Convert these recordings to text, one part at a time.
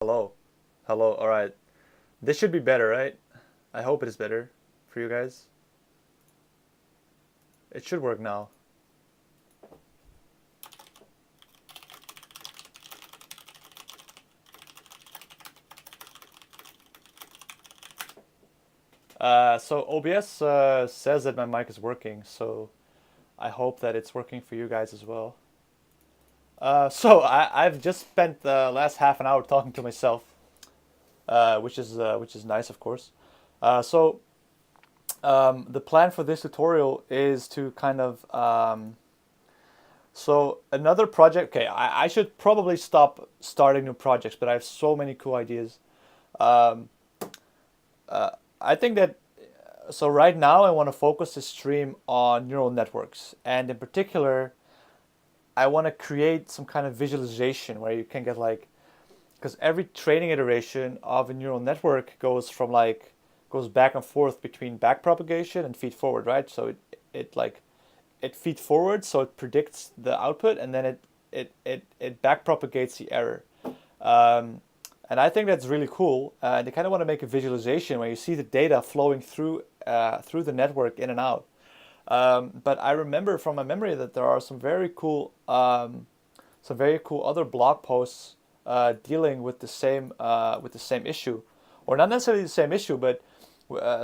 Hello. Hello. All right. This should be better, right? I hope it is better for you guys. It should work now. So OBS says that my mic is working, so I hope that it's working for you guys as well. I've just spent the last half an hour talking to myself, which is nice, of course. Uh, so the plan for this tutorial is to kind of so another project. Okay, I should probably stop starting new projects, but I have so many cool ideas. Um, I think that so right now I want to focus the stream on neural networks, and in particular, I want to create some kind of visualization where you can get like because every training iteration of a neural network goes back and forth between backpropagation and feed forward, right? So it feed forward, so it predicts the output, and then it backpropagates the error. Um, and I think that's really cool. They kind of want to make a visualization where you see the data flowing through the network in and out. But I remember from my memory that there are some very cool other blog posts dealing with the same issue, or not necessarily the same issue, but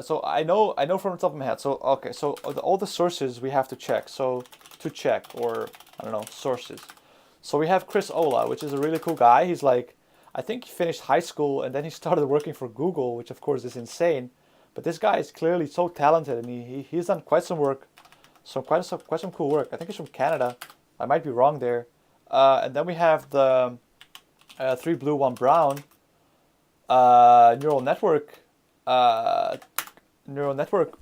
so I know from the top of my head. So okay, so all the sources we have to check. So to check, or I don't know, sources. So we have Chris Ola, which is a really cool guy. He's like, I think he finished high school and then he started working for Google, which of course is insane. But this guy is clearly so talented, and he's done quite some work, quite some cool work. I think he's from Canada. I might be wrong there. And then we have the three blue, one brown neural network uh,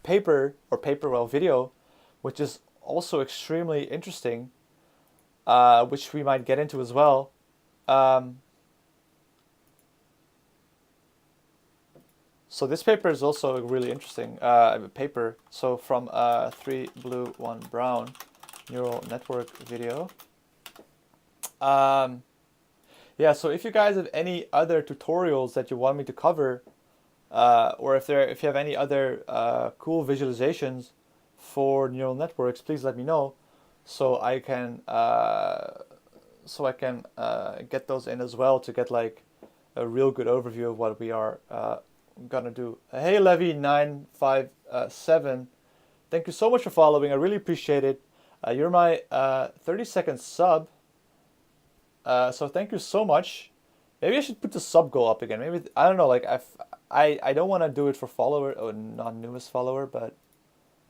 paper, or paper, well, video, which is also extremely interesting, which we might get into as well. Um, so this paper is also a really interesting paper. So from three blue, one brown neural network video. Um, yeah, so if you guys have any other tutorials that you want me to cover, or if you have any other cool visualizations for neural networks, please let me know, so I can get those in as well to get like a real good overview of what we are gonna do. Hey Levy957, thank you so much for following. I really appreciate it. You're my 30-second sub. So thank you so much. Maybe I should put the sub goal up again. Maybe I don't know. Like I don't want to do it for follower or non-newest follower, but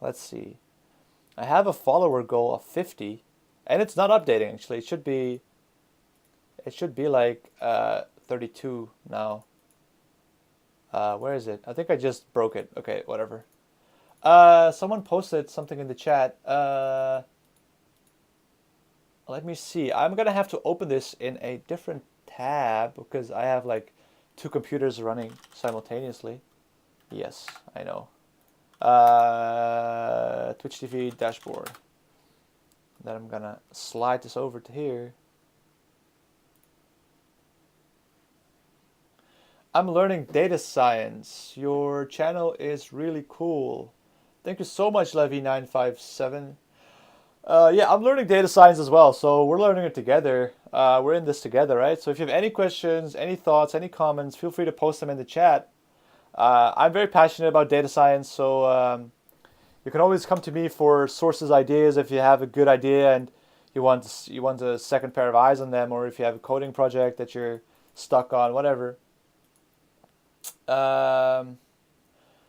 let's see. I have a follower goal of 50, and it's not updating actually. It should be like 32 now. Where is it? I think I just broke it. Okay, whatever. Someone posted something in the chat. Let me see. I'm gonna have to open this in a different tab because I have like two computers running simultaneously. Yes, I know. Twitch TV dashboard. Then I'm gonna slide this over to here. I'm learning data science. Your channel is really cool. Thank you so much, Levy957. Yeah, I'm learning data science as well, so we're learning it together. We're in this together, right? So if you have any questions, any thoughts, any comments, feel free to post them in the chat. I'm very passionate about data science, so you can always come to me for sources, ideas if you have a good idea and you want a second pair of eyes on them, or if you have a coding project that you're stuck on, whatever. Um,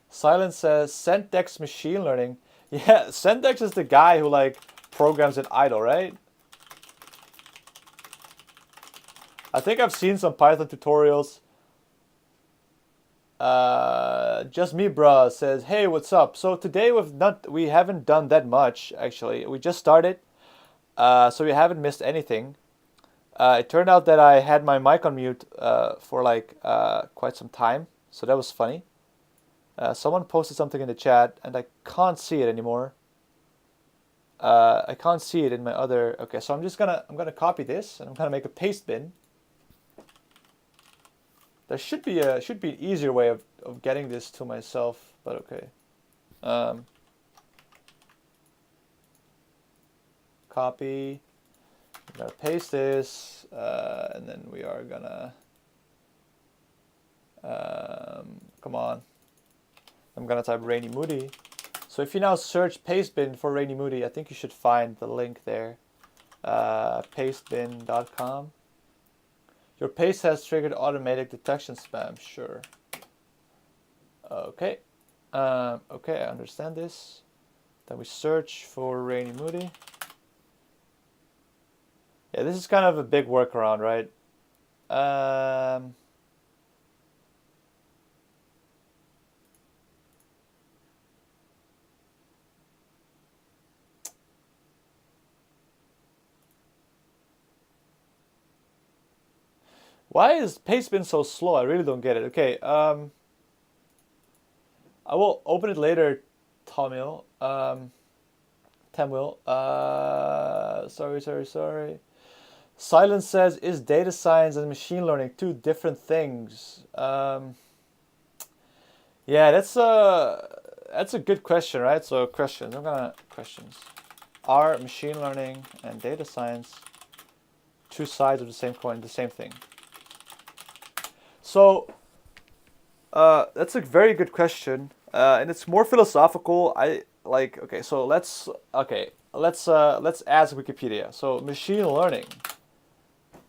Silence says Centex machine learning. Yeah, Centex is the guy who like programs at idle, right? I think I've seen some Python tutorials. Just me, bruh, says, "Hey, what's up?" So today we haven't done that much actually. We just started, so we haven't missed anything. It turned out that I had my mic on mute for like quite some time, so that was funny. Someone posted something in the chat, and I can't see it anymore. I can't see it in my other. Okay, so I'm gonna copy this, and I'm gonna make a paste bin. There should be an easier way of getting this to myself, but okay. Copy. I'm gonna paste this, and then we are gonna. Come on. I'm gonna type Rainy Moody. So if you now search Pastebin for Rainy Moody, I think you should find the link there. Pastebin.com. Your paste has triggered automatic detection spam. Sure. Okay. Okay, I understand this. Then we search for Rainy Moody. Yeah, this is kind of a big workaround, right? Why is Pastebin so slow? I really don't get it. Okay, I will open it later, Tamil. Tamil. Sorry. Silence says, is data science and machine learning two different things? Yeah, that's a good question, right? So questions. Questions. Are machine learning and data science two sides of the same coin, the same thing? So that's a very good question, and it's more philosophical. Okay. So let's ask Wikipedia. So machine learning.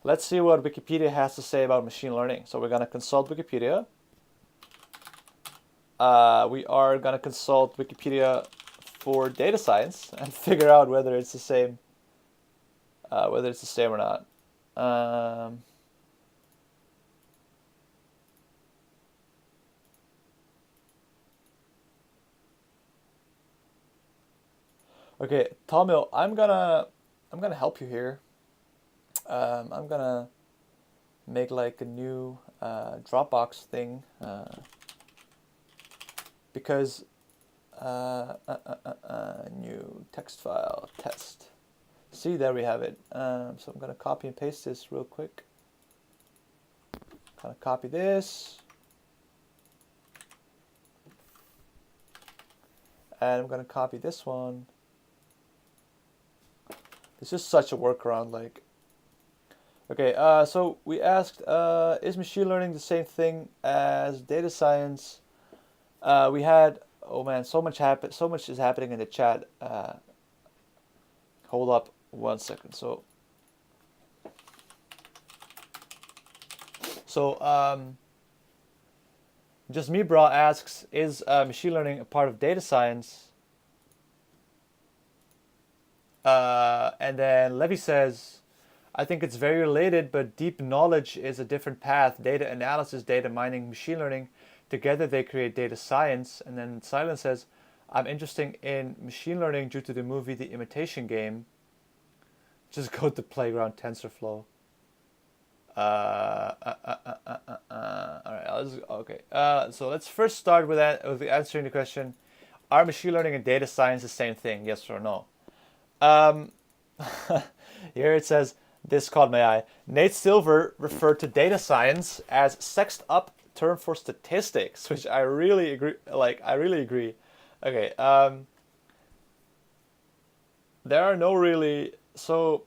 Let's see what Wikipedia has to say about machine learning. So we're gonna consult Wikipedia. We are gonna consult Wikipedia for data science and figure out whether it's the same. Whether it's the same or not. Okay, Tamil, I'm gonna help you here. I'm gonna make like a new Dropbox thing because new text file test. See, there we have it. So I'm gonna copy and paste this real quick. Kind of copy this, and I'm gonna copy this one. It's just such a workaround, like. Okay, so we asked, is machine learning the same thing as data science? We had, oh man, so much is happening in the chat. Hold up 1 second. So just me, bro, asks, is machine learning a part of data science? And then Levy says, I think it's very related, but deep knowledge is a different path. Data analysis, data mining, machine learning, together they create data science. And then Silence says, I'm interested in machine learning due to the movie The Imitation Game. Just go to Playground TensorFlow. All right, okay. So let's first start with answering the question, are machine learning and data science the same thing? Yes or no? Here it says, this caught my eye. Nate Silver referred to data science as sexed up term for statistics, which I really agree. I really agree. Okay. There are no really. So,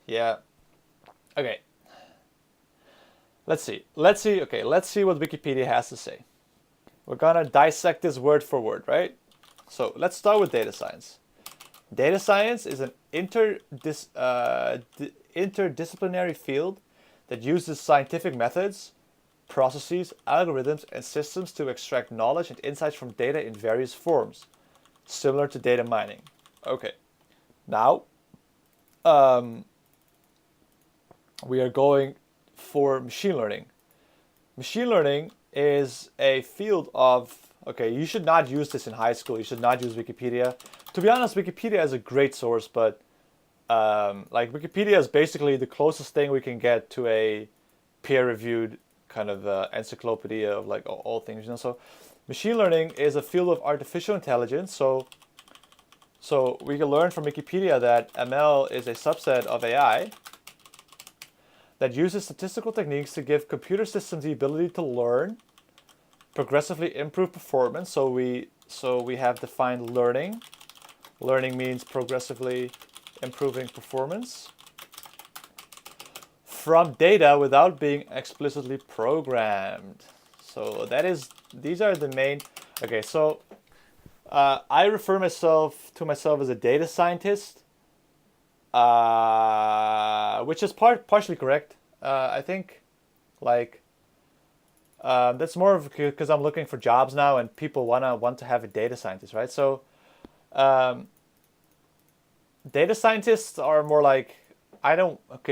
yeah. Okay. Let's see. Okay, let's see what Wikipedia has to say. We're gonna dissect this word for word, right? So let's start with data science. Data science is an interdisciplinary field that uses scientific methods, processes, algorithms, and systems to extract knowledge and insights from data in various forms, similar to data mining. Okay, now we are going for machine learning. Machine learning is a field of, okay, you should not use this in high school. You should not use Wikipedia. To be honest, Wikipedia is a great source, but Wikipedia is basically the closest thing we can get to a peer-reviewed kind of encyclopedia of like all things, you know. So machine learning is a field of artificial intelligence. So we can learn from Wikipedia that ML is a subset of AI. that uses statistical techniques to give computer systems the ability to learn, progressively improve performance. So we have defined learning. Learning means progressively improving performance from data without being explicitly programmed. So these are the main. Okay, so I refer to myself as a data scientist, which is partially correct. I think, like, that's more of because I'm looking for jobs now, and people want to have a data scientist, right? So, data scientists are more like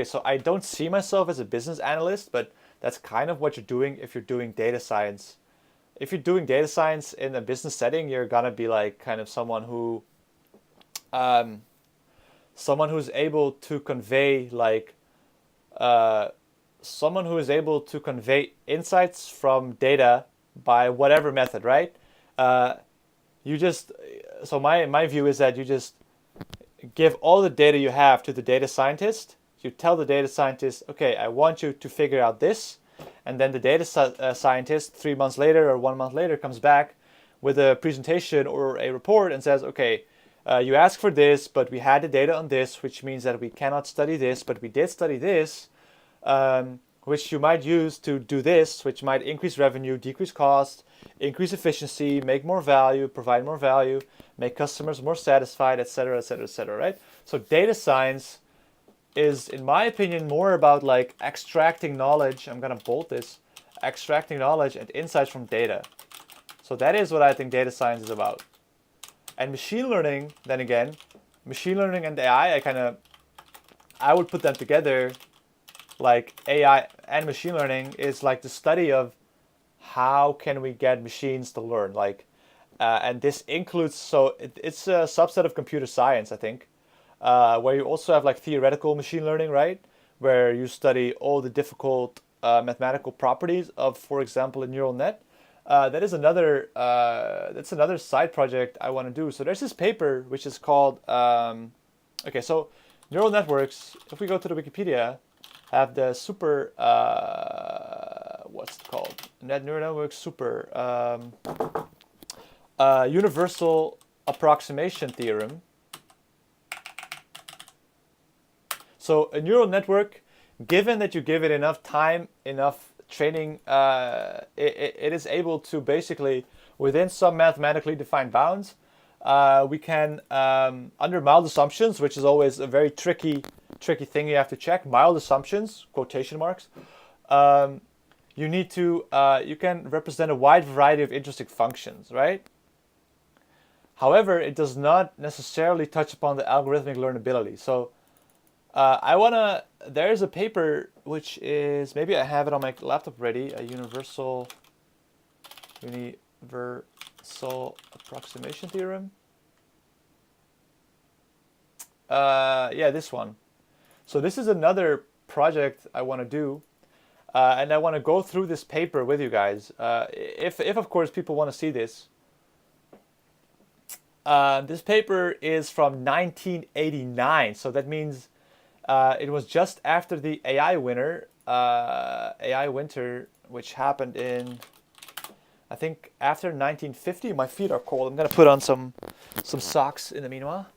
so I don't see myself as a business analyst, but that's kind of what you're doing if you're doing data science. If you're doing data science in a business setting, you're gonna be like kind of someone who's able to convey someone who is able to convey insights from data by whatever method, right? You just so my view is that you just give all the data you have to the data scientist. You tell the data scientist, okay, I want you to figure out this, and then the data scientist 3 months later or 1 month later comes back with a presentation or a report and says, okay, you asked for this, but we had the data on this, which means that we cannot study this, but we did study this, which you might use to do this, which might increase revenue, decrease cost, increase efficiency, make more value, provide more value, make customers more satisfied, etc., etc., etc., right? So data science is, in my opinion, more about like extracting knowledge. I'm gonna bold this, extracting knowledge and insights from data. So that is what I think data science is about. And machine learning, then again, machine learning and AI, I would put them together. Like AI and machine learning is like the study of how can we get machines to learn. And this includes, it's a subset of computer science, I think, where you also have like theoretical machine learning, right? Where you study all the difficult mathematical properties of, for example, a neural net. That's another side project I want to do. So there's this paper which is called, so neural networks, if we go to the Wikipedia, have the super, what's it called? Neural network super, universal approximation theorem. So a neural network, given that you give it enough time, enough training, it is able to basically, within some mathematically defined bounds, we can, under mild assumptions, which is always a very tricky thing you have to check, mild assumptions, quotation marks, you can represent a wide variety of interesting functions, right? However, it does not necessarily touch upon the algorithmic learnability. So there's a paper which is, maybe I have it on my laptop already, a universal approximation theorem. This one. So this is another project I want to do, and I want to go through this paper with you guys. If of course people want to see this. This paper is from 1989, so that means it was just after the AI winter, which happened in, I think, after 1950. My feet are cold. I'm gonna put on some socks in the meanwhile.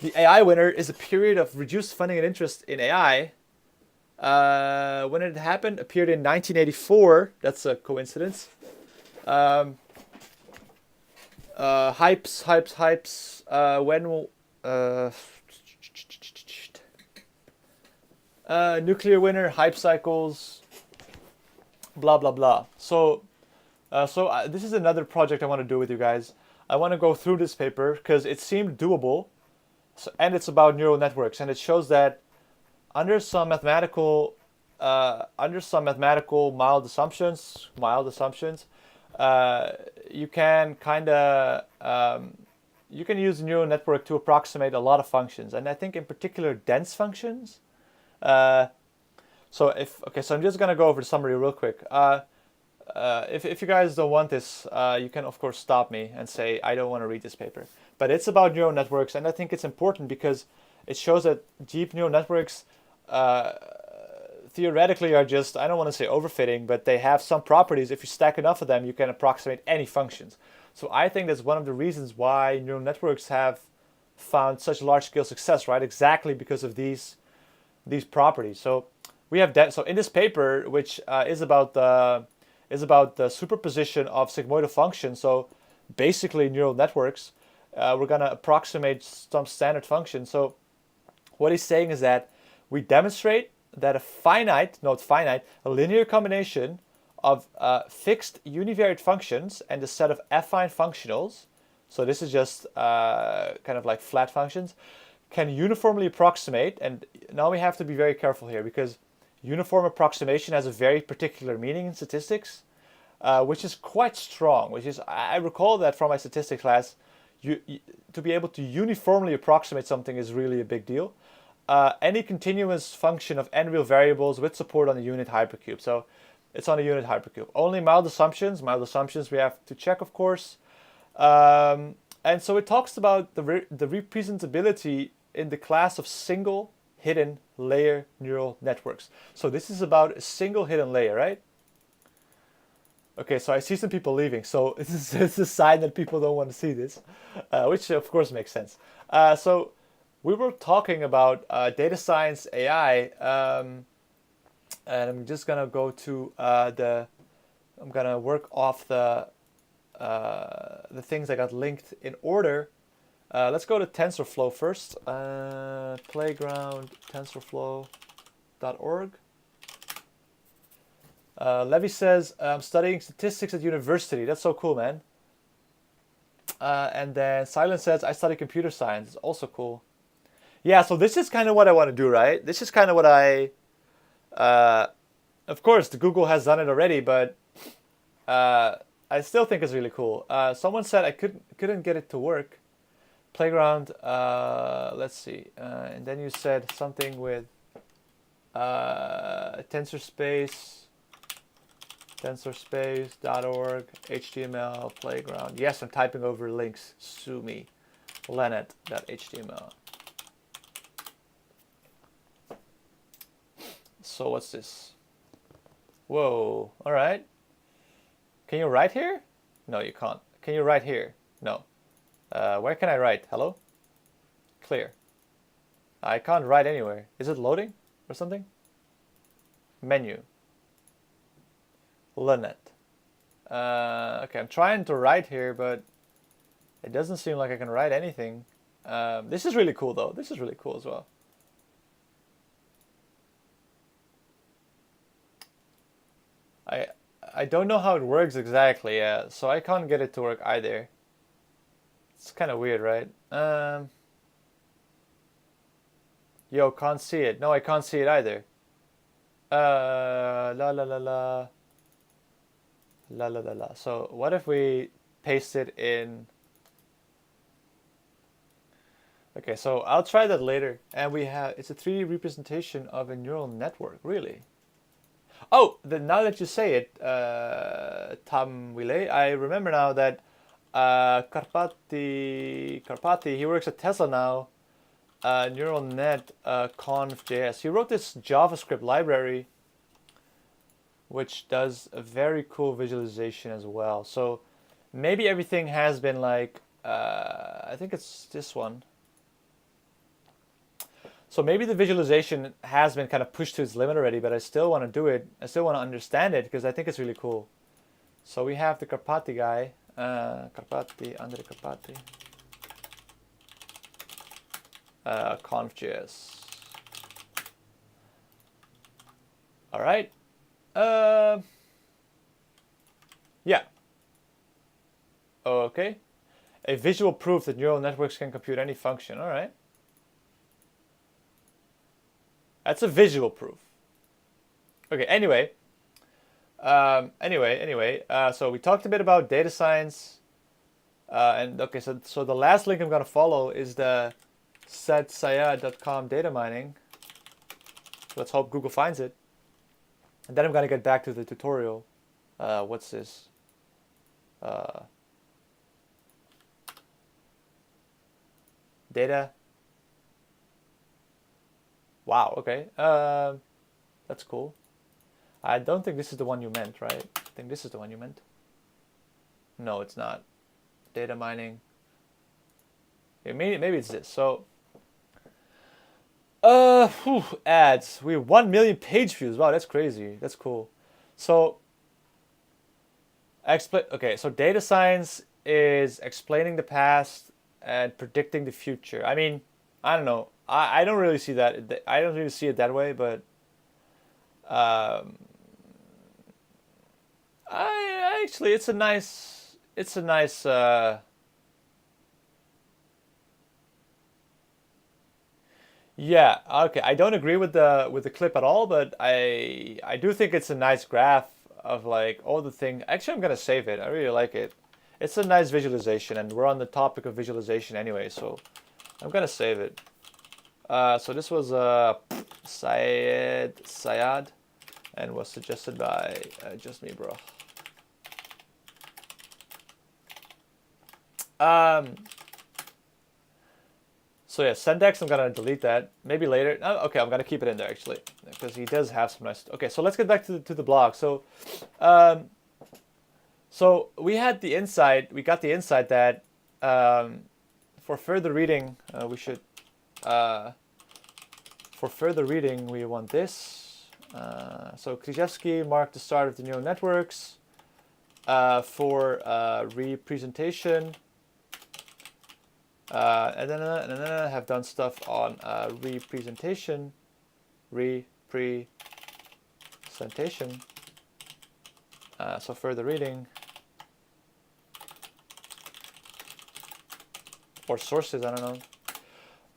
The AI winter is a period of reduced funding and interest in AI. When it happened, appeared in 1984. That's a coincidence. Hypes. Nuclear winter, hype cycles, blah blah blah. So this is another project I want to do with you guys. I want to go through this paper because it seemed doable, and it's about neural networks, and it shows that under some mathematical mild assumptions, you can you can use a neural network to approximate a lot of functions, and I think in particular dense functions. So I'm just gonna go over the summary real quick. If you guys don't want this, you can of course stop me and say I don't want to read this paper. But it's about neural networks, and I think it's important because it shows that deep neural networks theoretically are just, I don't want to say overfitting, but they have some properties. If you stack enough of them, you can approximate any functions. So I think that's one of the reasons why neural networks have found such large-scale success, right? Exactly because of these properties. So we have that. So in this paper, which is about the superposition of sigmoidal functions, so basically neural networks, we're gonna approximate some standard functions. So what he's saying is that we demonstrate that a linear combination of fixed univariate functions and a set of affine functionals, so this is just kind of like flat functions, can uniformly approximate. And now we have to be very careful here, because uniform approximation has a very particular meaning in statistics, which is quite strong. I recall that from my statistics class, to be able to uniformly approximate something is really a big deal. Any continuous function of n real variables with support on a unit hypercube. So it's on a unit hypercube. Only mild assumptions we have to check, of course. And so it talks about the representability in the class of single hidden layer neural networks. So this is about a single hidden layer, right? Okay, so I see some people leaving. So it's a sign that people don't want to see this, which of course makes sense. So we were talking about data science AI, and I'm just gonna go to I'm gonna work off the things that got linked in order. Let's go to TensorFlow first. Playground tensorflow.org. Levy says, I'm studying statistics at university. That's so cool, man. And then Silent says, I study computer science. It's also cool. Yeah, so this is kind of what I want to do, right? This is kind of what of course, the Google has done it already, but I still think it's really cool. Someone said I couldn't get it to work. Playground, let's see. And then you said something with tensorspace.org, HTML, playground. Yes, I'm typing over links. Sue me. Lenet.html. So what's this? Whoa, all right. Can you write here? No, you can't. Can you write here? No. Where can I write? Hello? Clear. I can't write anywhere. Is it loading or something? Menu. Lenet. Okay, I'm trying to write here, but it doesn't seem like I can write anything. This is really cool, though. This is really cool as well. I don't know how it works exactly, so I can't get it to work either. It's kind of weird, right? Yo, can't see it. No, I can't see it either. La la la la. La la la la. So what if we paste it in? Okay, so I'll try that later. And it's a 3D representation of a neural network, really. Oh, now that you say it, Tam Wile, I remember now that Karpati, he works at Tesla now. Neural net conv.js. He wrote this JavaScript library, which does a very cool visualization as well. So maybe everything has been like, I think it's this one. So maybe the visualization has been kind of pushed to its limit already, but I still want to do it. I still want to understand it because I think it's really cool. So we have the Karpati guy, Andre Karpati, conf.js. All right. Yeah. Okay. A visual proof that neural networks can compute any function. All right. That's a visual proof. Okay, anyway. So we talked a bit about data science. And okay, so the last link I'm going to follow is the sadsayad.com data mining. So let's hope Google finds it. And then I'm going to get back to the tutorial. What's this? Data. Wow, okay. That's cool. I don't think this is the one you meant, right? I think this is the one you meant. No, it's not. Data mining. Yeah, maybe it's this. So, ads. We have 1 million page views. Wow, that's crazy. That's cool. So, okay, so data science is explaining the past and predicting the future. I mean, I don't know. I don't really see that. I don't really see it that way, but I actually, it's a nice. Yeah, okay. I don't agree with the clip at all, but I do think it's a nice graph of like all the thing. Actually, I'm gonna save it. I really like it. It's a nice visualization, and we're on the topic of visualization anyway, so I'm gonna save it. So this was Syed, and was suggested by just me, bro. So yeah, Sendex, I'm gonna delete that. Maybe later. No, okay, I'm gonna keep it in there actually, because he does have some nice. Okay, so let's get back to the blog. So, so we had the insight. We got the insight that for further reading, we should. For further reading, we want this. So Krzyzewski marked the start of the neural networks. For representation. And then I have done stuff on representation. So further reading. Or sources, I don't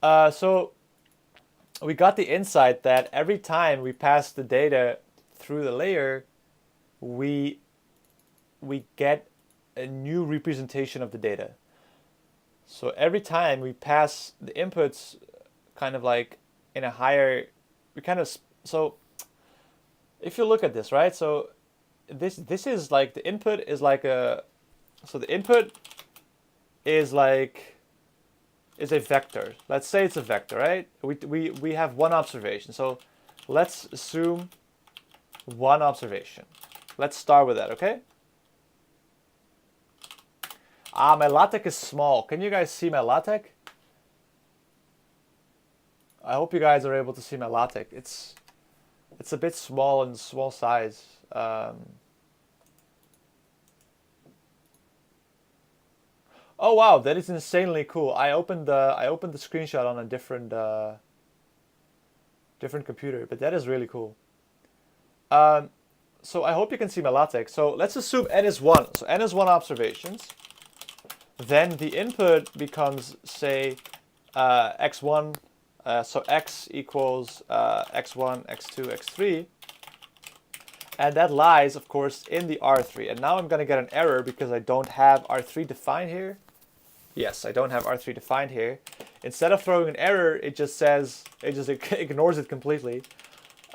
know. So we got the insight that every time we pass the data through the layer, we get a new representation of the data. So every time we pass the inputs kind of like in a higher, so if you look at this, right? So this is like the input is like so the input is like, is a vector. Let's say it's a vector, right? We have one observation. So let's assume one observation. Let's start with that, okay? My LaTeX is small. Can you guys see my LaTeX? I hope you guys are able to see my LaTeX. It's a bit small and small size. Oh wow, that is insanely cool. I opened the screenshot on a different computer, but that is really cool. So I hope you can see my LaTeX. So let's assume n is 1. So n is 1 observations. Then the input becomes, say, x1, so x equals x1, x2, x3. And that lies, of course, in the R3. And now I'm going to get an error because I don't have R3 defined here. Yes, I don't have R3 defined here. Instead of throwing an error, it just says, it just ignores it completely.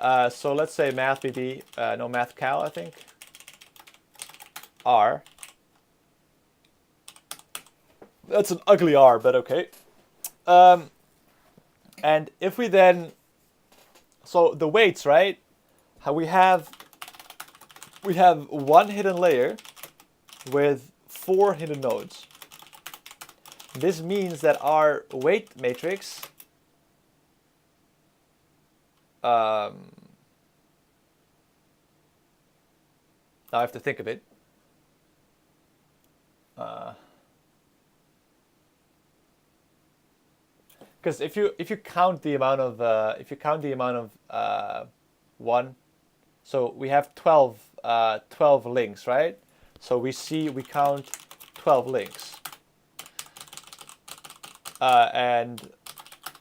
So let's say math BB, no math cal, I think. R. That's an ugly R, but okay. And if we then, so the weights, right? How we have one hidden layer with 4 hidden nodes. This means that our weight matrix now I have to think of it. Because if you count the amount of one, so we have 12 links, right? So we count 12 links, and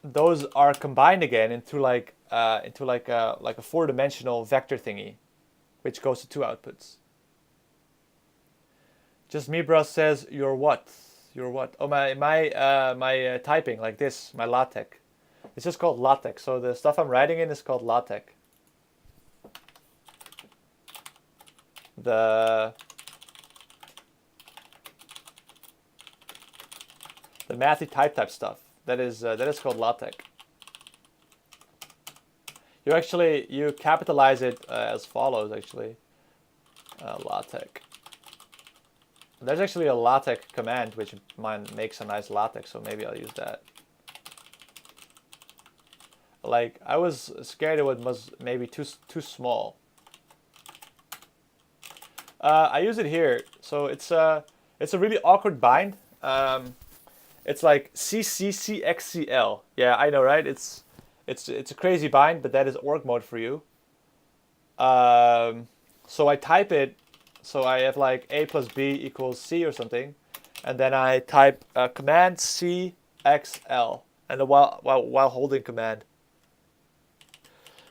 those are combined again into like a 4-dimensional vector thingy, which goes to 2 outputs. Just me, bro, says you're what? You're what? Oh, my typing like this, my LaTeX. It's just called LaTeX. So the stuff I'm writing in is called LaTeX. The mathy type stuff that is called LaTeX. you capitalize it as follows actually. LaTeX. There's actually a LaTeX command which mine makes a nice LaTeX, so maybe I'll use that. Like I was scared it was maybe too small. I use it here, so it's a really awkward bind. It's like CCCXCL. Yeah, I know, right? It's a crazy bind, but that is org mode for you. So I type it. So I have like A plus B equals C or something, and then I type Command C X L, and while holding Command.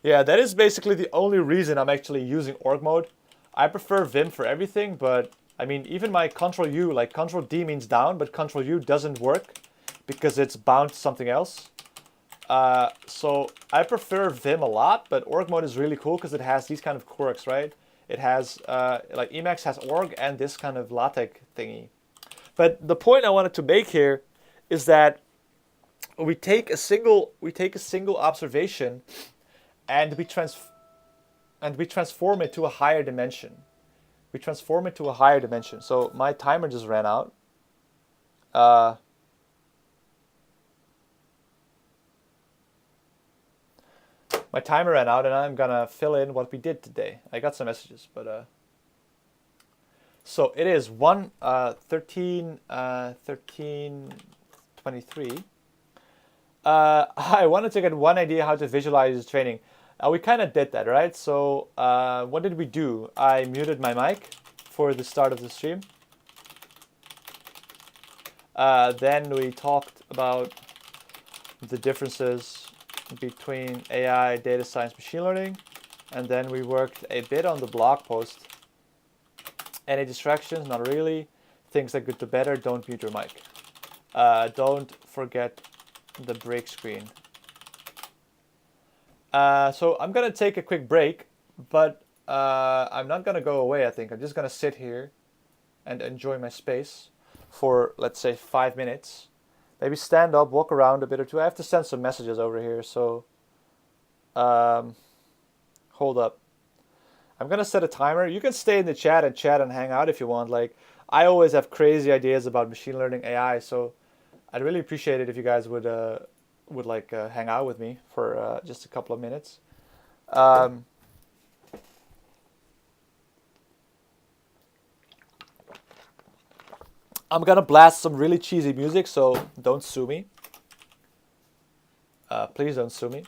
Yeah, that is basically the only reason I'm actually using org mode. I prefer Vim for everything, but I mean, even my Control U, like Control D means down, but Control U doesn't work because it's bound to something else. So I prefer Vim a lot, but org mode is really cool because it has these kind of quirks, right? It has, like Emacs has org and this kind of LaTeX thingy. But the point I wanted to make here is that we take a single observation and we transform it to a higher dimension. We transform it to a higher dimension. So my timer just ran out. My timer ran out, and I'm gonna fill in what we did today. I got some messages, but so it is 13:23. I wanted to get one idea how to visualize training. We kind of did that, right? So what did we do? I muted my mic for the start of the stream. Then we talked about the differences between AI, data science, machine learning, and then we worked a bit on the blog post. Any distractions? Not really. Things that could do better, don't mute your mic. Don't forget the break screen. So I'm gonna take a quick break, but I'm not gonna go away, I think. I'm just gonna sit here and enjoy my space for, let's say, 5 minutes. Maybe stand up, walk around a bit or two. I have to send some messages over here, so hold up. I'm gonna set a timer. You can stay in the chat and hang out if you want. Like, I always have crazy ideas about machine learning AI, so I'd really appreciate it if you guys would like hang out with me for just a couple of minutes. I'm gonna blast some really cheesy music, so don't sue me. Please don't sue me.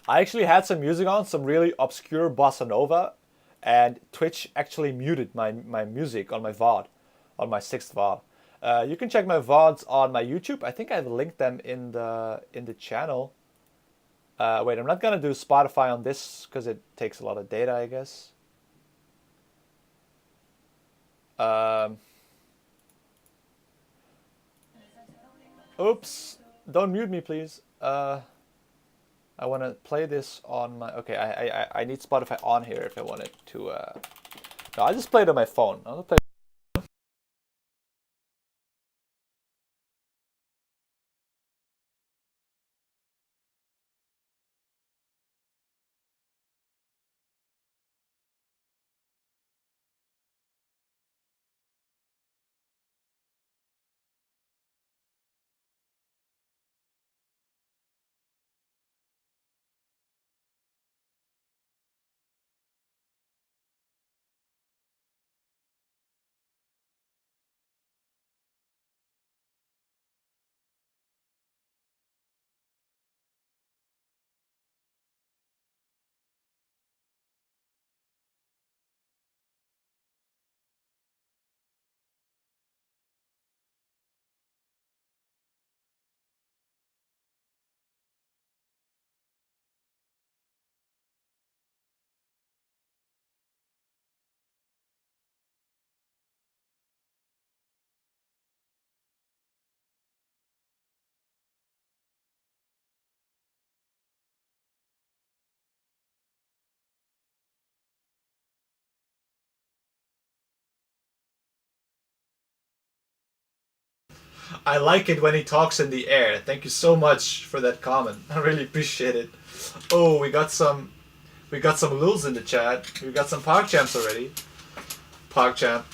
I actually had some music on, some really obscure bossa nova, and Twitch actually muted my music on my VOD, on my 6th VOD. You can check my VODs on my YouTube. I think I've linked them in the channel. Wait, I'm not gonna do Spotify on this because it takes a lot of data, I guess. Oops! Don't mute me, please. I want to play this on my. Okay, I need Spotify on here if I want it to. No, I just play it on my phone. I'll play I like it when he talks in the air. Thank you so much for that comment. I really appreciate it. Oh, we got some lulz in the chat. We got some PogChamps already. PogChamp.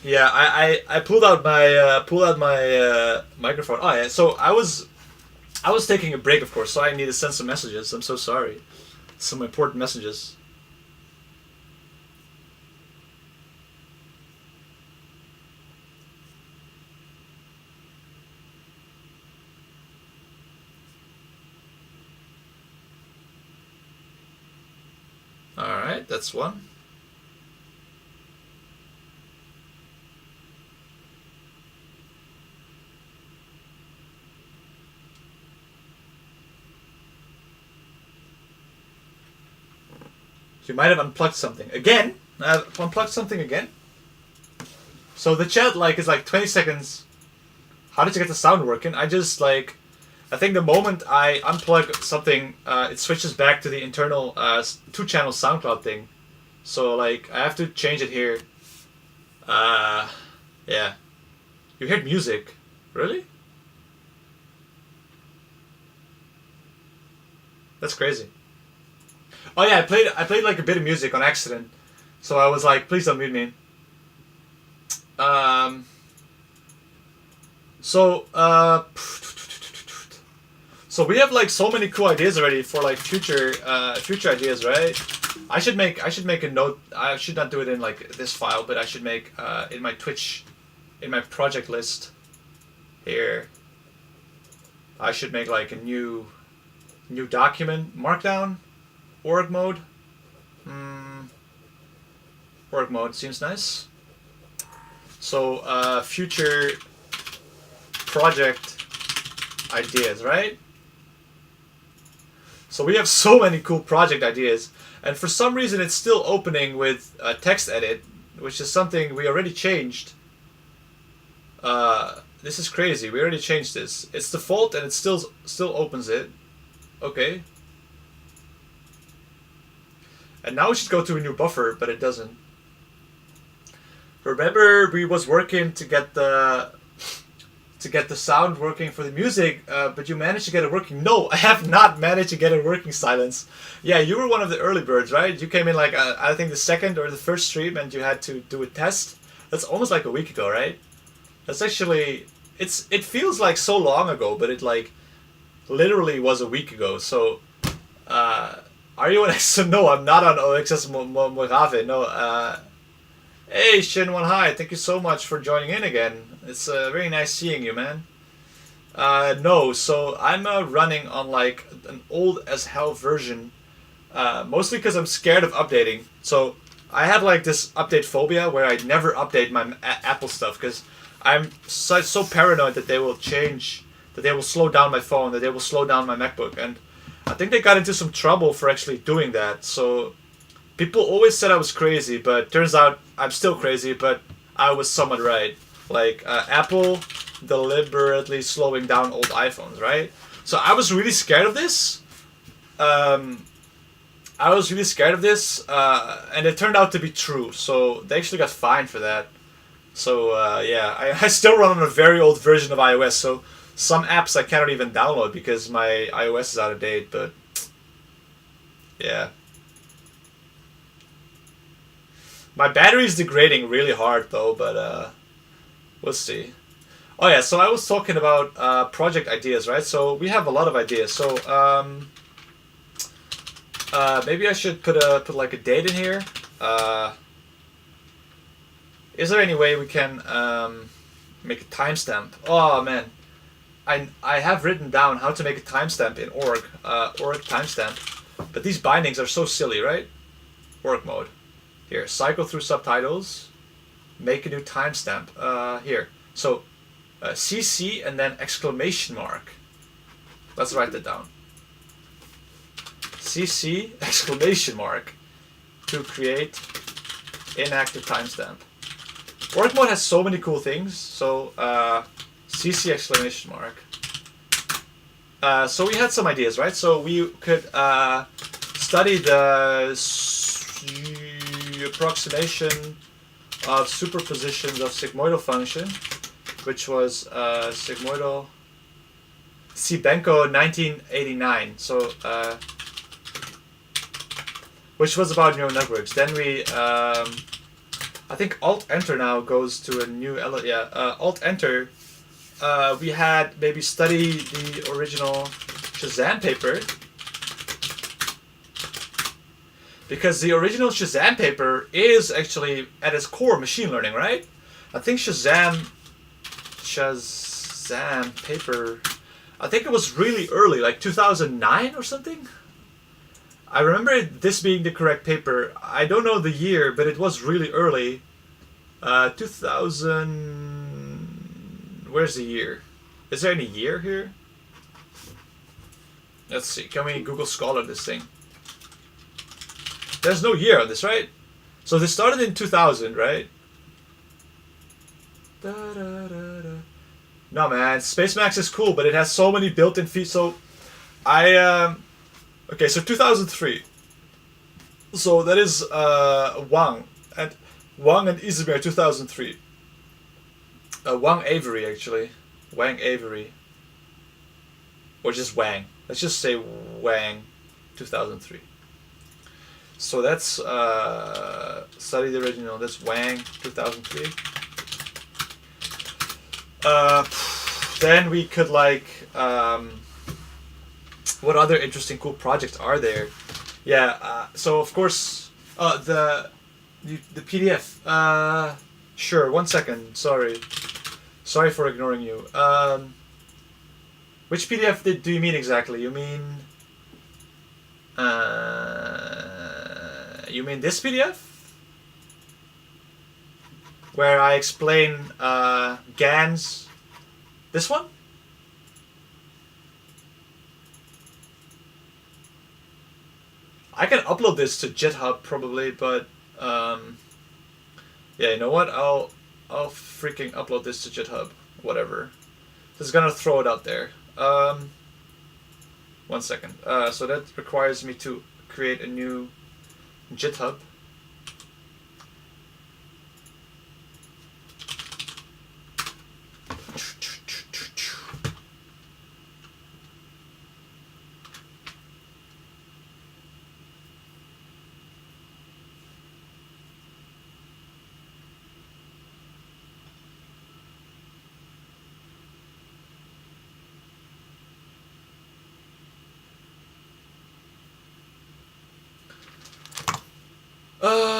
Yeah, I pulled out my microphone. Oh yeah, so I was taking a break, of course, so I need to send some messages. I'm so sorry. Some important messages. Alright, that's one. You might have unplugged something. Again? I've unplugged something again? So the chat is 20 seconds. How did you get the sound working? I think the moment I unplug something, it switches back to the internal 2-channel SoundCloud thing. So I have to change it here. Yeah. You heard music. Really? That's crazy. Oh yeah, I played a bit of music on accident. So I was like, please don't mute me. So we have so many cool ideas already for future ideas, right? I should make a note. I should not do it in this file, but I should make in my Twitch, in my project list here. I should make a new document, Markdown, org mode. Org mode seems nice. So future project ideas, right? So we have so many cool project ideas, and for some reason it's still opening with text edit, which is something we already changed. This is crazy. We already changed this. It's default and it still opens it. Okay. And now we should go to a new buffer, but it doesn't. Remember, we was working to get the sound working for the music, but you managed to get it working. No, I have not managed to get it working, Silence. Yeah, you were one of the early birds, right? You came in I think the second or the first stream, and you had to do a test. That's almost a week ago, right? That's actually, it feels so long ago, but it literally was a week ago. So, are you on XS? No, I'm not on OXS Mojave. No, hey, Shinwan, hi. Thank you so much for joining in again. It's very nice seeing you, man. No, so I'm running on an old as hell version, mostly because I'm scared of updating. So I have this update phobia where I never update my Apple stuff because I'm so paranoid that they will change, that they will slow down my phone, that they will slow down my MacBook, and I think they got into some trouble for actually doing that. So people always said I was crazy, but turns out I'm still crazy, but I was somewhat right. Apple deliberately slowing down old iPhones, right? So I was really scared of this. And it turned out to be true. So they actually got fined for that. So yeah, I still run on a very old version of iOS. So some apps I cannot even download because my iOS is out of date. But yeah. My battery is degrading really hard though, but we'll see. Oh yeah, so I was talking about project ideas, right? So we have a lot of ideas. So maybe I should put a date in here. Is there any way we can make a timestamp? Oh man, I have written down how to make a timestamp in org timestamp, but these bindings are so silly, right? Org mode. Here, cycle through subtitles, make a new timestamp. Here, so CC and then exclamation mark. Let's write that down. CC exclamation mark to create inactive timestamp. Org mode has so many cool things. So CC exclamation mark. So we had some ideas, right? So we could study the approximation of superpositions of sigmoidal function which was Sigmoidal Sibenko 1989. So which was about neural networks. Then we I think Alt Enter now goes to a new Alt Enter. We had maybe study the original Shazam paper, because the original Shazam paper is actually at its core machine learning, right? I think Shazam paper, I think it was really early, like 2009 or something. I remember this being the correct paper. I don't know the year, but it was really early. 2000. Where's the year? Is there any year here? Let's see. Can we Google Scholar this thing? There's no year on this, right? So this started in 2000, right? No, man. Spacemax is cool, but it has so many built-in features. So okay, so 2003. So that is Wang and Izmir 2003. Wang Avery, actually. Wang Avery. Or just Wang. Let's just say Wang 2003. So that's study the original. That's Wang 2003. Then we could like what other interesting cool projects are there? Yeah. So of course the PDF. Sure. 1 second. Sorry for ignoring you. Which PDF do you mean exactly? You mean this PDF? Where I explain GANs. This one? I can upload this to GitHub probably, but yeah, you know what? I'll freaking upload this to GitHub. Whatever. Just gonna throw it out there. 1 second. So that requires me to create a new GitHub.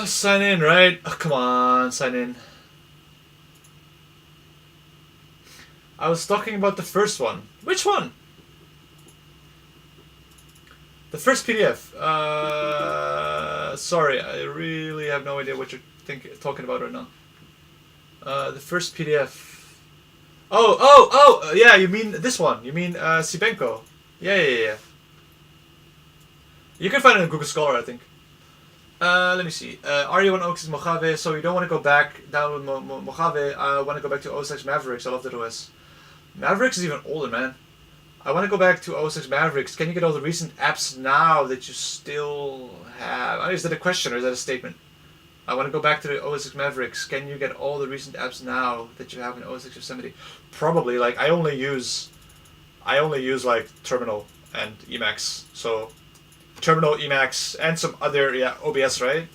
Sign in, right? Oh, come on, sign in. I was talking about the first one. Which one? The first PDF. Sorry, I really have no idea what you're talking about right now. The first PDF. Oh, yeah, you mean this one. You mean Sibenko. Yeah. You can find it in Google Scholar, I think. Let me see. Are you on OS Mojave? So you don't want to go back down with Mojave. I want to go back to OS X Mavericks. I love that OS. Mavericks is even older, man. I want to go back to OS X Mavericks. Can you get all the recent apps now that you still have? Is that a question or is that a statement? I want to go back to the OS X Mavericks. Can you get all the recent apps now that you have in OS X Yosemite? Probably. Like I only use like Terminal and Emacs. So. Terminal, Emacs, and some other OBS, right?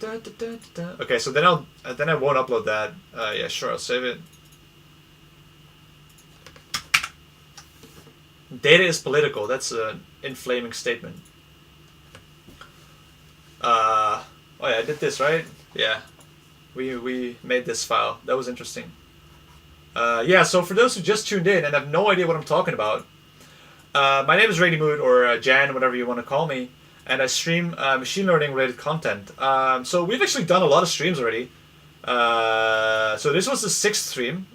Okay, so then I won't upload that. Yeah, sure, I'll save it. Data is political. That's an inflaming statement. Oh yeah, I did this, right? Yeah, we made this file. That was interesting. Yeah, so for those who just tuned in and have no idea what I'm talking about. My name is Rainy Mood, or Jan, whatever you want to call me, and I stream machine learning related content. So we've actually done a lot of streams already. So this was the 6th stream.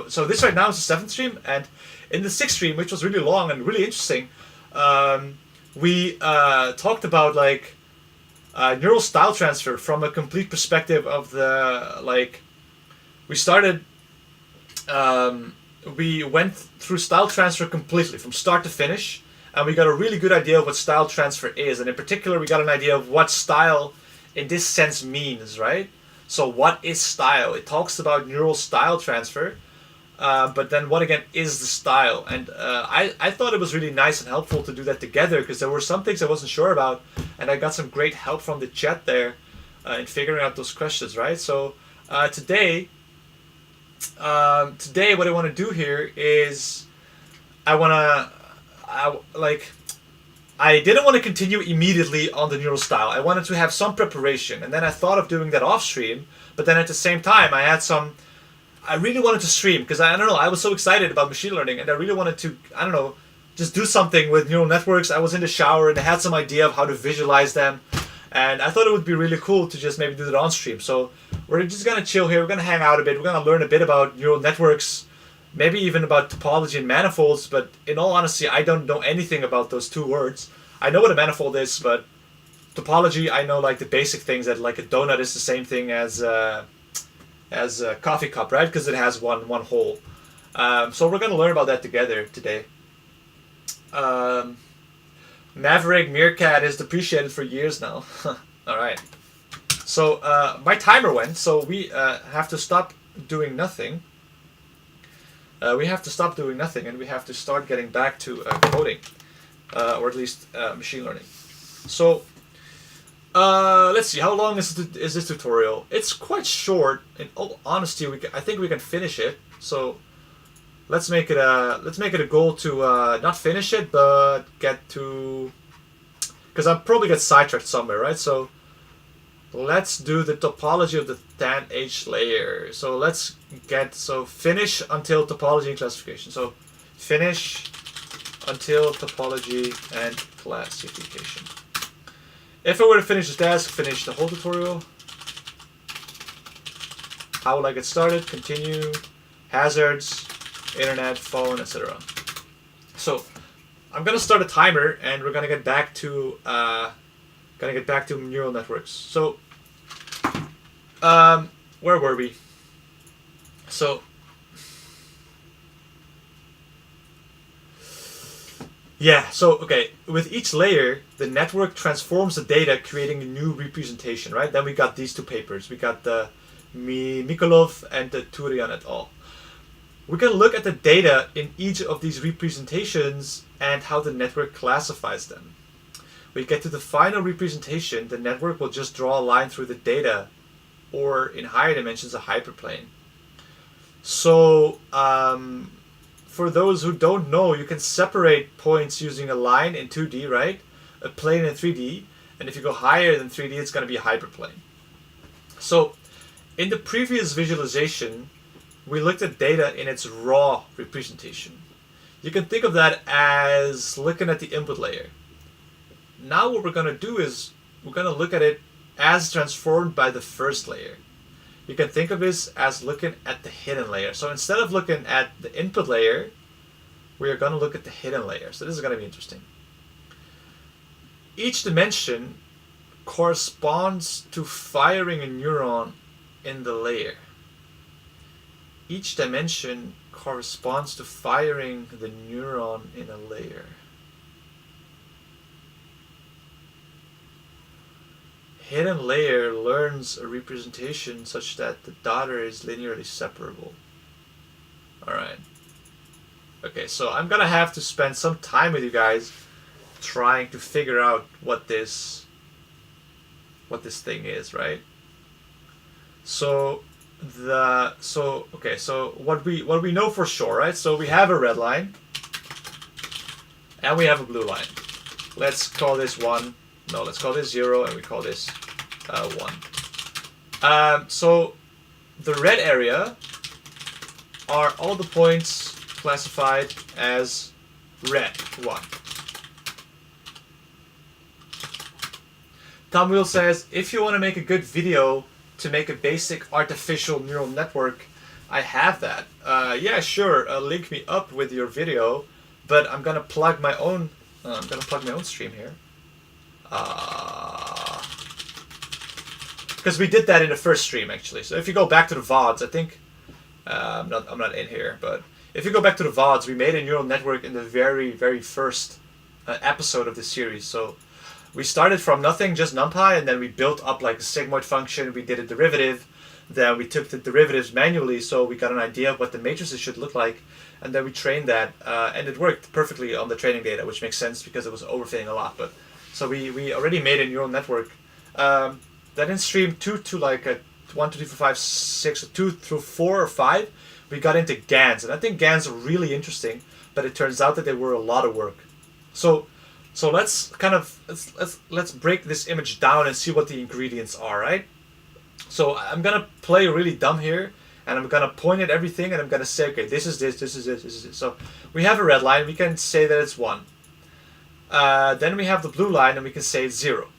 So this right now is the 7th stream, and in the 6th stream, which was really long and really interesting, we talked about like neural style transfer from a complete perspective of the we started. We went through style transfer completely from start to finish, and we got a really good idea of what style transfer is, and in particular we got an idea of what style in this sense means, right? So what is style? It talks about neural style transfer, but then what again is the style? And I thought it was really nice and helpful to do that together, because there were some things I wasn't sure about, and I got some great help from the chat there in figuring out those questions, right? So today what I want to do here is I didn't want to continue immediately on the neural style. I wanted to have some preparation, and then I thought of doing that off stream. But then at the same time, I really wanted to stream, because I don't know, I was so excited about machine learning, and I really wanted to, I don't know, just do something with neural networks. I was in the shower and I had some idea of how to visualize them, and I thought it would be really cool to just maybe do that on stream. So we're just gonna chill here. We're gonna hang out a bit. We're gonna learn a bit about neural networks, maybe even about topology and manifolds. But in all honesty, I don't know anything about those two words. I know what a manifold is, but topology, I know like the basic things, that like a donut is the same thing as a coffee cup, right? Because it has one hole. So we're gonna learn about that together today. Maverick Meerkat is depreciated for years now. All right. So my timer went, so we have to stop doing nothing. We have to stop doing nothing, and we have to start getting back to coding, or at least machine learning. So let's see, how long is this tutorial? It's quite short. In all honesty, I think we can finish it. So let's make it a goal to not finish it, but get to, because I'll probably get sidetracked somewhere, right? So let's do the topology of the tan H layer. So finish until topology and classification. So finish until topology and classification. If I were to finish this task, finish the whole tutorial. How will I get started? Continue, hazards, internet, phone, etc. So I'm gonna start a timer, and we're gonna get back to neural networks. So where were we? So yeah, so okay, with each layer, the network transforms the data, creating a new representation, right? Then we got these two papers. We got the Mikolov and the Turian et al. We can look at the data in each of these representations and how the network classifies them. We get to the final representation, the network will just draw a line through the data, or in higher dimensions, a hyperplane. So for those who don't know, you can separate points using a line in 2D, right? A plane in 3D, and if you go higher than 3D, it's going to be a hyperplane. So in the previous visualization, we looked at data in its raw representation. You can think of that as looking at the input layer. Now what we're going to do is we're going to look at it as transformed by the first layer. You can think of this as looking at the hidden layer. So instead of looking at the input layer, we are going to look at the hidden layer. So this is going to be interesting. Each dimension corresponds to firing a neuron in the layer. Each dimension corresponds to firing the neuron in a layer. Hidden layer learns a representation such that the daughter is linearly separable. Alright. Okay, so I'm gonna have to spend some time with you guys trying to figure out what this thing is, right? So what we know for sure, right? So we have a red line and we have a blue line. Let's call this 1. No, let's call this 0, and we call this 1. So the red area are all the points classified as red 1. Tom Wheel says, if you want to make a good video to make a basic artificial neural network, I have that. Yeah, sure. Link me up with your video, but I'm gonna plug my own. I'm gonna plug my own stream here. Because we did that in the first stream actually. So if you go back to the VODs, I think I'm not in here, but if you go back to the VODs, we made a neural network in the very first episode of this series. So we started from nothing, just NumPy, and then we built up like a sigmoid function. We did a derivative, Then we took the derivatives manually, so we got an idea of what the matrices should look like, and then we trained that, and it worked perfectly on the training data, which makes sense because it was overfitting a lot. But so we already made a neural network. Then in stream 2 to like a 1, 2, 3, 4, 5, 6, 2 through 4 or 5, we got into GANs, and I think GANs are really interesting. But it turns out that they were a lot of work. So let's kind of let's break this image down and see what the ingredients are, right? So I'm gonna play really dumb here, and I'm gonna point at everything, and I'm gonna say, okay, this is this, this is this, this is this. So we have a red line. We can say that it's 1. Then we have the blue line, and we can say it's 0.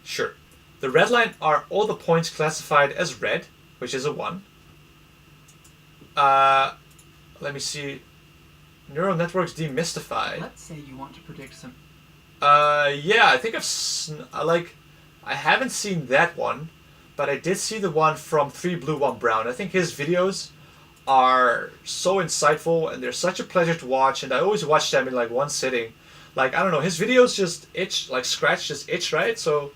Sure. The red line are all the points classified as red, which is a 1. Let me see. Neural networks demystified. Let's say you want to predict some. Yeah, I think I haven't seen that one, but I did see the one from 3 Blue 1 Brown. I think his videos are so insightful and they're such a pleasure to watch, and I always watch them in like one sitting. Like, I don't know, his videos just itch, like scratch just itch, right? So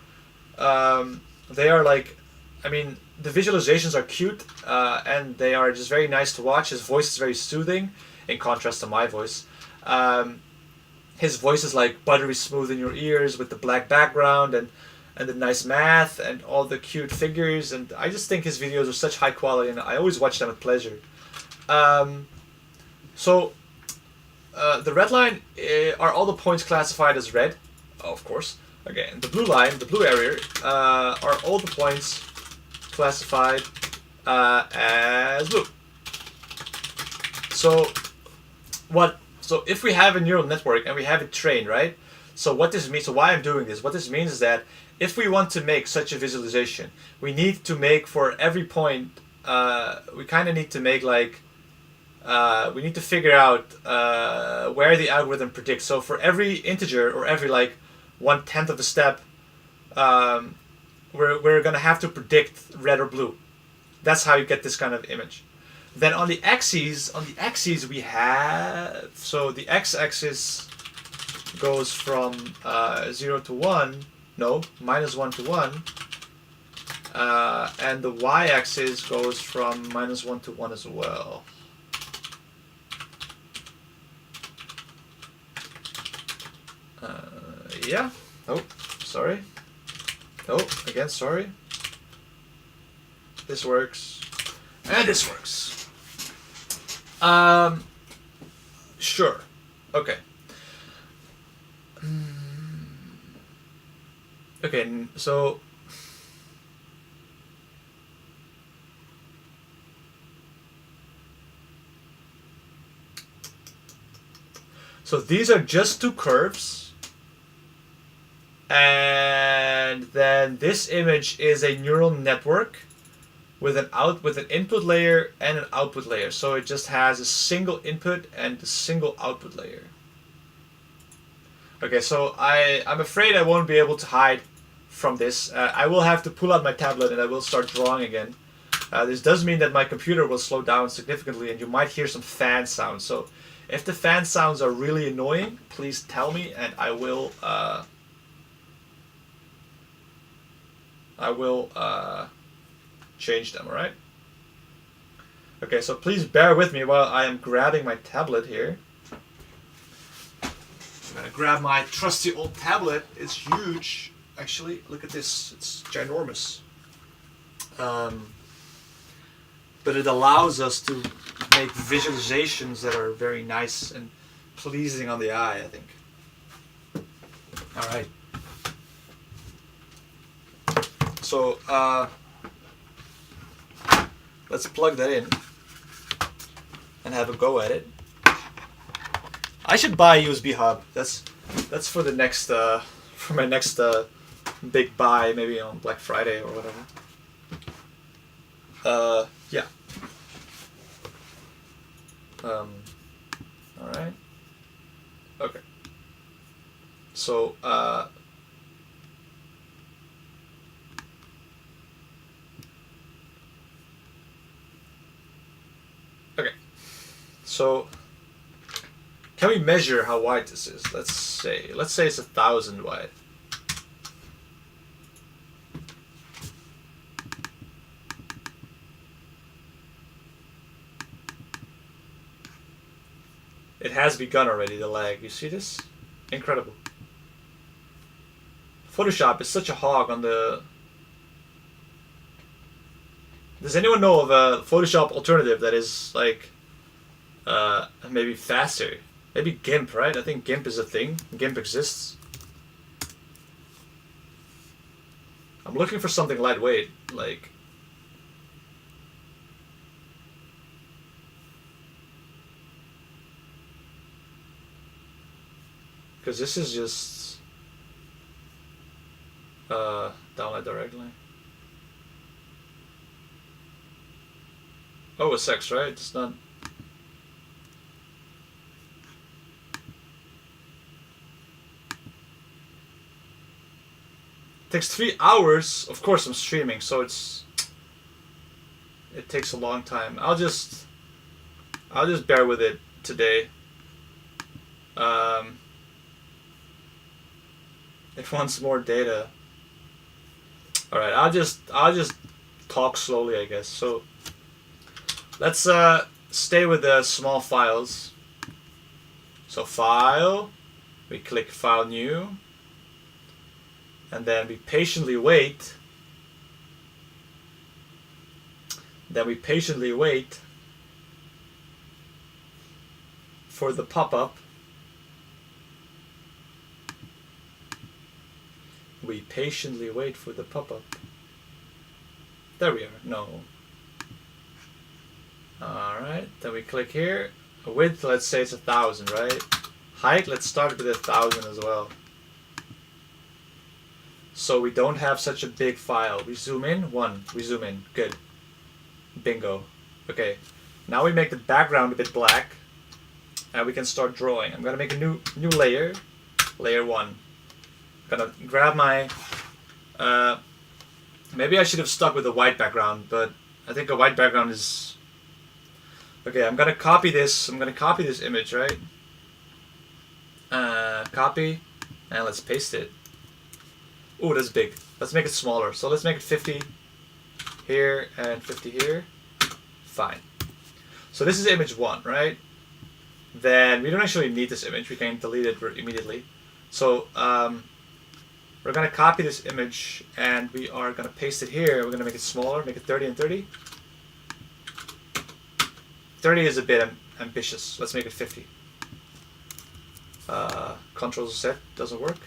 they are like, I mean, the visualizations are cute, and they are just very nice to watch. His voice is very soothing, in contrast to my voice. His voice is like buttery smooth in your ears with the black background and the nice math and all the cute figures, and I just think his videos are such high quality, and I always watch them with pleasure. So the red line are all the points classified as red, of course. Okay, and the blue line, the blue area, are all the points classified as blue. So if we have a neural network and we have it trained, right? So what this means, so why I'm doing this, what this means is that if we want to make such a visualization, we need to make for every point, we kind of need to make like, we need to figure out where the algorithm predicts. So for every integer or every like 1/10 of a step, we're gonna have to predict red or blue. That's how you get this kind of image. Then on the axes we have, so the x-axis goes from 0 to 1, no, -1 to 1, and the y-axis goes from -1 to 1 as well. Yeah. Oh, sorry. Oh, again, sorry. This works. And this works. Sure. Okay. Okay, so these are just 2 curves. And then this image is a neural network with an input layer and an output layer. So it just has a single input and a single output layer. Okay, so I'm afraid I won't be able to hide from this. I will have to pull out my tablet and I will start drawing again. This does mean that my computer will slow down significantly and you might hear some fan sounds. So if the fan sounds are really annoying, please tell me and I will change them, alright? Okay, so please bear with me while I am grabbing my tablet here. I'm gonna grab my trusty old tablet. It's huge. Actually, look at this. It's ginormous. But it allows us to make visualizations that are very nice and pleasing on the eye, I think. Alright. So, let's plug that in and have a go at it. I should buy a USB hub. That's for the next for my next big buy, maybe on Black Friday or whatever. Yeah. All right. Okay. So okay. So can we measure how wide this is? Let's say it's 1,000 wide. it has begun already, the lag. You see this? Incredible. Photoshop is such a hog on the... Does anyone know of a Photoshop alternative that is like maybe faster? Maybe GIMP, right? I think GIMP is a thing. GIMP exists. I'm looking for something lightweight, like... Because this is just download directly. OSX, right? It's not... It takes 3 hours. Of course I'm streaming, so it takes a long time. I'll just bear with it today. It wants more data. All right, I'll just talk slowly, I guess. So let's stay with the small files. So file, we click file new, and then we patiently wait. Then we patiently wait for the pop-up. We patiently wait for the pop-up. There we are. No. Alright, then we click here. Width, let's say it's 1,000, right? Height, let's start with 1,000 as well. So we don't have such a big file. We zoom in, 1. We zoom in. Good. Bingo. Okay. Now we make the background a bit black. And we can start drawing. I'm gonna make a new layer. Layer 1. Gonna grab my... maybe I should have stuck with a white background, but I think a white background is... Okay, I'm gonna copy this. I'm gonna copy this image, right? Copy, and let's paste it. Ooh, that's big. Let's make it smaller. So let's make it 50 here and 50 here. Fine. So this is image 1, right? Then we don't actually need this image. We can delete it immediately. So we're gonna copy this image and we are gonna paste it here. We're gonna make it smaller, make it 30 and 30. 30 is a bit ambitious. Let's make it 50. Control Z doesn't work.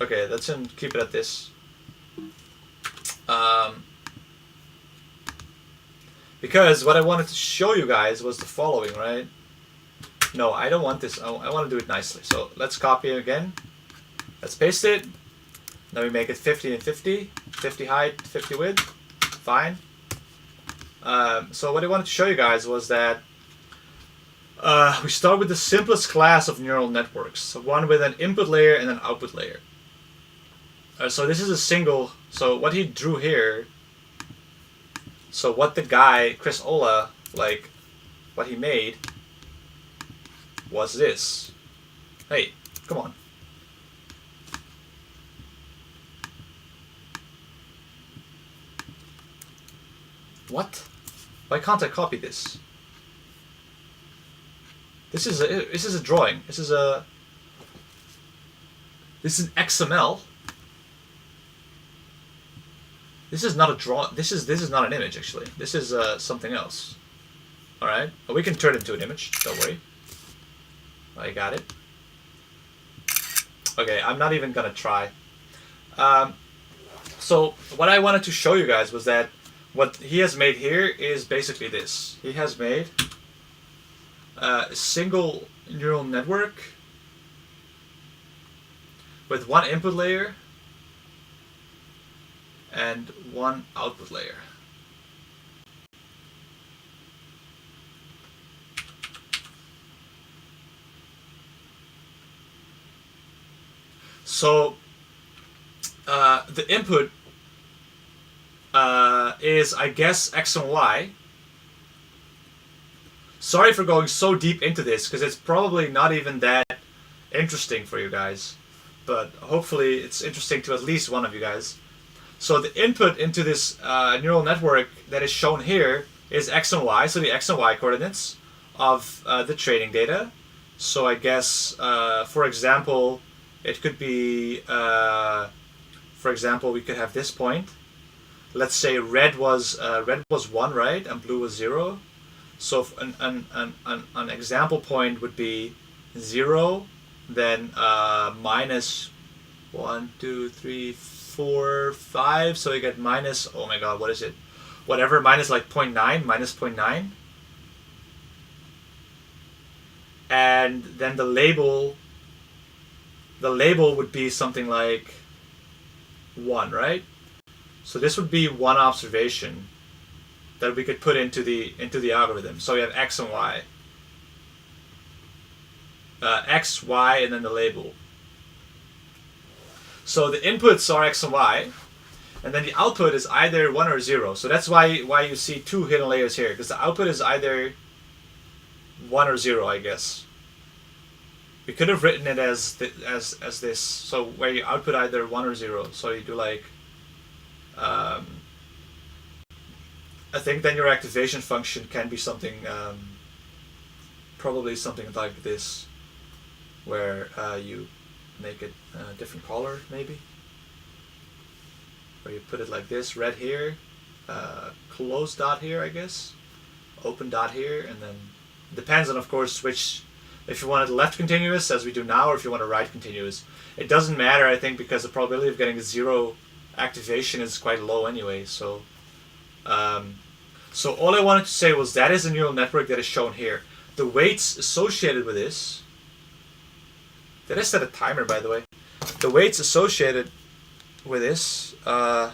Okay, let's keep it at this. Because what I wanted to show you guys was the following, right? No, I don't want this. I want to do it nicely. So let's copy it again. Let's paste it. Now we make it 50 and 50. 50 height, 50 width. Fine. So what I wanted to show you guys was that we start with the simplest class of neural networks. So one with an input layer and an output layer. So this is a single. So what he drew here. So what the guy, Chris Ola, like, what he made was this. Hey, come on. What? Why can't I copy this? This is a drawing. This is an XML. This is not a draw. This is not an image actually. This is something else. All right. Well, we can turn it into an image. Don't worry. I got it. Okay, I'm not even gonna try. So what I wanted to show you guys was that what he has made here is basically this. He has made a single neural network with one input layer and one output layer. So the input is, I guess, X and Y. Sorry for going so deep into this, because it's probably not even that interesting for you guys. But hopefully it's interesting to at least one of you guys. So the input into this neural network that is shown here is X and Y, so the X and Y coordinates. of the training data. So I guess, for example, it could be, for example, we could have this point. Let's say red was 1, right, and blue was 0. So an example point would be 0, then minus 1, 2, 3, 4, 5. So you get minus, oh my god, what is it? Whatever, minus like 0.9, minus 0.9. And then the label would be something like 1, right? So this would be one observation that we could put into the algorithm. So we have x and y. X, y, and then the label. So the inputs are x and y, and then the output is either 1 or 0. So that's why you see 2 hidden layers here, because the output is either 1 or 0, I guess. We could have written it as this, so where you output either 1 or 0. So you do like, I think then your activation function can be something, probably something like this, where you make it a different color, maybe. Where you put it like this, red here, closed dot here, I guess, open dot here, and then depends on, of course, which, if you want it left continuous, as we do now, or if you want a right continuous. It doesn't matter, I think, because the probability of getting 0 activation is quite low anyway. So, so all I wanted to say was that is a neural network that is shown here. The weights associated with this. Did I set a timer, by the way? The weights associated with this. I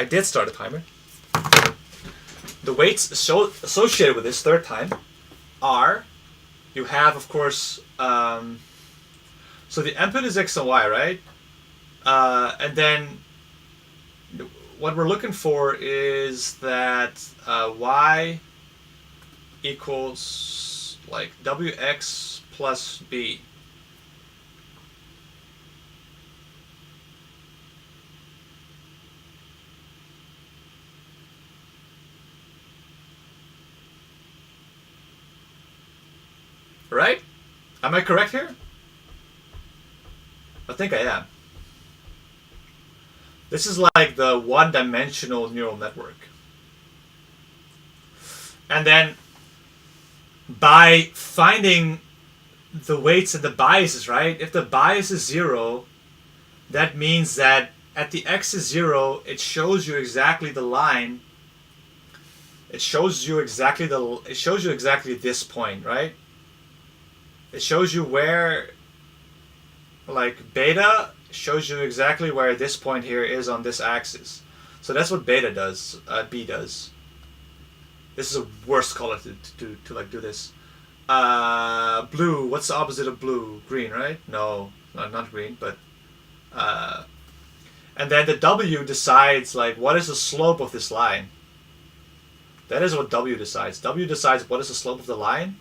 did start a timer. The weights associated with this third time are, you have, of course, so the input is x and y, right? And then what we're looking for is that y equals like wx plus b. Right? Am I correct here? I think I am. This is like the one-dimensional neural network. And then by finding the weights and the biases, right? If the bias is 0, that means that at the x is 0, it shows you exactly the line. It shows you exactly this point, right? It shows you where, like beta shows you exactly where this point here is on this axis. So that's what beta does, B does. This is a worst color to like do this. Blue, what's the opposite of blue? Green, right? No, not green, but and then the W decides like what is the slope of this line. That is what W decides. W decides what is the slope of the line.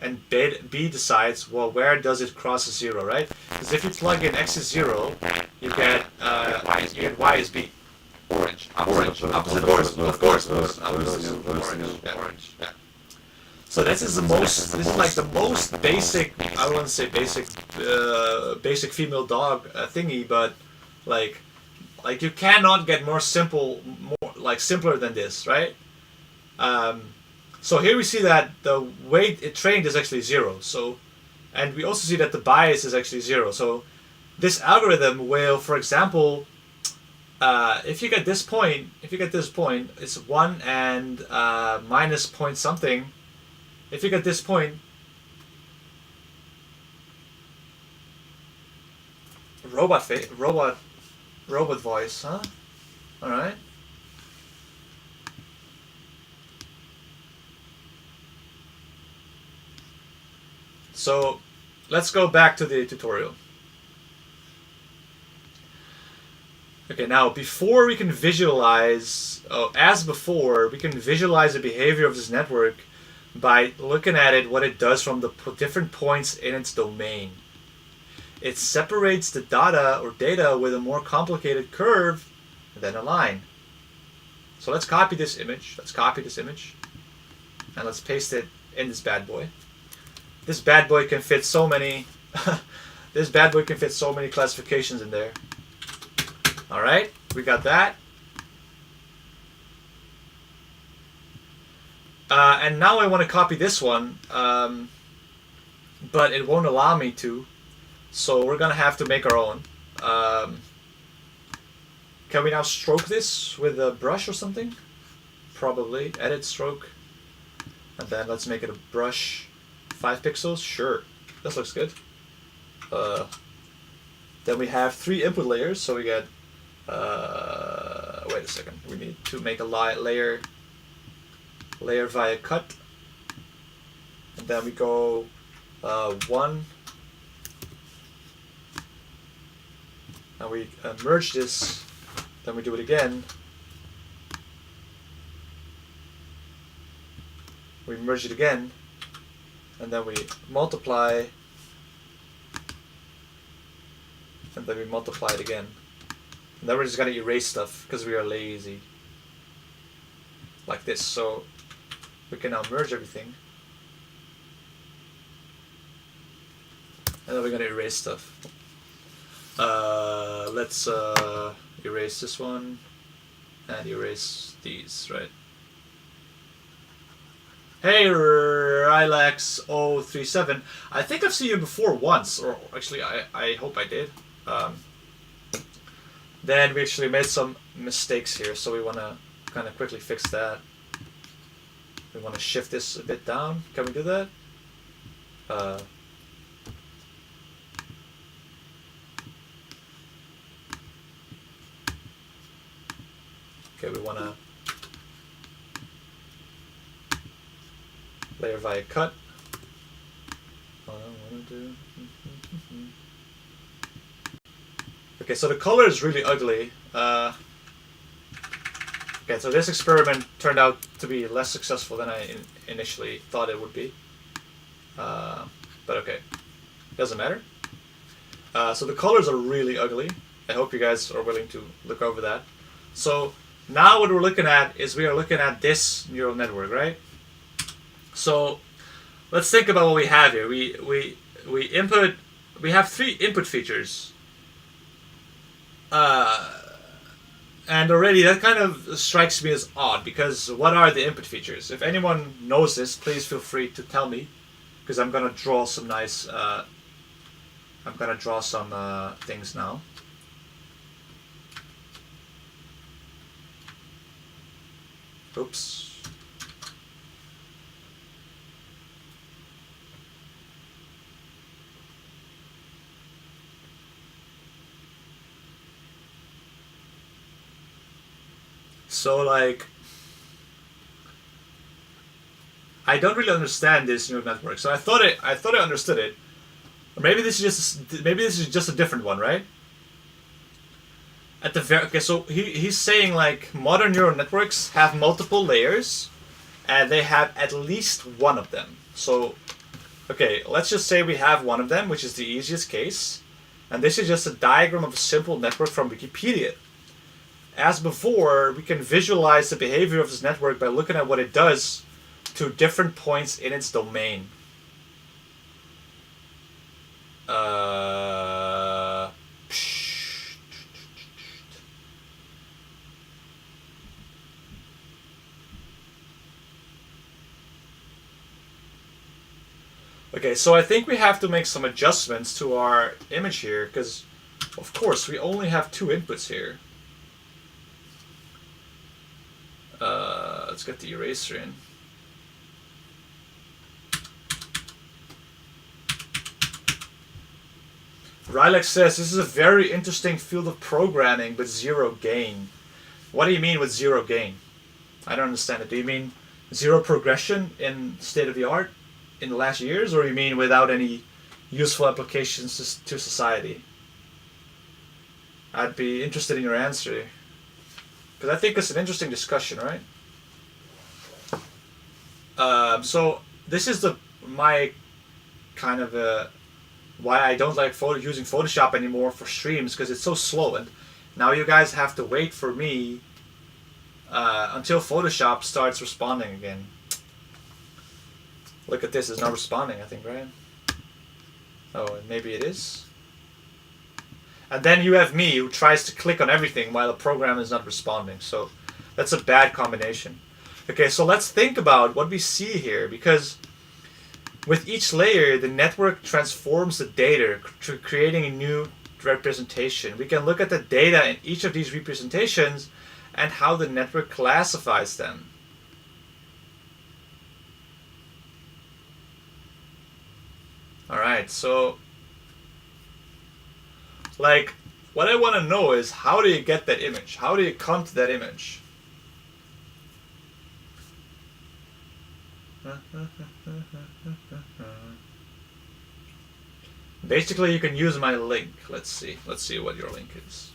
And B decides, well, where does it cross 0, right? Because if you plug in x is 0, you get y is B. Orange. Opposite of orange. Of course. Opposite of orange. Yeah. So this is like the most basic, I don't want to say basic female dog thingy, but like you cannot get more simpler than this, right? So here we see that the weight it trained is actually 0. So, and we also see that the bias is actually 0. So this algorithm will, for example, if you get this point, it's 1 and minus point something. If you get this point, robot voice, huh? All right. So let's go back to the tutorial. Okay, now before we can visualize, as before, we can visualize the behavior of this network by looking at it, what it does from the different points in its domain. It separates the data with a more complicated curve than a line. So let's copy this image. Let's copy this image. And let's paste it in this bad boy. This bad boy can fit so many... this bad boy can fit so many classifications in there. Alright, we got that. And now I want to copy this one, but it won't allow me to. So we're going to have to make our own. Can we now stroke this with a brush or something? Probably. Edit stroke. And then let's make it a brush. 5 pixels? Sure. This looks good. Then we have 3 input layers, so we get... wait a second. We need to make a layer via cut. And then we go 1. And we merge this. Then we do it again. We merge it again. And then we multiply. And then we multiply it again. And then we're just going to erase stuff because we are lazy. Like this. So we can now merge everything. And then we're going to erase stuff. Let's erase this one and erase these, right? Hey, Rylax037. I think I've seen you before once, or actually I hope I did. Then we actually made some mistakes here, so we want to kind of quickly fix that. We want to shift this a bit down. Can we do that? Okay, we want to layer via cut. Okay, so the color is really ugly. Okay, so this experiment turned out to be less successful than I initially thought it would be. But okay, doesn't matter. So the colors are really ugly. I hope you guys are willing to look over that. So now what we're looking at is we are looking at this neural network, right? So let's think about what we have here. We have 3 input features. And already that kind of strikes me as odd, because what are the input features? If anyone knows this, please feel free to tell me, because I'm gonna draw some nice things now. Oops. So like, I don't really understand this neural network. So I thought I understood it. Or maybe this is just a different one, right? At the okay, so he's saying like modern neural networks have multiple layers, and they have at least one of them. So, okay, let's just say we have one of them, which is the easiest case, and this is just a diagram of a simple network from Wikipedia. As before, we can visualize the behavior of this network by looking at what it does to different points in its domain. Okay, so I think we have to make some adjustments to our image here, because, of course, we only have 2 inputs here. Let's get the eraser in. Rylex says, this is a very interesting field of programming, but zero gain. What do you mean with zero gain? I don't understand it. Do you mean zero progression in state of the art in the last years, or you mean without any useful applications to society? I'd be interested in your answer, because I think it's an interesting discussion, right? So this is my kind of why I don't like using Photoshop anymore for streams, because it's so slow, and now you guys have to wait for me until Photoshop starts responding again. Look at this, it's not responding, I think, right? Oh, maybe it is. And then you have me who tries to click on everything while the program is not responding. So that's a bad combination. Okay, so let's think about what we see here, because with each layer, the network transforms the data, creating a new representation. We can look at the data in each of these representations and how the network classifies them. All right, so like what I want to know is, how do you get that image? How do you come to that image? Basically, you can use my link. Let's see what your link is.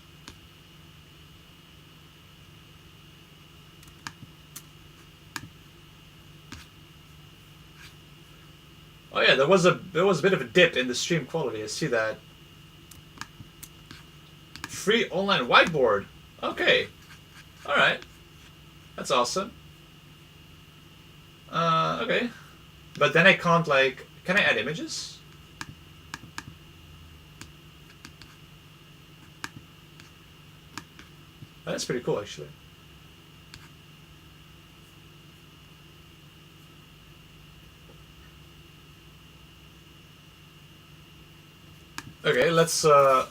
Oh yeah, there was a bit of a dip in the stream quality. I see that. Free online whiteboard. Okay. All right. That's awesome. Okay. But then I can't, like, can I add images? That's pretty cool, actually. Okay, let's try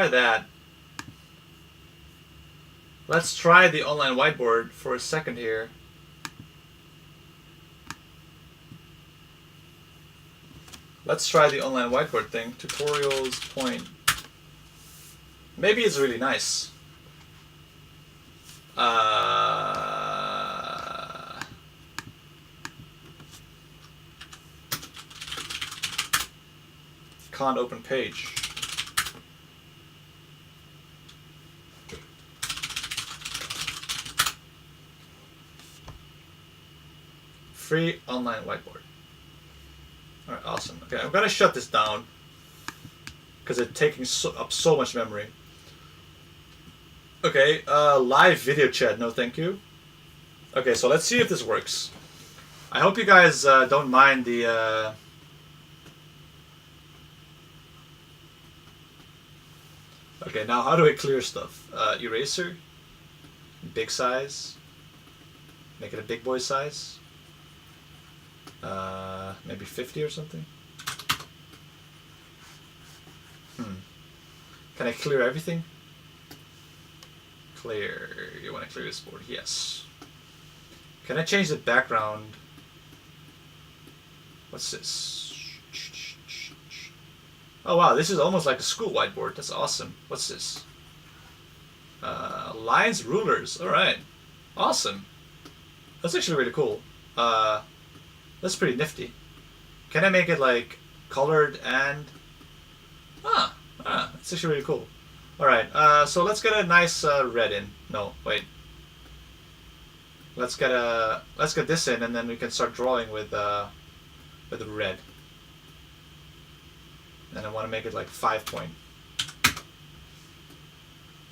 that. Let's try the online whiteboard for a second here. Let's try the online whiteboard thing. Tutorials point. Maybe it's really nice. Can't open page. Free online whiteboard. All right, awesome. Okay, I'm gonna shut this down because it's taking up so much memory. Okay, live video chat. No, thank you. Okay, so let's see if this works. I hope you guys don't mind the. Okay, now how do I clear stuff? Eraser, big size. Make it a big boy size. Maybe 50 or something. Can I clear everything? Clear. You want to clear this board? Yes. Can I change the background? What's this? Oh wow, this is almost like a school whiteboard. That's awesome. What's this? Lines, rulers. All right. Awesome. That's actually really cool. That's pretty nifty. Can I make it like colored and... that's actually really cool. Alright, so let's get a nice red in. No, wait. Let's get this in, and then we can start drawing with the red. And I want to make it like 5 point.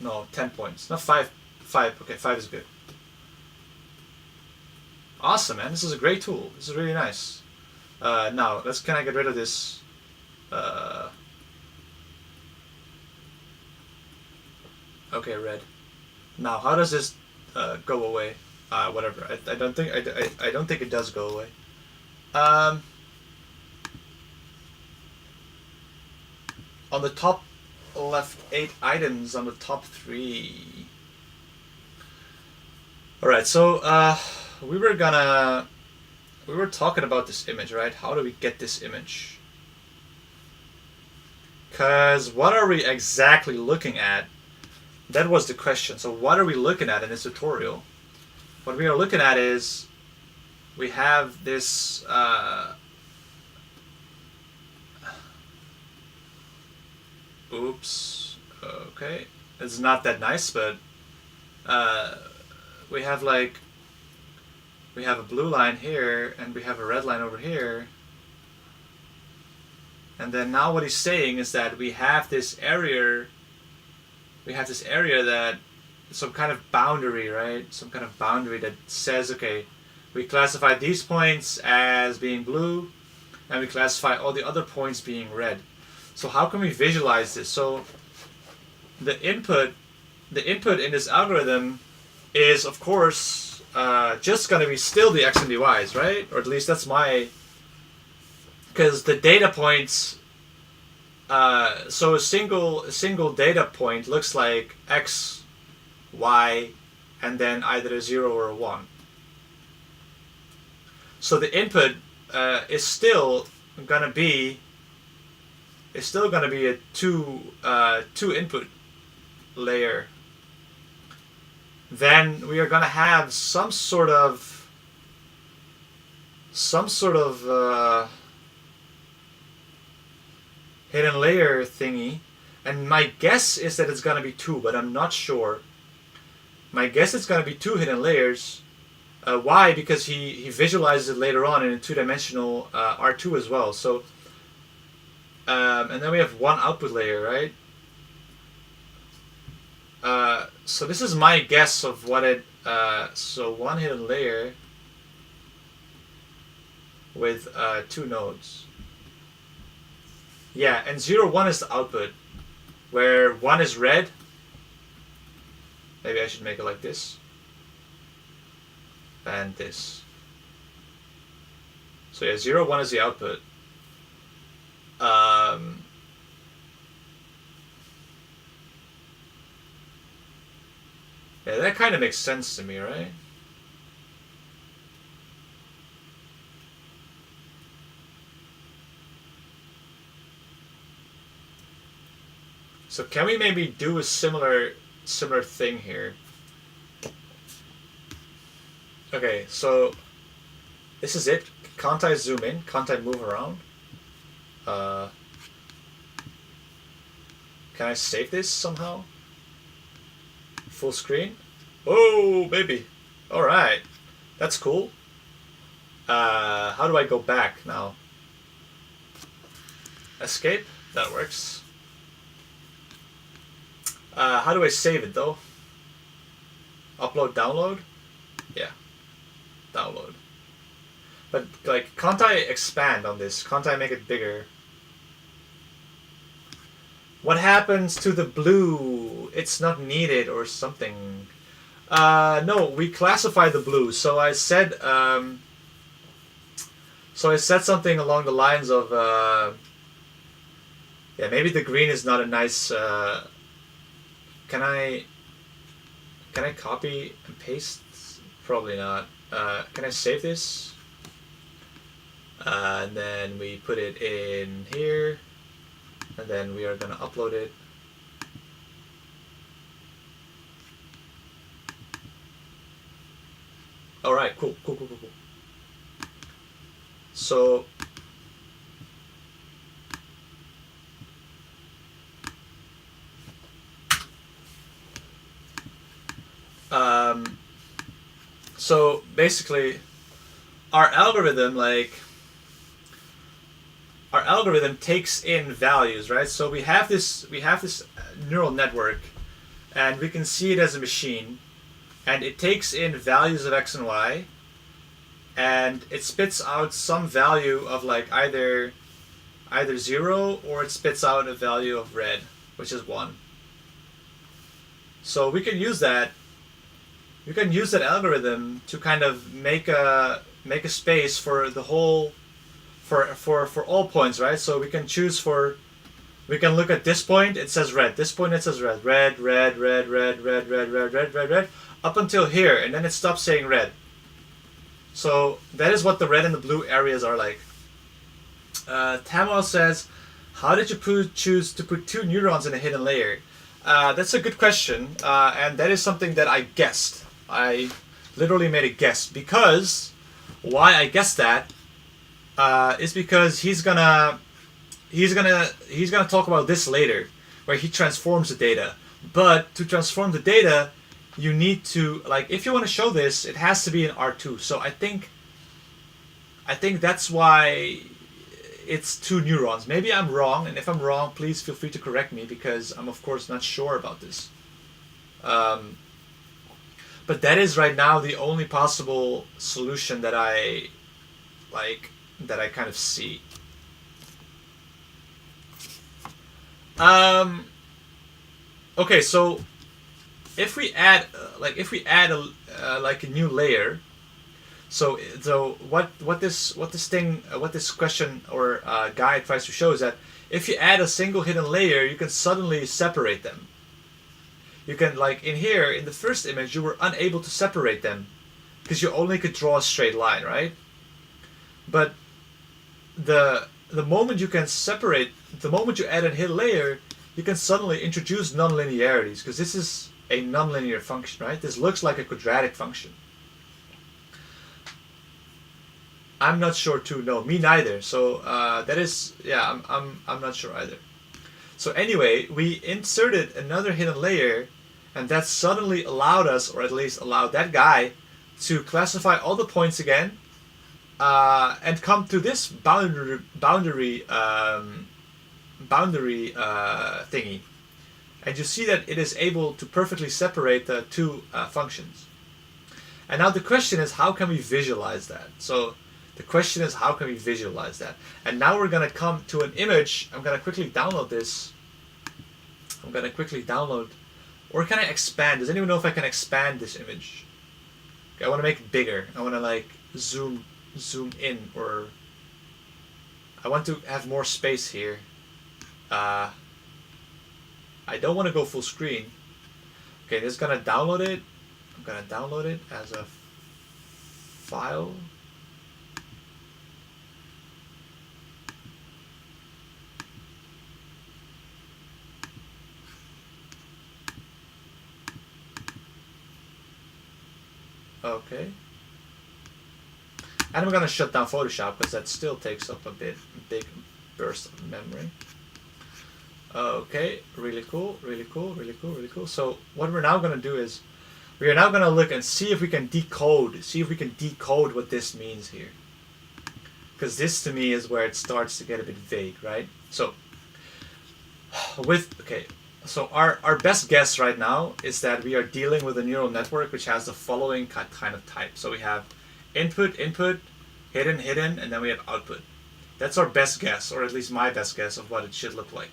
No, 10 points. Not 5. 5. Okay, 5 is good. Awesome, man. This is a great tool. This is really nice. Now, can I get rid of this? Okay, red. Now, how does this go away? Whatever. I don't think it does go away. On the top left, 8 items. On the top 3. All right. So we were talking about this image, right? How do we get this image? Because what are we exactly looking at? That was the question. So what are we looking at in this tutorial? What we are looking at is we have this oops. Okay. It's not that nice, but we have a blue line here and we have a red line over here. And then now what he's saying is that we have this area we have this area that some kind of boundary, right? Some kind of boundary that says, okay, we classify these points as being blue, and we classify all the other points being red. So how can we visualize this? So the input in this algorithm is, of course, just going to be still the x and the y's, right? Or at least that's my... Because the data points... so a single data point looks like x, y, and then either a 0 or a 1. So the input is still going to be a two input layer. Then we are going to have some sort of hidden layer thingy, and my guess is that it's going to be 2, but I'm not sure. My guess it's going to be 2 hidden layers. Why? Because he visualizes it later on in a 2-dimensional R2 as well. So, and then we have 1 output layer, right? So this is my guess of what it. So 1 hidden layer with 2 nodes. Yeah, and 0, 1 is the output, where 1 is red. Maybe I should make it like this. And this. So yeah, 0, 1 is the output. Yeah, that kind of makes sense to me, right? So can we maybe do a similar thing here? Okay, so this is it. Can't I zoom in? Can't I move around? Can I save this somehow? Full screen? Oh, baby. Alright. That's cool. How do I go back now? Escape? That works. How do I save it though? Upload, download? Yeah. Download. But like, can't I expand on this? Can't I make it bigger? What happens to the blue? It's not needed or something. No, we classify the blue. So I said something along the lines of yeah, maybe the green is not a nice can I copy and paste? Probably not. Can I save this? And then we put it in here, and then we are gonna upload it. All right, cool. So so basically, our algorithm takes in values, right? So we have this neural network, and we can see it as a machine, and it takes in values of x and y, and it spits out some value of like either 0, or it spits out a value of red, which is 1. So we can use that. You can use that algorithm to kind of make a space for the whole, for all points, right? So we can choose we can look at this point, it says red. This point, it says red. Red, up until here, and then it stops saying red. So that is what the red and the blue areas are like. Tamuel says, how did you choose to put 2 neurons in a hidden layer? That's a good question, and that is something that I guessed. I literally made a guess, because why I guessed that is because he's gonna talk about this later, where he transforms the data. But to transform the data, you need to, like, if you want to show this, it has to be in R2. So I think that's why it's 2 neurons. Maybe I'm wrong, and if I'm wrong, please feel free to correct me, because I'm of course not sure about this. Um, but that is right now the only possible solution that I like, that I kind of see. Okay, so if we add like a new layer, so what this question or guide tries to show is that if you add a single hidden layer, you can suddenly separate them. You can, like in here in the first image, you were unable to separate them because you only could draw a straight line, right? But the moment you can separate, the moment you add a hidden layer, you can suddenly introduce nonlinearities, because this is a nonlinear function, right? This looks like a quadratic function. I'm not sure too. No, me neither. So that is, yeah, I'm not sure either. So anyway, we inserted another hidden layer, and that suddenly allowed us, or at least allowed that guy, to classify all the points again, and come to this boundary thingy. And you see that it is able to perfectly separate the two functions. And now the question is, how can we visualize that? So the question is, how can we visualize that? And now we're going to come to an image. I'm going to quickly download this. Or can I expand? Does anyone know if I can expand this image? Okay, I want to make it bigger. I want to like zoom in, or I want to have more space here. I don't want to go full screen. Okay, this is gonna download it. I'm gonna download it as a file. Okay. And I'm gonna shut down Photoshop because that still takes up a big burst of memory. Okay, really cool. So what we're now gonna do is we are now gonna look and see if we can decode what this means here. Because this to me is where it starts to get a bit vague, right? So so our best guess right now is that we are dealing with a neural network which has the following kind of type. So we have input, hidden, and then we have output. That's our best guess, or at least my best guess of what it should look like.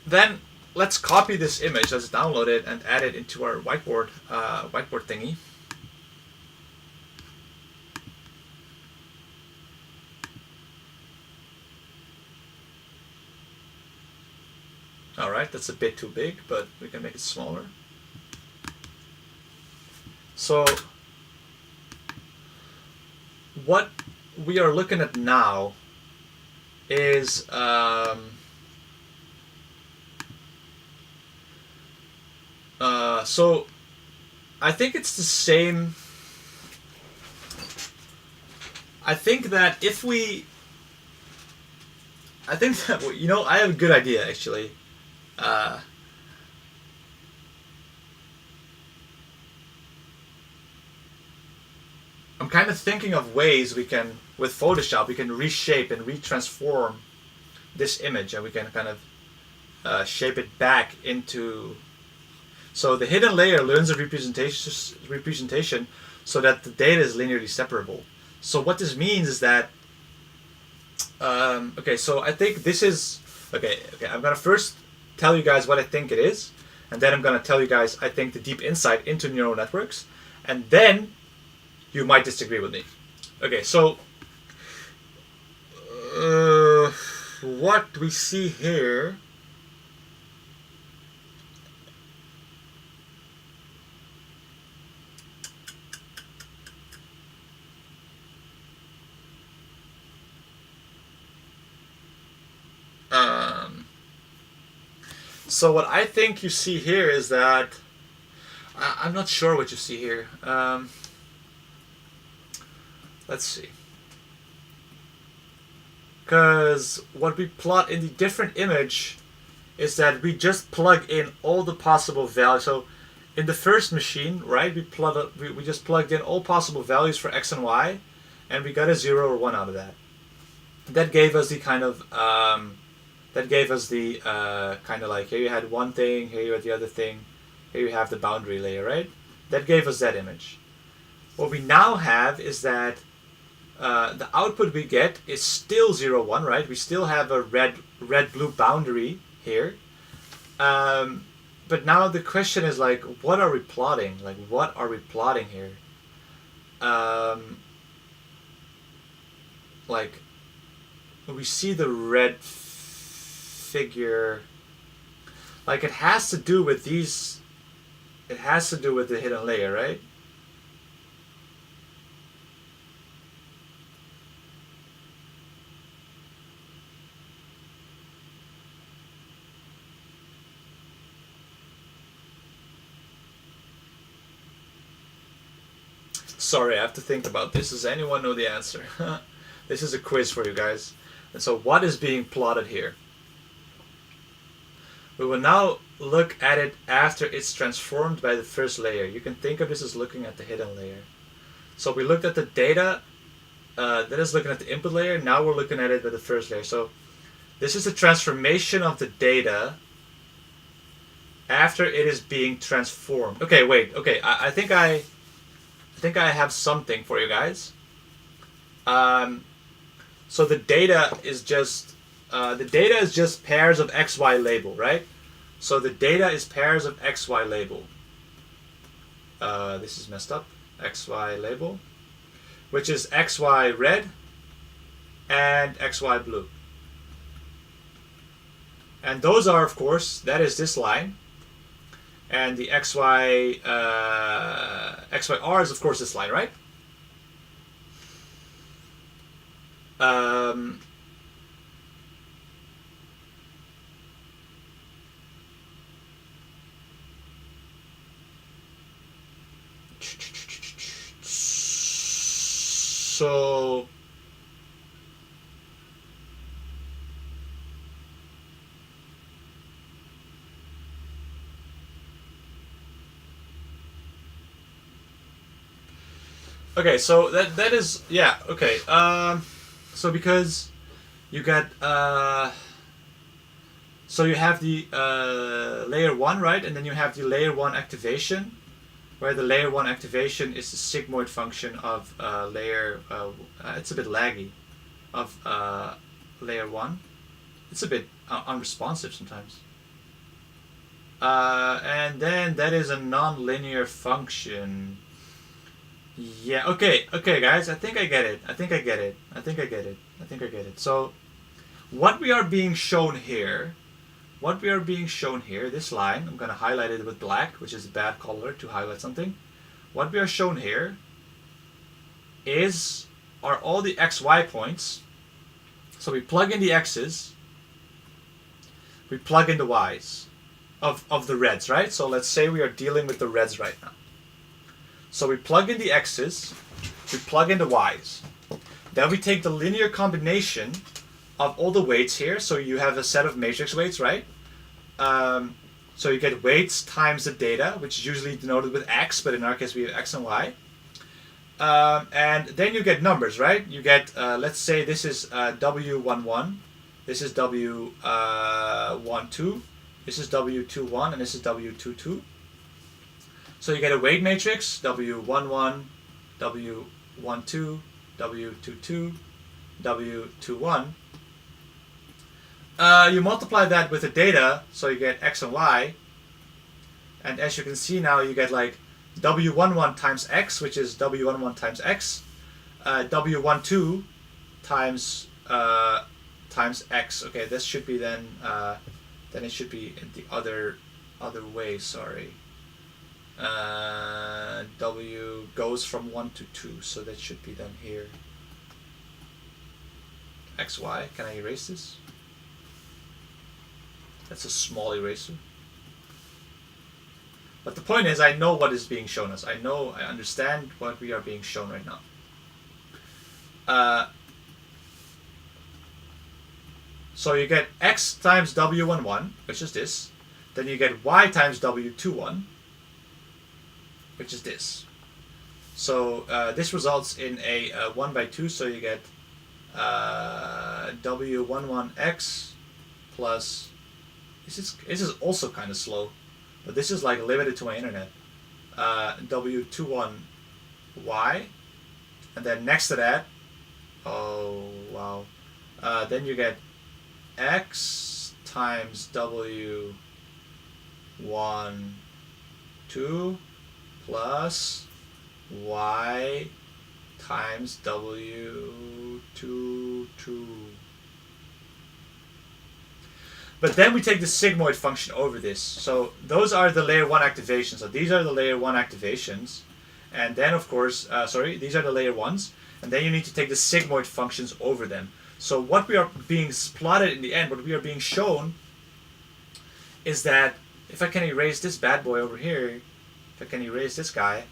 Then let's copy this image, let's download it and add it into our whiteboard thingy. Alright, that's a bit too big, but we can make it smaller. So what we are looking at now is so I think it's the same. I think that you know, I have a good idea actually. I'm kind of thinking of ways we can, with Photoshop, we can reshape and retransform this image, and we can kind of shape it back into. So the hidden layer learns a representation so that the data is linearly separable. So what this means is that okay, so I think this is okay. I'm gonna first tell you guys what I think it is, and then I'm gonna tell you guys I think the deep insight into neural networks, and then you might disagree with me. Okay, so what we see here. So what I think you see here is that I'm not sure what you see here. Let's see. Because what we plot in the different image is that we just plug in all the possible values. So in the first machine, right, we just plugged in all possible values for x and y, and we got a 0 or 1 out of that. That gave us the kind of that gave us the kind of like, here you had one thing, here you had the other thing, here you have the boundary layer, right? That gave us that image. What we now have is that the output we get is still 0, 1, right? We still have a red-blue boundary here. But now the question is like, what are we plotting? Like, what are we plotting here? Like, we see the red figure. Like, it has to do with these. It has to do with the hidden layer, right? Sorry, I have to think about this. Does anyone know the answer? This is a quiz for you guys. And so what is being plotted here? We will now look at it after it's transformed by the first layer. You can think of this as looking at the hidden layer. So we looked at the data. That is looking at the input layer. Now we're looking at it with the first layer. So this is the transformation of the data after it is being transformed. Okay, wait. Okay, I think I have something for you guys. So the data is just pairs of XY label, right? So the data is pairs of XY label. This is messed up. XY label, which is XY red and XY blue. And those are, of course, that is this line. And the XYR is, of course, this line, right? So okay, so that is, yeah, okay. So because you got so you have the layer 1, right? And then you have the layer 1 activation, where the layer 1 activation is the sigmoid function of layer, it's a bit laggy, of layer 1. It's a bit unresponsive sometimes. And then that is a non-linear function. Yeah, okay, guys, I think I get it. So, what we are being shown here, this line, I'm going to highlight it with black, which is a bad color to highlight something. What we are shown here are all the XY points. So we plug in the X's, we plug in the Y's of the reds, right? So let's say we are dealing with the reds right now. So we plug in the X's, we plug in the Y's. Then we take the linear combination of all the weights here. So you have a set of matrix weights, right? So you get weights times the data, which is usually denoted with X, but in our case we have X and Y. And then you get numbers, right? You get, let's say this is W11, this is W12, this is W21, and this is W22. So you get a weight matrix, W11, W12, W22, W21. You multiply that with the data, so you get X and Y. And as you can see now, you get like W11 times X, which is W11 times X. W12 times X. Okay, this should be then it should be in the other way, sorry. W goes from 1 to 2, so that should be then here. XY, can I erase this? That's a small eraser. But the point is, I know what is being shown us. I understand what we are being shown right now. So you get X times W11, which is this. Then you get Y times W21, which is this. So this results in a 1 by 2, so you get W11X plus, this is also kind of slow, but this is like limited to my internet. W21y, and then next to that, oh wow, then you get x times W12 plus y times W22. But then we take the sigmoid function over this. So those are the layer 1 activations. So these are the layer 1 activations. And then, of course, these are the layer 1s. And then you need to take the sigmoid functions over them. So what we are being plotted in the end, what we are being shown, is that if I can erase this bad boy over here, if I can erase this guy,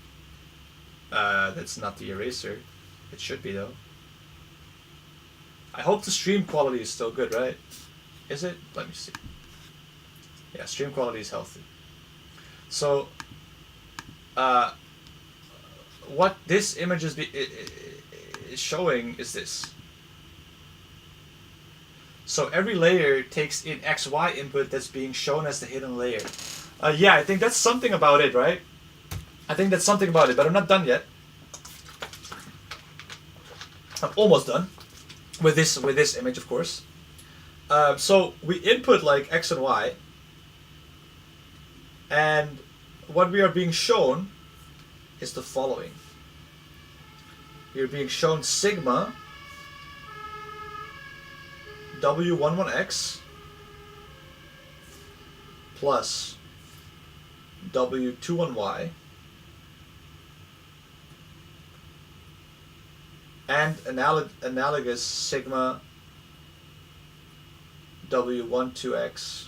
that's not the eraser. It should be, though. I hope the stream quality is still good, right? Is it? Let me see. Yeah, stream quality is healthy. So, what this image is showing is this. So every layer takes in XY input that's being shown as the hidden layer. Yeah, I think that's something about it, right? I think that's something about it, but I'm not done yet. I'm almost done with this image, of course. So we input like X and Y, and what we are being shown is the following. We are being shown sigma W11X plus W21Y and analogous sigma W12X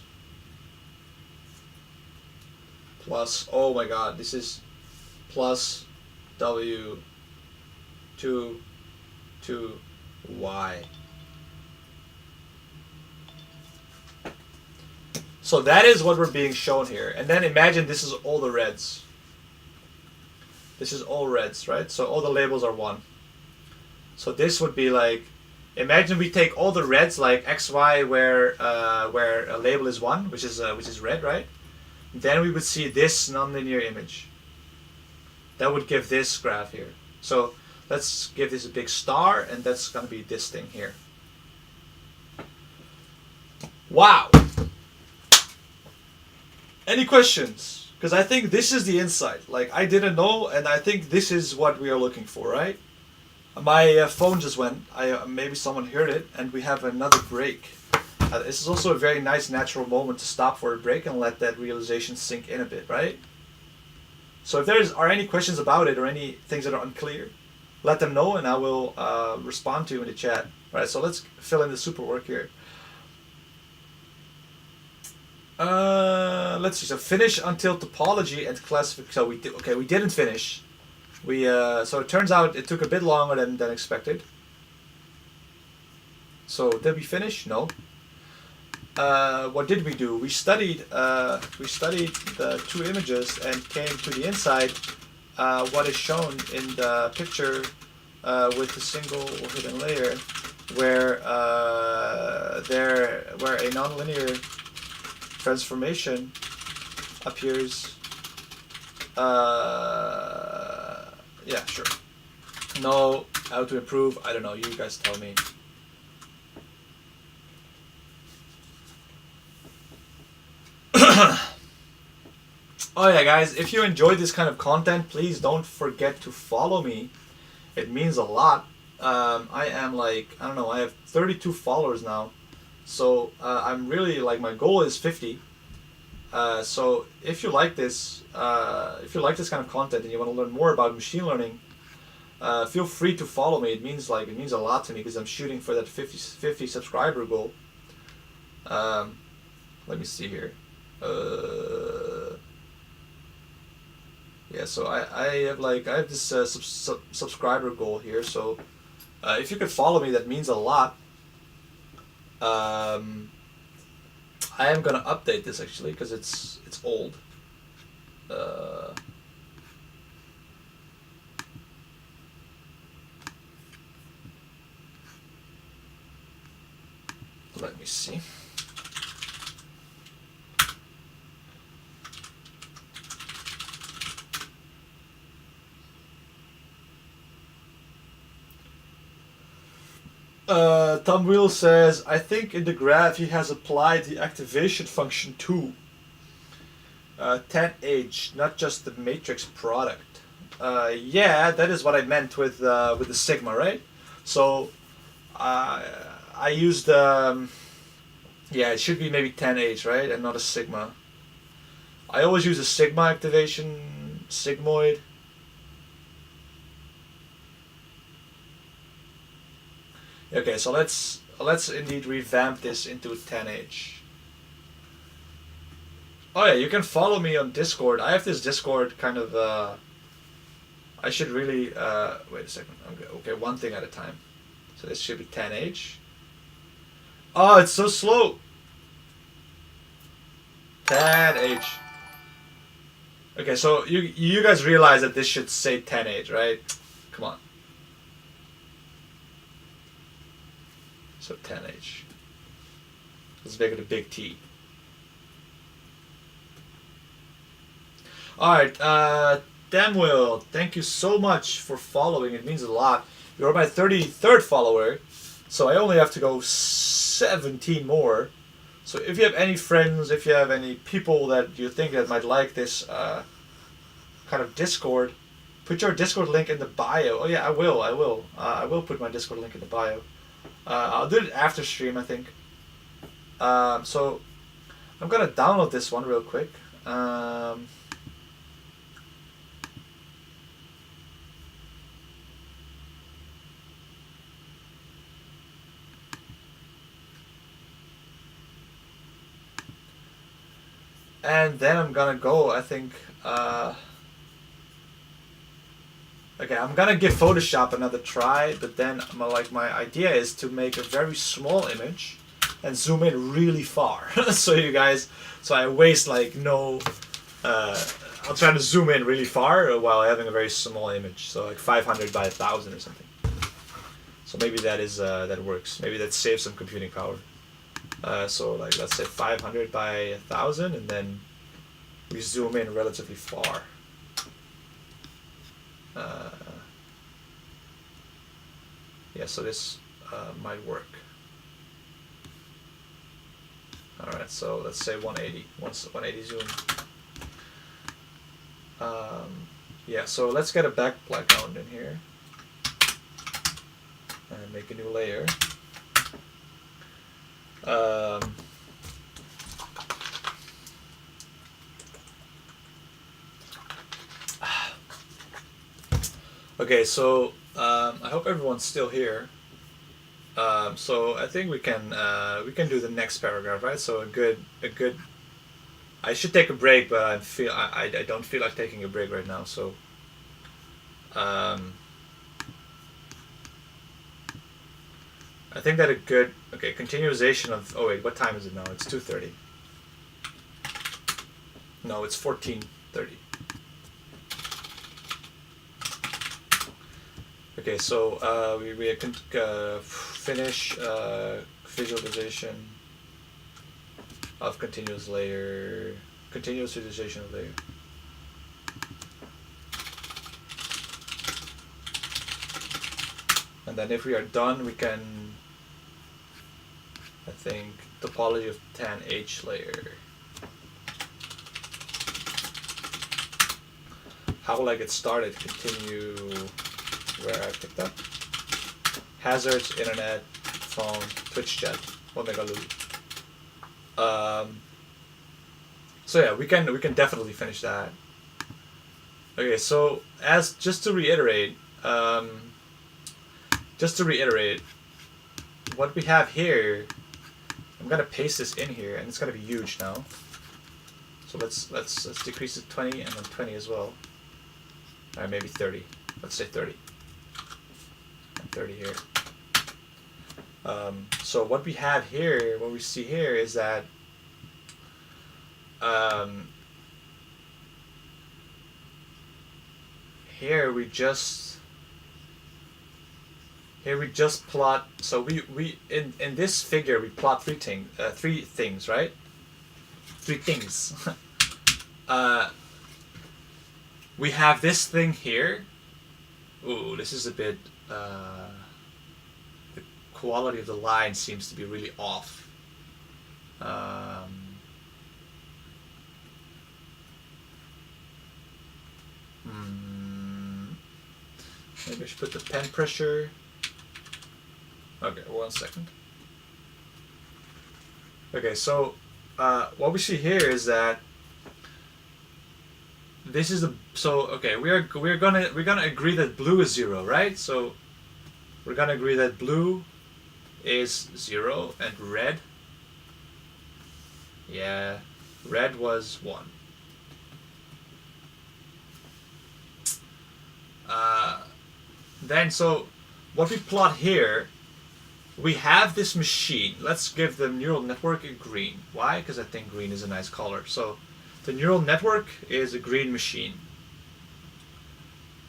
plus, oh my god, this is plus W22Y. So that is what we're being shown here. And then imagine this is all the reds. This is all reds, right? So all the labels are 1. So this would be like, imagine we take all the reds like XY where a label is 1, which is red, right? Then we would see this nonlinear image. That would give this graph here. So let's give this a big star, and that's going to be this thing here. Wow! Any questions? Because I think this is the insight. Like, I didn't know, and I think this is what we are looking for, right? My phone just went. Maybe someone heard it, and we have another break. This is also a very nice natural moment to stop for a break and let that realization sink in a bit, right? So if there are any questions about it or any things that are unclear, let them know and I will respond to you in the chat. All right, so let's fill in the super work here. Let's see. So finish until topology and classification. So we didn't finish. So it turns out it took a bit longer than expected. So did we finish? No. What did we do? We studied the two images and came to the inside what is shown in the picture with the single or hidden layer, where a nonlinear transformation appears. Yeah, sure. No, how to improve? I don't know. You guys tell me. Oh yeah, guys, if you enjoyed this kind of content, please don't forget to follow me. It means a lot. I am like, I don't know, I have 32 followers now. So I'm really like, my goal is 50. So if you like this kind of content and you want to learn more about machine learning, feel free to follow me. It means a lot to me because I'm shooting for that 50 subscriber goal. Let me see here. Yeah, so I have this subscriber goal here. So if you could follow me, that means a lot. I am gonna update this actually because it's old. Let me see. Tom Wheel says, I think in the graph he has applied the activation function too. 10H, not just the matrix product. Yeah, that is what I meant with the sigma, right? So I used yeah, it should be maybe 10H, right, and not a sigma. I always use a sigma activation, sigmoid. Okay, so let's indeed revamp this into 10H. Oh yeah, you can follow me on Discord. I have this Discord kind of. I should really. Wait a second. Okay, one thing at a time. So this should be 10H. Oh, it's so slow. 10H. Okay, so you guys realize that this should say 10H, right? Come on. So 10H. Let's make it a big T. Alright, Damwill, thank you so much for following. It means a lot. You're my 33rd follower, so I only have to go 17 more. So if you have any friends, if you have any people that you think that might like this kind of Discord, put your Discord link in the bio. Oh yeah, I will. I will put my Discord link in the bio. I'll do it after stream, I think. So I'm gonna download this one real quick. And then I'm gonna go, I think, okay, I'm gonna give Photoshop another try, but then my idea is to make a very small image and zoom in really far. So I waste like no, I'll try to zoom in really far while having a very small image. So like 500 by 1000 or something. So maybe that works. Maybe that saves some computing power. So like let's say 500 by 1000, and then we zoom in relatively far. Yeah, so this might work. Alright, so let's say 180. 180 zoom. Yeah, so let's get a background in here. And make a new layer. Okay, so I hope everyone's still here. So I think we can do the next paragraph, right? So a good. I should take a break, but I don't feel like taking a break right now. So. I think that a good continuation of. Oh wait, what time is it now? It's 2:30. No, it's 14:30. Okay, so we can finish visualization of continuous visualization of layer. And then if we are done, we can, I think, topology of 10H layer. How will I get started? Continue where I picked up. Hazards, internet, phone, Twitch chat, Omega Loop. So yeah, we can definitely finish that. Okay, so just to reiterate, what we have here, I'm gonna paste this in here, and it's gonna be huge now. So let's decrease it 20 and then 20 as well. Alright, maybe 30. Let's say 30. And 30 here. So what we have here, what we see here is that here we just plot. So we in this figure we plot three things, right? Three things. We have this thing here. Ooh, this is a bit. The quality of the line seems to be really off. Maybe I should put the pen pressure. Okay, 1 second. Okay, so what we see here is that this is the okay, we're gonna agree that blue is 0, right? So we're gonna agree that blue is 0 and red, yeah, red was 1. Then so what we plot here, we have this machine. Let's give the neural network a green. Why? Because I think green is a nice color. So the neural network is a green machine.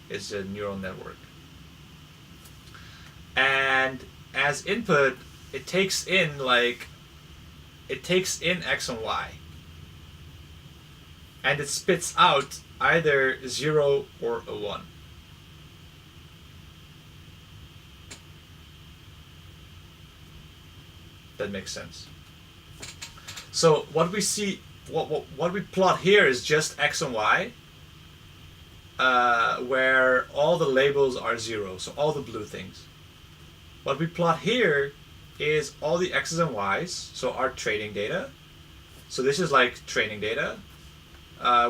It's a neural network. And as input, it takes in X and Y. And it spits out either 0 or a 1. That makes sense. So what we see, what we plot here is just X and Y, where all the labels are 0, so all the blue things. What we plot here is all the X's and Y's, so our training data. So this is like training data,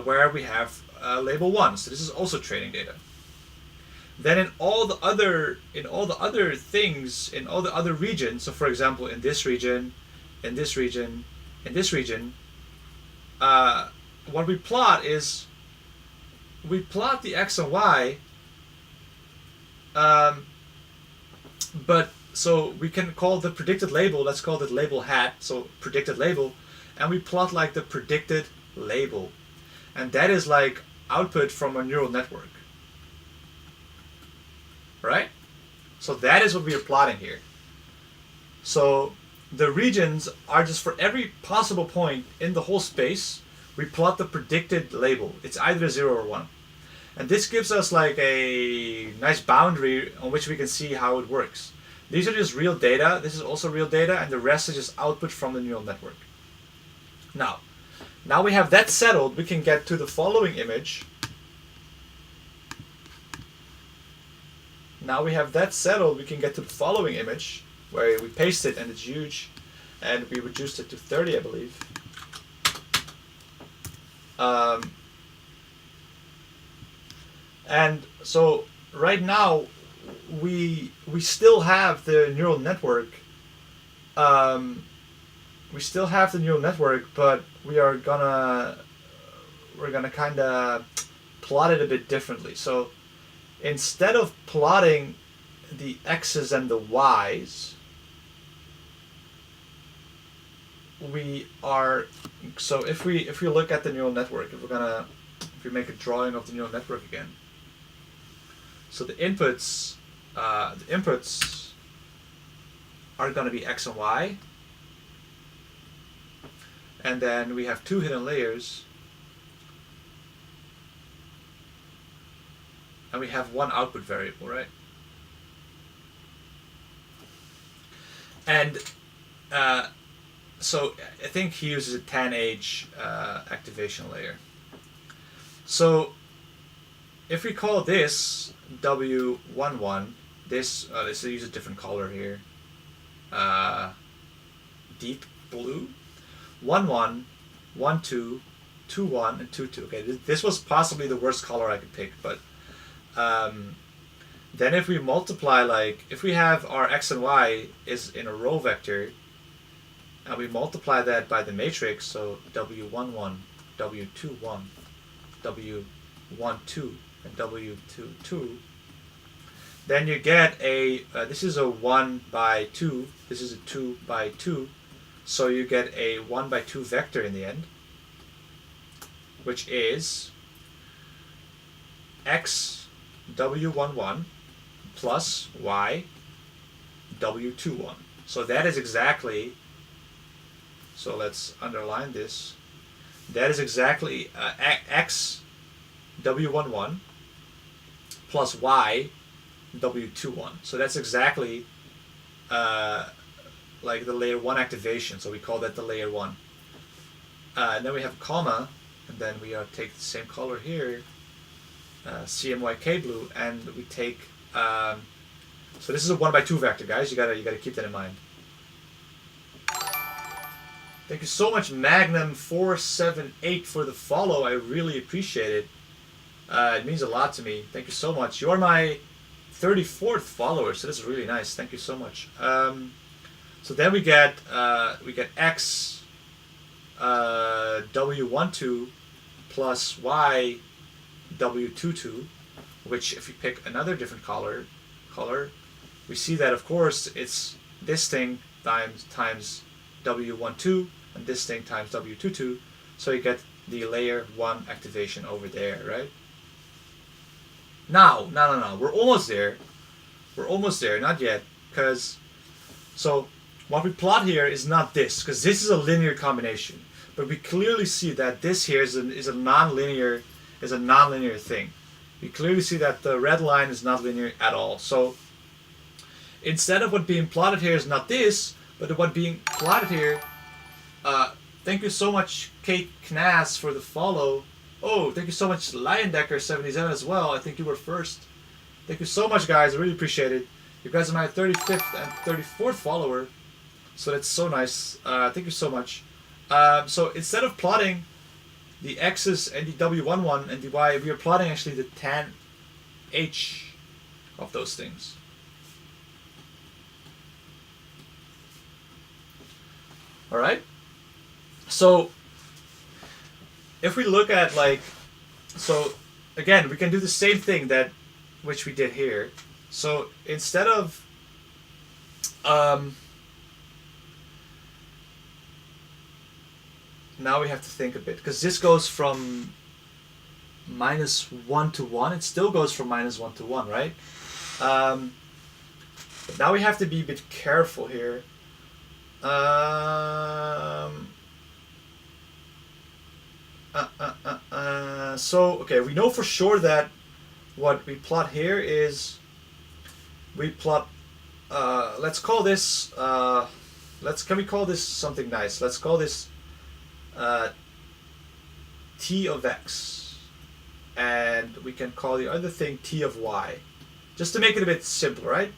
where we have label 1, so this is also training data. Then in all the other things, in all the other regions, so for example in this region, in this region, in this region, what we plot is we plot the X and Y, but so we can call the predicted label, let's call it label hat, so predicted label, and we plot like the predicted label, and that is like output from a neural network. Right? So that is what we are plotting here. So the regions are just for every possible point in the whole space, we plot the predicted label. It's either 0 or 1. And this gives us like a nice boundary on which we can see how it works. These are just real data. This is also real data, and the rest is just output from the neural network. Now we have that settled, we can get to the following image. Now we have that settled, we can get to the following image, where we paste it and it's huge, and we reduced it to 30, I believe. And so right now we still have the neural network. We still have the neural network, but we're gonna kind of plot it a bit differently. So instead of plotting the X's and the Y's, we are, so if we look at the neural network, if we make a drawing of the neural network again, so the inputs are going to be X and Y, and then we have 2 hidden layers, and we have 1 output variable, right? And so I think he uses a 10H activation layer. So if we call this W11, this let's use a different color here, deep blue, 11, 12, 21, and 22. Okay, this was possibly the worst color I could pick, but then if we multiply, like if we have our X and Y is in a row vector, and we multiply that by the matrix, so W11, W21, W12, and W22, then you get a, this is a 1 by 2, this is a 2 by 2, so you get a 1 by 2 vector in the end, which is X W11 plus Y W21. So that is exactly, so let's underline this, that is exactly X W11 plus Y W21. So that's exactly like the layer 1 activation, so we call that the layer 1. And then we have a comma, and then we take the same color here, CMYK blue, and we take, so this is a 1x2 vector, guys. You gotta keep that in mind. Thank you so much, Magnum478, for the follow. I really appreciate it. It means a lot to me. Thank you so much. You are my 34th follower, so this is really nice. Thank you so much. So then we get X W12 plus Y W22, which if you pick another different color, we see that of course it's this thing times W12 and this thing times W22, so you get the layer 1 activation over there, right? Now, no, we're almost there. We're almost there, not yet, because so what we plot here is not this, because this is a linear combination, but we clearly see that this here is a non-linear thing. We clearly see that the red line is not linear at all. So instead of what being plotted here is not this, but what being plotted here, thank you so much, Kate Knass, for the follow. Oh, thank you so much, Liondecker77 as well. I think you were first. Thank you so much, guys. I really appreciate it. You guys are my 35th and 34th follower, so that's so nice. Thank you so much. So instead of plotting the x's and the W11 and the y, we are plotting actually the tan h of those things. All right. So if we look at so again, we can do the same thing which we did here. So instead of now we have to think a bit, because this goes from -1 to 1. It still goes from -1 to 1, right? But now we have to be a bit careful here. So okay, we know for sure that what we plot here is we plot. Let's call this. Can we call this something nice? Let's call this t of x, and we can call the other thing t of y, just to make it a bit simpler, right?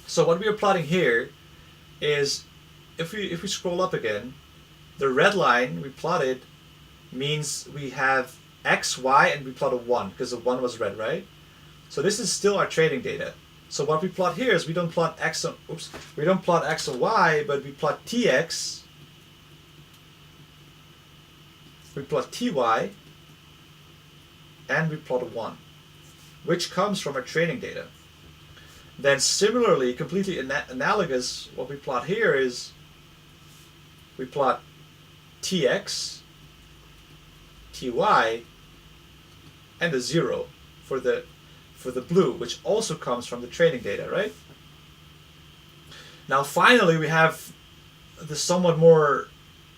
So what we are plotting here is, if we scroll up again, the red line we plotted means we have x, y, and we plot a 1 because the 1 was red, right? So this is still our training data. So what we plot here is we don't plot x and y, but we plot tx. We plot ty, and we plot a 1, which comes from our training data. Then similarly, completely analogous, what we plot here is we plot tx, ty, and a 0 for the blue, which also comes from the training data, right? Now finally we have the somewhat more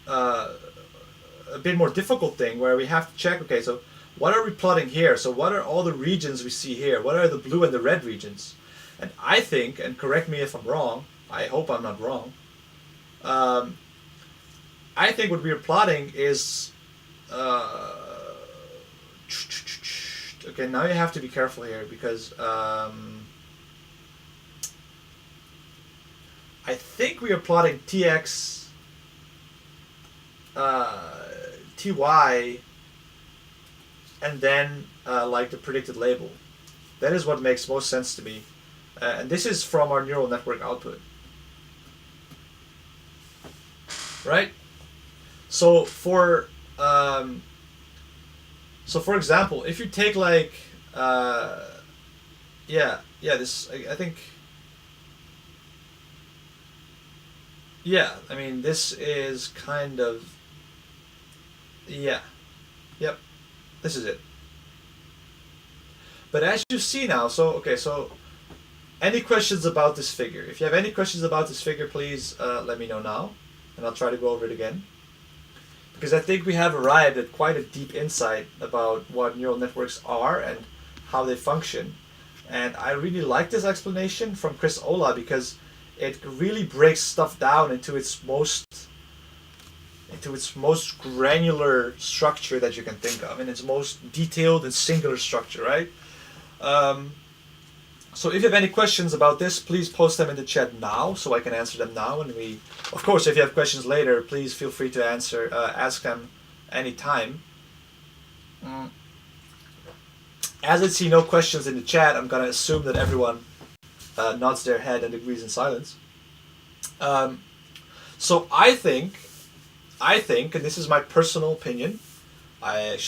a bit more difficult thing where we have to check, okay, so what are we plotting here? So what are all the regions we see here? What are the blue and the red regions? And I think, and correct me if I'm wrong, I hope I'm not wrong, I think what we are plotting is okay, now you have to be careful here, because I think we are plotting tx, ty, and then like the predicted label. That is what makes most sense to me, and this is from our neural network output, right? So for example, if you take this, I think, I mean, this is kind of, yep, this is it. But as you see now, so any questions about this figure? If you have any questions about this figure, please let me know now, and I'll try to go over it again. Because I think we have arrived at quite a deep insight about what neural networks are and how they function. And I really like this explanation from Chris Olah, because it really breaks stuff down into its most granular structure that you can think of, in its most detailed and singular structure, right? So if you have any questions about this, please post them in the chat now, so I can answer them now. And of course, if you have questions later, please feel free to ask them anytime. As I see no questions in the chat, I'm gonna assume that everyone nods their head and agrees in silence. So I think, and this is my personal opinion, it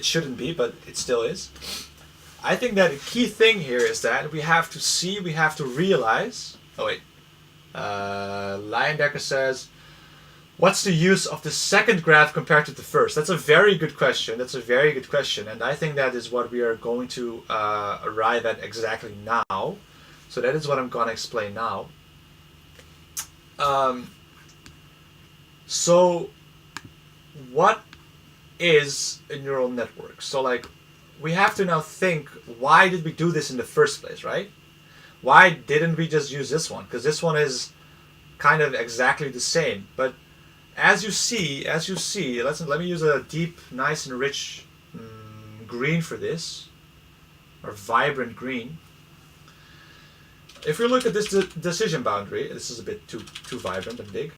shouldn't be, but it still is. I think that a key thing here is that we have to realize. Oh wait, Leyendecker says, what's the use of the second graph compared to the first? That's a very good question. And I think that is what we are going to arrive at exactly now. So that is what I'm going to explain now. So what is a neural network? So like, we have to now think, why did we do this in the first place, right? Why didn't we just use this one? Because this one is kind of exactly the same. But as you see, let me use a deep, nice and rich green for this, or vibrant green. If we look at this decision boundary, this is a bit too vibrant and big.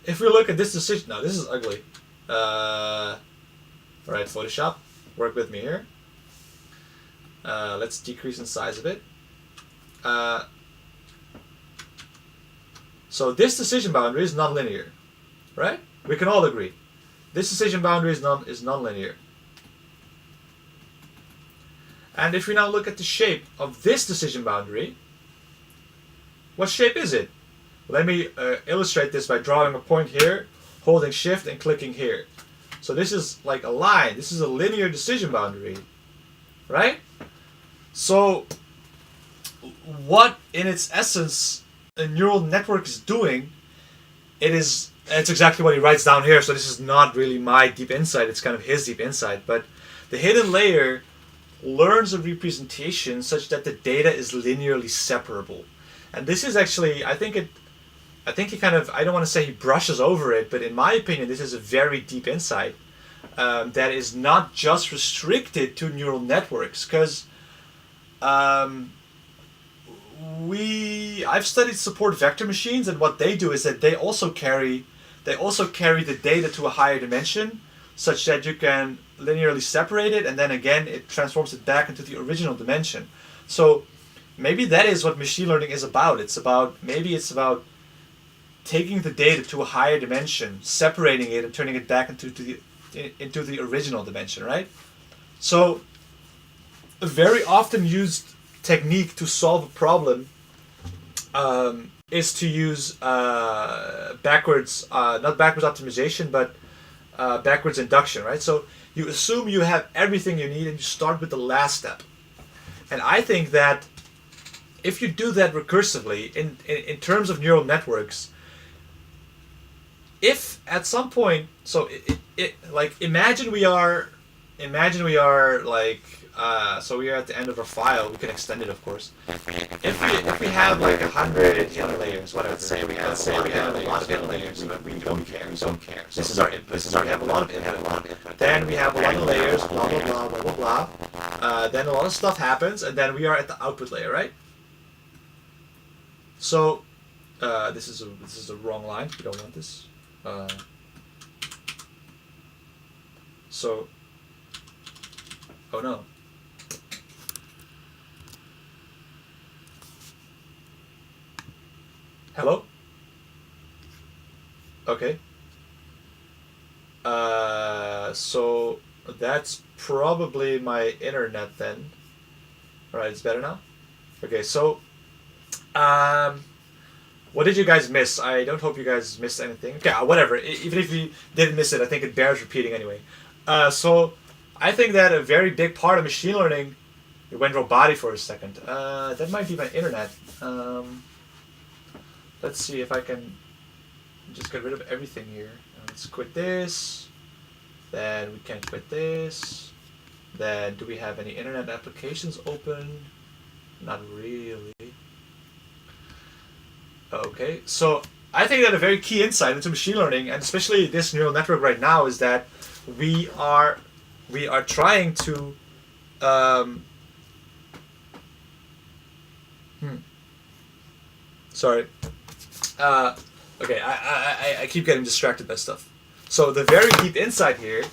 If we look at this decision, no, this is ugly. Alright, Photoshop, work with me here. Let's decrease in size a bit. So this decision boundary is nonlinear, right? We can all agree. This decision boundary is nonlinear. And if we now look at the shape of this decision boundary, what shape is it? Let me illustrate this by drawing a point here, holding shift and clicking here. So this is like a line. This is a linear decision boundary, right? So what in its essence a neural network is doing, it's exactly what he writes down here. So this is not really my deep insight, it's kind of his deep insight. But the hidden layer learns a representation such that the data is linearly separable. And this is actually, I think he kind of, I don't want to say he brushes over it, but in my opinion, this is a very deep insight that is not just restricted to neural networks. Because I've studied support vector machines, and what they do is that they also carry the data to a higher dimension, such that you can linearly separate it, and then again it transforms it back into the original dimension. So maybe that is what machine learning is about. It's about taking the data to a higher dimension, separating it, and turning it back into the original dimension, right? So a very often used technique to solve a problem is to use not backwards optimization, but backwards induction, right? So you assume you have everything you need and you start with the last step. And I think that if you do that recursively in terms of neural networks, if at some point, so like imagine we are like so we are at the end of our file. We can extend it, of course. If we have like 100 hidden layers, whatever. Let's say we have a lot of hidden layers, but we don't care. This is our input. We have a lot of input. Then we have a lot of layers. Blah blah blah blah blah blah. Then a lot of stuff happens, and then we are at the output layer, right? So this is the wrong line. We don't want this. So, oh no. Hello? Okay. So that's probably my internet then. Alright, it's better now? Okay, so what did you guys miss? I don't hope you guys missed anything. Okay, whatever. Even if you didn't miss it, I think it bears repeating anyway. So I think that a very big part of machine learning, it went robotic for a second. That might be my internet. Let's see if I can just get rid of everything here. Let's quit this. Then we can quit this. Then do we have any internet applications open? Not really. Okay, so I think that a very key insight into machine learning, and especially this neural network right now, is that we are trying to sorry. Okay, I keep getting distracted by stuff. So the very deep insight here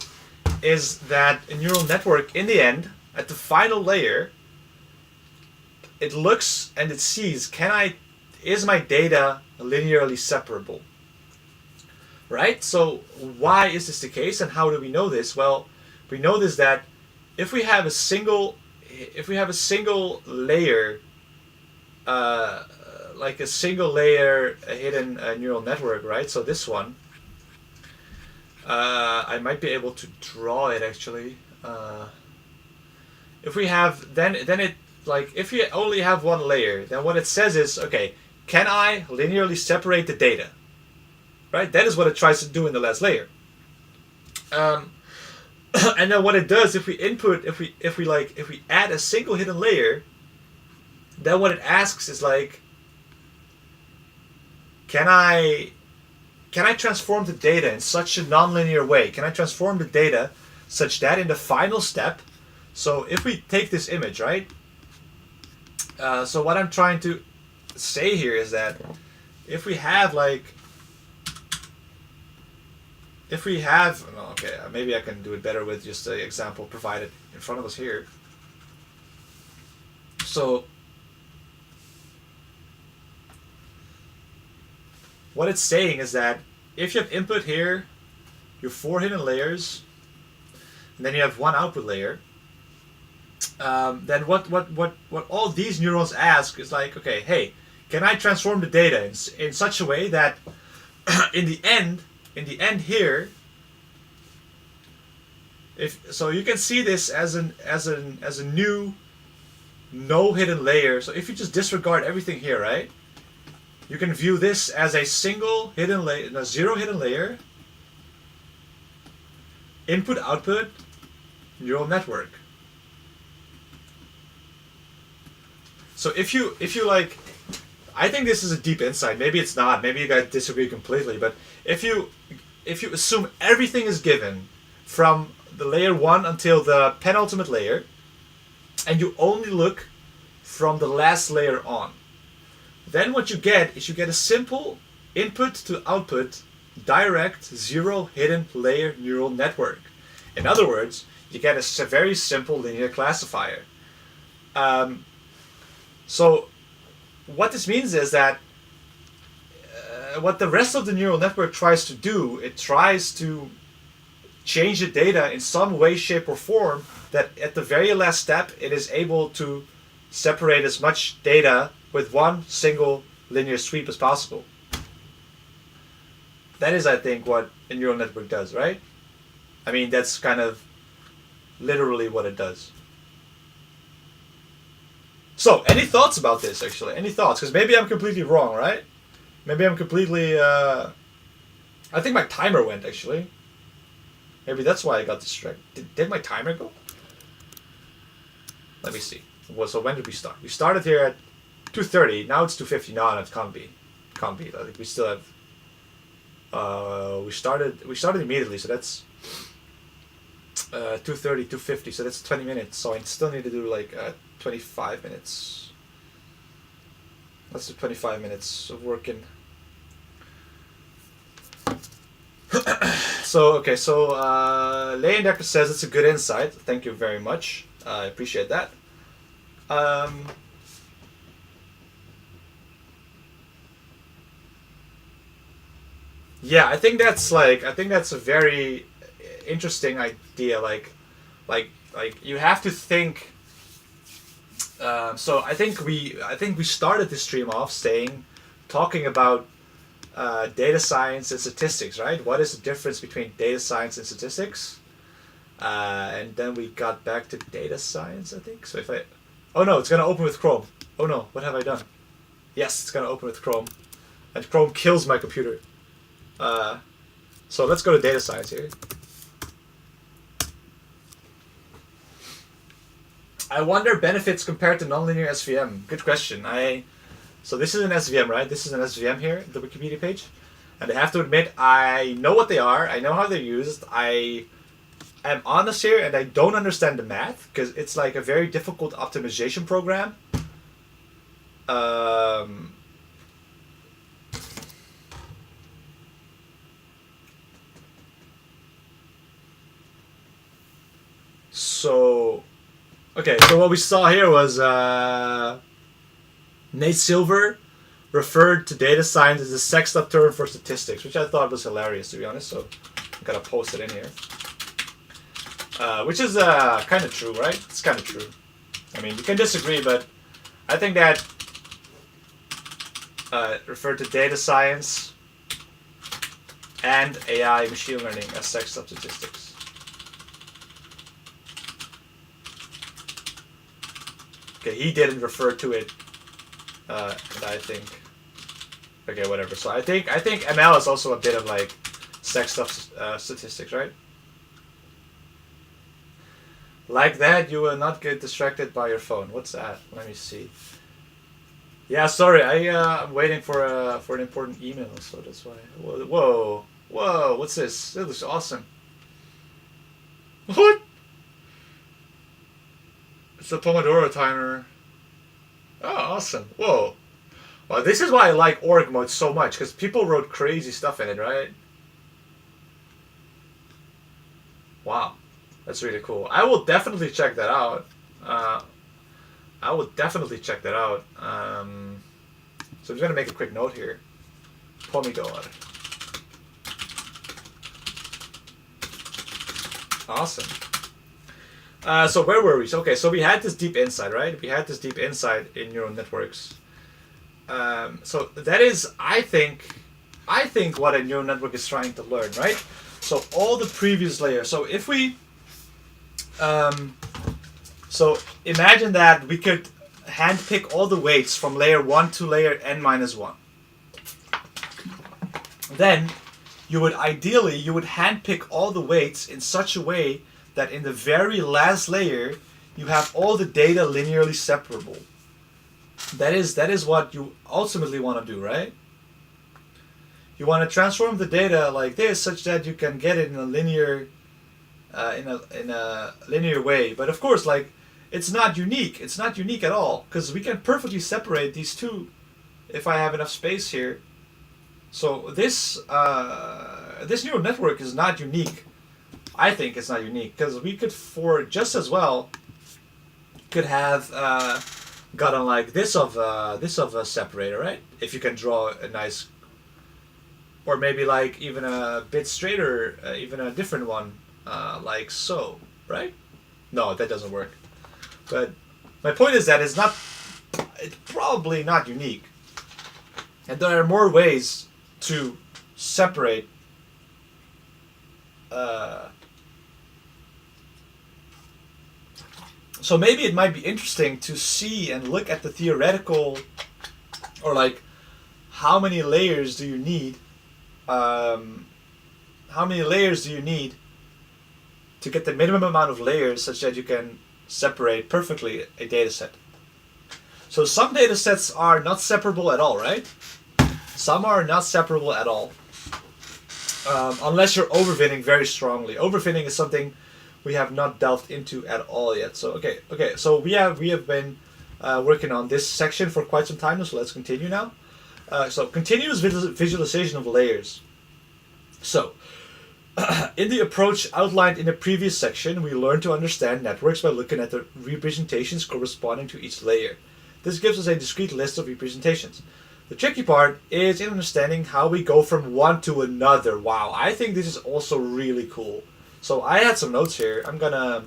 is that a neural network, in the end, at the final layer, it looks and it sees, is my data linearly separable? Right? So why is this the case, and how do we know this? Well, we know this that if we have a single layer, like a single layer hidden neural network, right? So this one, I might be able to draw it actually. If we have then it, like, if you only have one layer, then what it says is, okay, can I linearly separate the data? Right? That is what it tries to do in the last layer. And then what it does, if we add a single hidden layer, then what it asks is like, can I transform the data in such a nonlinear way? Can I transform the data such that in the final step, so if we take this image, right? So what I'm trying to say here is that if we have okay, maybe I can do it better with just the example provided in front of us here. So what it's saying is that if you have input here, you have 4 hidden layers, and then you have 1 output layer, then what all these neurons ask is like, okay, hey, can I transform the data in such a way that in the end here, so you can see this as a new no hidden layer. So if you just disregard everything here, right? You can view this as a single hidden layer, a 0 hidden layer, input output neural network. So if you like, I think this is a deep insight. Maybe it's not. Maybe you guys disagree completely. But if you assume everything is given from the layer 1 until the penultimate layer, and you only look from the last layer on, then what you get is a simple input to output direct 0 hidden layer neural network. In other words, you get a very simple linear classifier. So what this means is that what the rest of the neural network tries to do, it tries to change the data in some way, shape, or form that at the very last step it is able to separate as much data with one single linear sweep as possible. That is, I think, what a neural network does, right? I mean, that's kind of literally what it does. So, any thoughts about this, actually? Any thoughts? Because maybe I'm completely wrong, right? Maybe I'm completely... I think my timer went, actually. Maybe that's why I got distracted. Did my timer go? Let me see. Well, so when did we start? We started here at 2:30. Now it's 2:50. No, it can't be. Can't be. I think we still have... We started immediately, so that's... 2:30, 2:50, so that's 20 minutes. So I still need to do like 25 minutes. Let's do 25 minutes of working. So, okay, so Leyendecker says it's a good insight. Thank you very much. I appreciate that. Yeah, I think that's a very interesting idea. Like you have to think. So I think we started this stream off talking about data science and statistics, right? What is the difference between data science and statistics? And then we got back to data science, I think. So oh no, it's gonna open with Chrome. Oh no, what have I done? Yes, it's gonna open with Chrome, and Chrome kills my computer. So let's go to data science here. I wonder benefits compared to nonlinear SVM. Good question. So this is an SVM, right? This is an SVM here, the Wikipedia page. And I have to admit, I know what they are. I know how they're used. I am honest here, and I don't understand the math, because it's like a very difficult optimization program. So, okay, so what we saw here was Nate Silver referred to data science as a sexed up term for statistics, which I thought was hilarious, to be honest, so I'm gonna post it in here. Which is kind of true, right? It's kind of true. I mean, you can disagree, but I think that referred to data science and AI machine learning as sexed up statistics. Okay, he didn't refer to it, and I think. Okay, whatever. So I think ML is also a bit of like sexed up statistics, right? Like that, you will not get distracted by your phone. What's that? Let me see. Yeah, sorry, I'm waiting for an important email, so that's why. Whoa, what's this? This looks awesome. What? It's a Pomodoro timer. Oh, awesome. Whoa. Well, this is why I like org mode so much, because people wrote crazy stuff in it, right? Wow. That's really cool. I will definitely check that out. I will definitely check that out. So I'm just going to make a quick note here. Pomodoro. Awesome. So where were we? So, okay, so we had this deep insight, right? We had this deep insight in neural networks. So that is, I think what a neural network is trying to learn, right? So all the previous layers. So if we, so imagine that we could handpick all the weights from layer 1 to layer n-1. Then you would handpick all the weights in such a way that in the very last layer you have all the data linearly separable. That is what you ultimately want to do, right? You want to transform the data like this such that you can get it in a linear in a linear way. But of course, like, it's not unique. It's not unique at all, because we can perfectly separate these two if I have enough space here. So this this neural network is not unique. I think it's not unique, because we could, for just as well, could have gotten like this of a separator, right? If you can draw a nice, or maybe like even a bit straighter, even a different one, like so, right? No, that doesn't work. But my point is that it's probably not unique, and there are more ways to separate. So maybe it might be interesting to see and look at the theoretical, or like, how many layers do you need? How many layers do you need to get the minimum amount of layers such that you can separate perfectly a data set? So some data sets are not separable at all, right? Some are not separable at all. Unless you're overfitting very strongly. Overfitting is something we have not delved into at all yet. So okay. So we have been working on this section for quite some time now. So let's continue now. So continuous visualization of layers. So in the approach outlined in the previous section, we learned to understand networks by looking at the representations corresponding to each layer. This gives us a discrete list of representations. The tricky part is in understanding how we go from one to another. Wow, I think this is also really cool. So I had some notes here. I'm gonna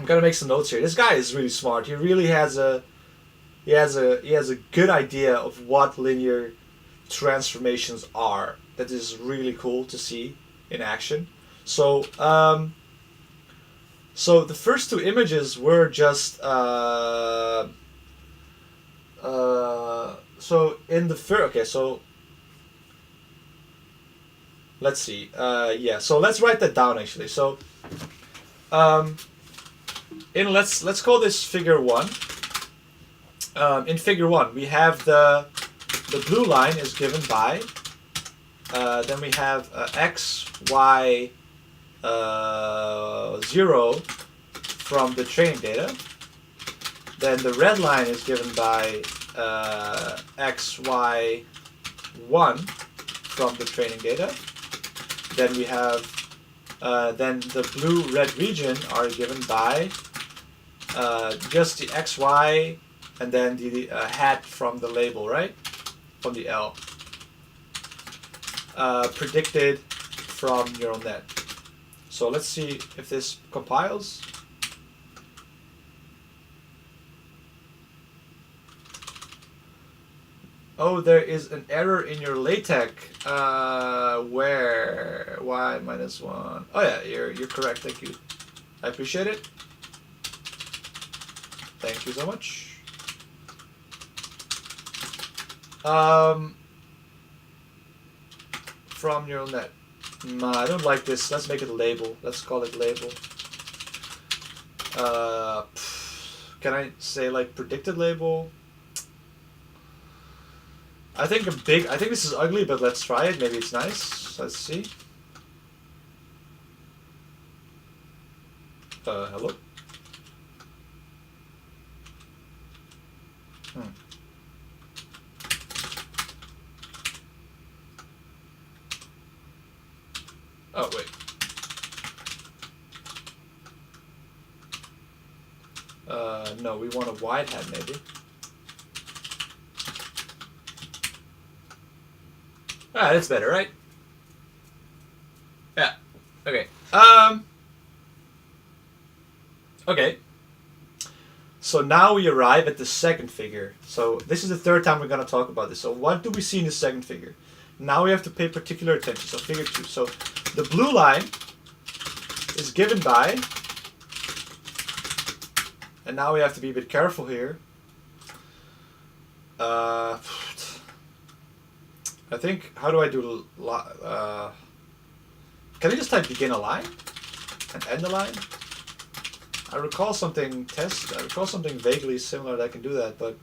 make some notes here. This guy is really smart. He really has a good idea of what linear transformations are. That is really cool to see in action. So so the first two images were just so in the first, okay, so let's see. Yeah, so let's write that down actually. So let's call this figure 1. in figure 1, we have the blue line is given by, then we have x, y, 0 from the training data. Then the red line is given by x, y, 1 from the training data. Then we have, then the blue-red region are given by just the x, y, and then the hat from the label, right? From the L. Predicted from neural net. So let's see if this compiles. Oh, there is an error in your LaTeX. Where? Y minus 1. Oh yeah, you're correct. Thank you. I appreciate it. Thank you so much. From neural net. I don't like this. Let's make it a label. Let's call it label. Can I say like predicted label? I think this is ugly, but let's try it. Maybe it's nice. Let's see. Hello? Oh, wait. No, we want a wide hat, maybe. Ah, that's better, right? Yeah. Okay. Okay. So now we arrive at the second figure. So this is the third time we're going to talk about this. So what do we see in the second figure? Now we have to pay particular attention. So figure 2. So the blue line is given by, and now we have to be a bit careful here. I think, how do I do, can I just type begin a line and end a line? I recall something vaguely similar that I can do that, but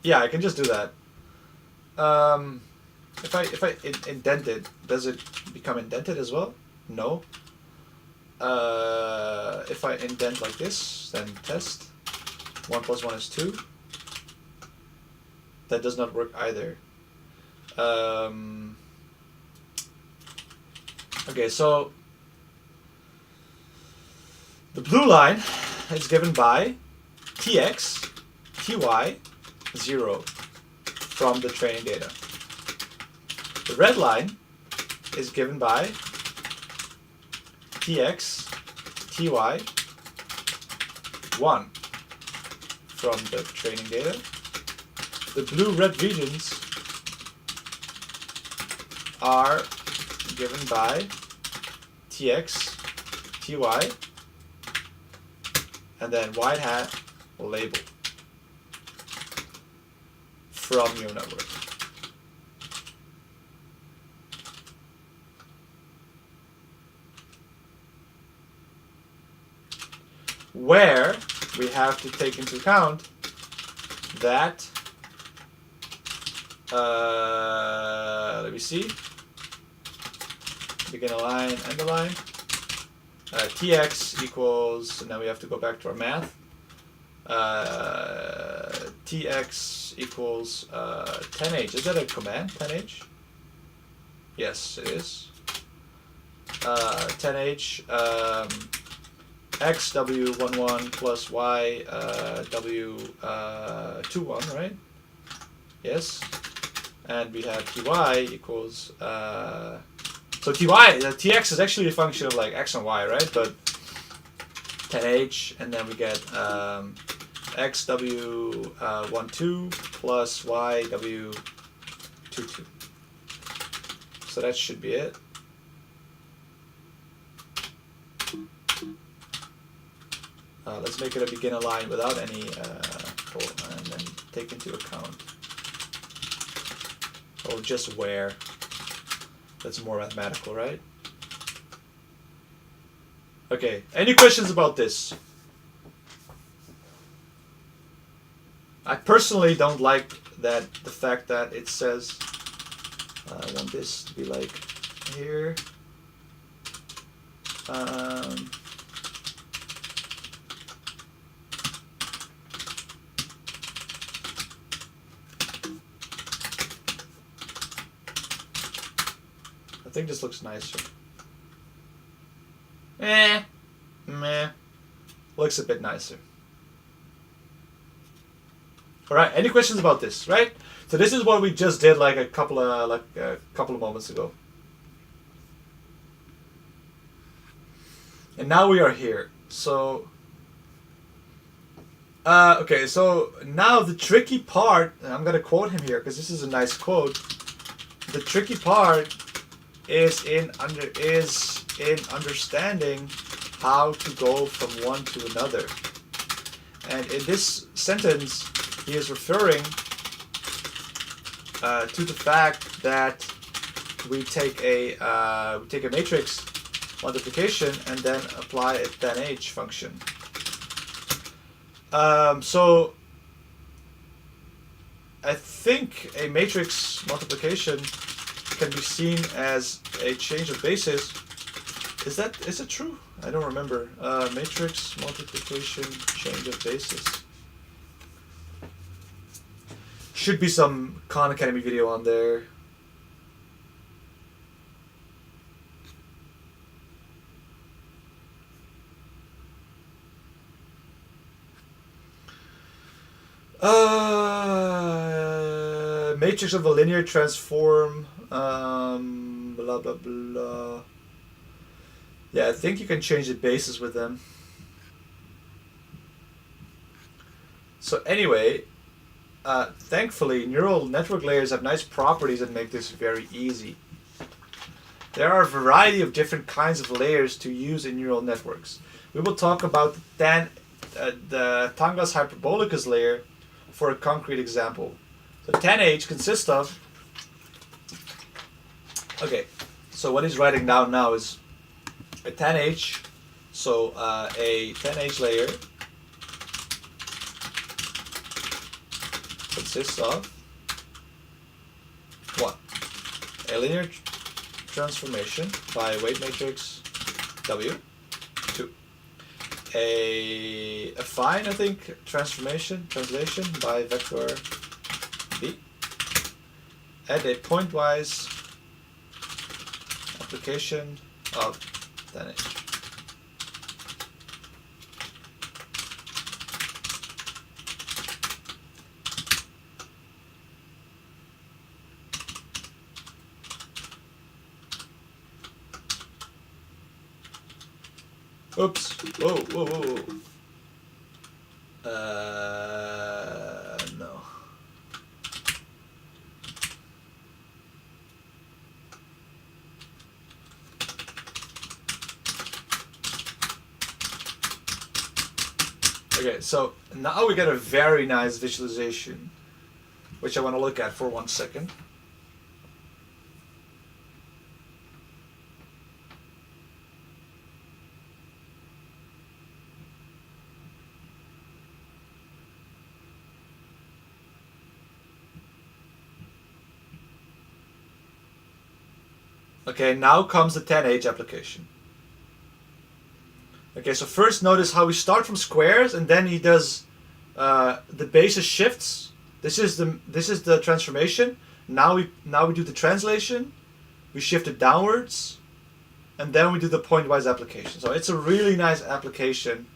yeah, I can just do that. If I indent it, does it become indented as well? No. If I indent like this, then test. 1 plus 1 is 2. That does not work either. Okay, so the blue line is given by tx, ty, 0 from the training data. The red line is given by tx, ty, 1 from the training data. The blue-red regions are given by tx, ty, and then white hat label from your network. Where we have to take into account that, let me see, begin a line, end a line, tx equals, and now we have to go back to our math, tx equals 10h. Is that a command, 10h? Yes, it is. 10h, x w11 plus y w21, right? Yes. And we have ty equals, so ty, tx is actually a function of like x and y, right? But 10h, and then we get x w12 plus y w22. So that should be it. Let's make it a beginner line without any and then take into account, or just where. That's more mathematical, right? Okay, any questions about this? I personally don't like the fact that it says I want this to be like here. I think this looks nicer. Meh. Looks a bit nicer. All right. Any questions about this? Right. So this is what we just did like a couple of moments ago. And now we are here. So. Okay. So now the tricky part, and I'm gonna quote him here because this is a nice quote. The tricky part is in understanding how to go from one to another. And in this sentence, he is referring to the fact that we take a matrix multiplication and then apply a tanh function. So I think a matrix multiplication can be seen as a change of basis. Is it true? I don't remember. Matrix multiplication change of basis. Should be some Khan Academy video on there. Matrix of a linear transform. Blah blah blah. Yeah, I think you can change the basis with them. So anyway, thankfully, neural network layers have nice properties that make this very easy. There are a variety of different kinds of layers to use in neural networks. We will talk about the Tangas Hyperbolicus layer for a concrete example. So tanh consists of... Okay, so what he's writing down now is a tanh, so a tanh layer consists of what? A linear transformation by weight matrix W, 2. A affine, I think, translation by vector B, and a pointwise application of tanh. Oops. Whoa. No. Okay, so now we get a very nice visualization, which I want to look at for 1 second. Okay, now comes the tanh application. Okay, so first notice how we start from squares and then he does the basis shifts. This is the transformation. Now we do the translation. We shift it downwards, and then we do the pointwise application. So it's a really nice application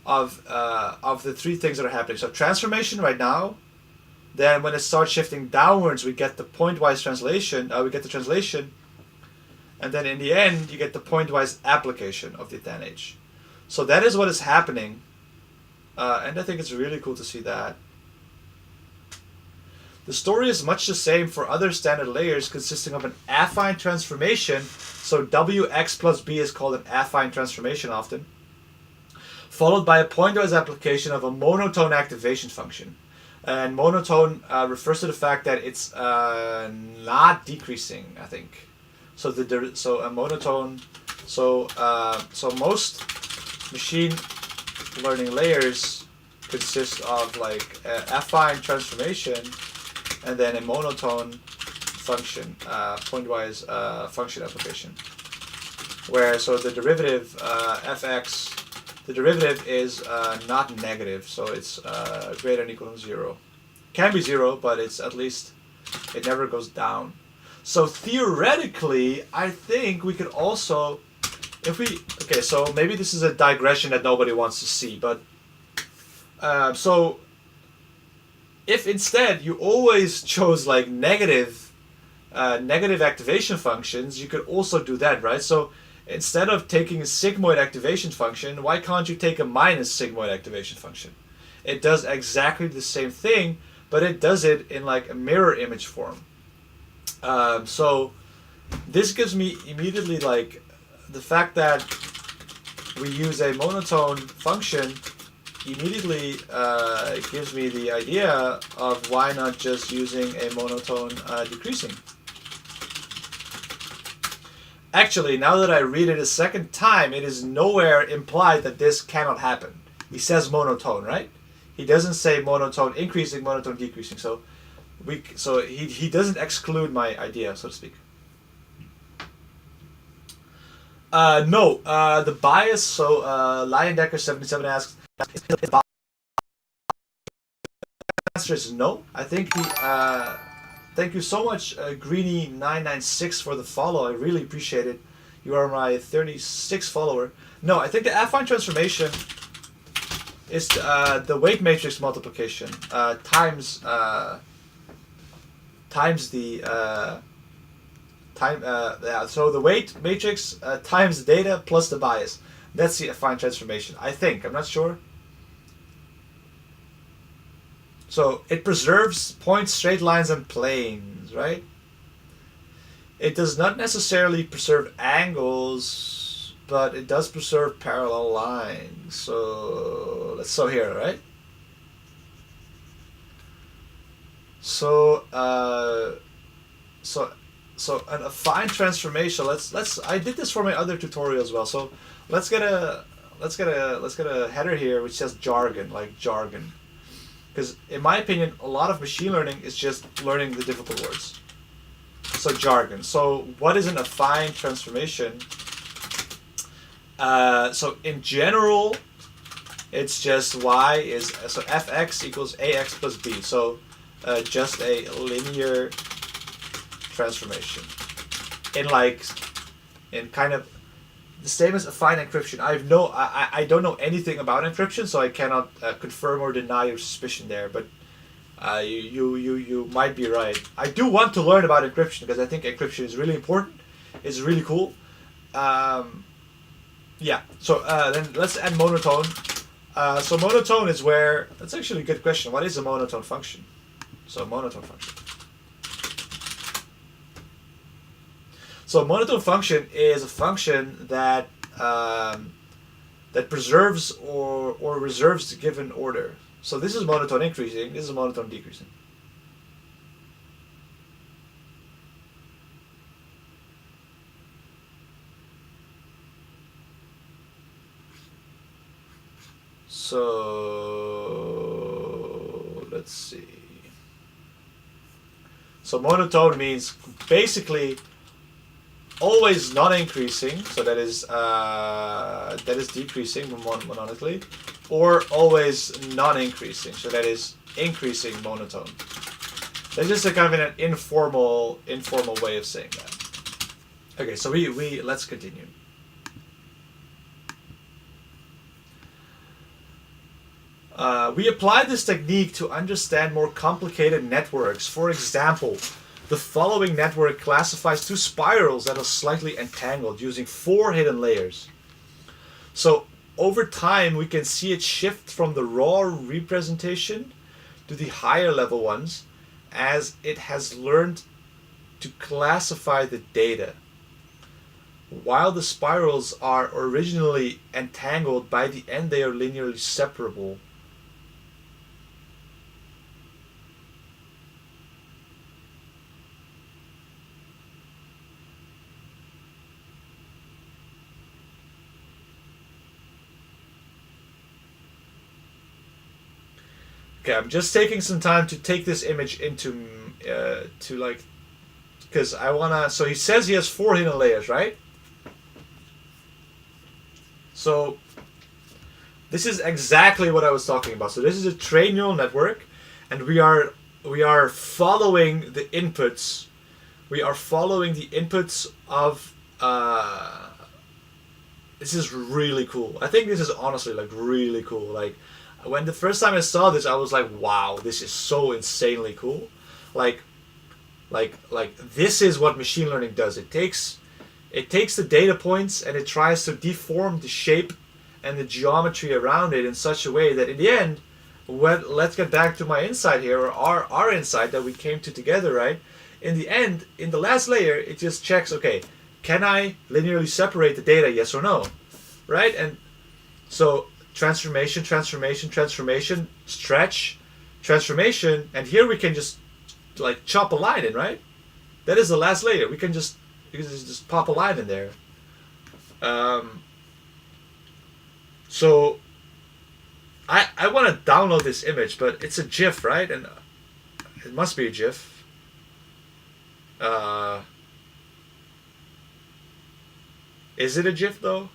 of the three things that are happening. So transformation right now. Then when it starts shifting downwards, we get the pointwise translation. We get the translation. And then in the end, you get the pointwise application of the tanh. So that is what is happening. And I think it's really cool to see that. The story is much the same for other standard layers consisting of an affine transformation. So Wx plus b is called an affine transformation often. Followed by a pointwise application of a monotone activation function. And monotone refers to the fact that it's not decreasing, I think. So a monotone. So most machine learning layers consists of like an affine transformation and then a monotone function, pointwise function application. Where so the derivative fx, the derivative is not negative, so it's greater than or equal to 0. Can be 0, but it's at least, it never goes down. So theoretically, I think we could also, if we, okay, so maybe this is a digression that nobody wants to see, but so if instead you always chose like negative activation functions, you could also do that, right? So instead of taking a sigmoid activation function, why can't you take a minus sigmoid activation function? It does exactly the same thing, but it does it in like a mirror image form. So this gives me immediately like the fact that we use a monotone function immediately gives me the idea of why not just using a monotone decreasing. Actually, now that I read it a second time, it is nowhere implied that this cannot happen. He says monotone, right? He doesn't say monotone increasing, monotone decreasing. So he doesn't exclude my idea, so to speak. No, the bias. So Leyendecker77 asks, the answer is no. I think the thank you so much, Greeny996 for the follow. I really appreciate it. You are my 36th follower. No, I think the affine transformation is the weight matrix multiplication times the so the weight matrix times the data plus the bias. That's the affine transformation. I think. I'm not sure. So it preserves points, straight lines, and planes, right? It does not necessarily preserve angles, but it does preserve parallel lines. So let's so here, right? So so an affine transformation. Let's. I did this for my other tutorial as well. So let's get a header here which says jargon, like jargon. Because in my opinion, a lot of machine learning is just learning the difficult words. So jargon. So what is an affine transformation? So in general, it's just y is, so fx equals ax plus b. So just a linear transformation. In kind of the same as affine encryption. I don't know anything about encryption, so I cannot confirm or deny your suspicion there. But you might be right. I do want to learn about encryption because I think encryption is really important. It's really cool. Yeah. So then let's add monotone. So monotone is where, that's actually a good question. What is a monotone function? So monotone function. So a monotone function is a function that that preserves or reserves the given order. So this is monotone increasing, this is monotone decreasing. So let's see. So monotone means basically always non-increasing, so that is decreasing monotonically, or always non-increasing, so that is increasing monotone. That's just a kind of an informal way of saying that. Okay, so we let's continue. We apply this technique to understand more complicated networks. For example, the following network classifies two spirals that are slightly entangled using 4 hidden layers. So over time, we can see it shift from the raw representation to the higher level ones as it has learned to classify the data. While the spirals are originally entangled, by the end they are linearly separable. Okay, I'm just taking some time to take this image into to like, because I wanna. So he says he has 4 hidden layers, right? So this is exactly what I was talking about. So this is a trained neural network, and we are following the inputs. We are following the inputs of. This is really cool. I think this is honestly like really cool. Like when the first time I saw this, I was like, wow, this is so insanely cool. Like this is what machine learning does. It takes the data points and it tries to deform the shape and the geometry around it in such a way that in the end, let's get back to my insight here, or our insight that we came to together, right? In the end, in the last layer, it just checks, okay, can I linearly separate the data, yes or no, right? And so transformation, stretch, transformation, and here we can just like chop a line in, right? That is the last layer. We can just pop a line in there. So I want to download this image, but it's a GIF, right? And it must be a GIF. Is it a GIF though?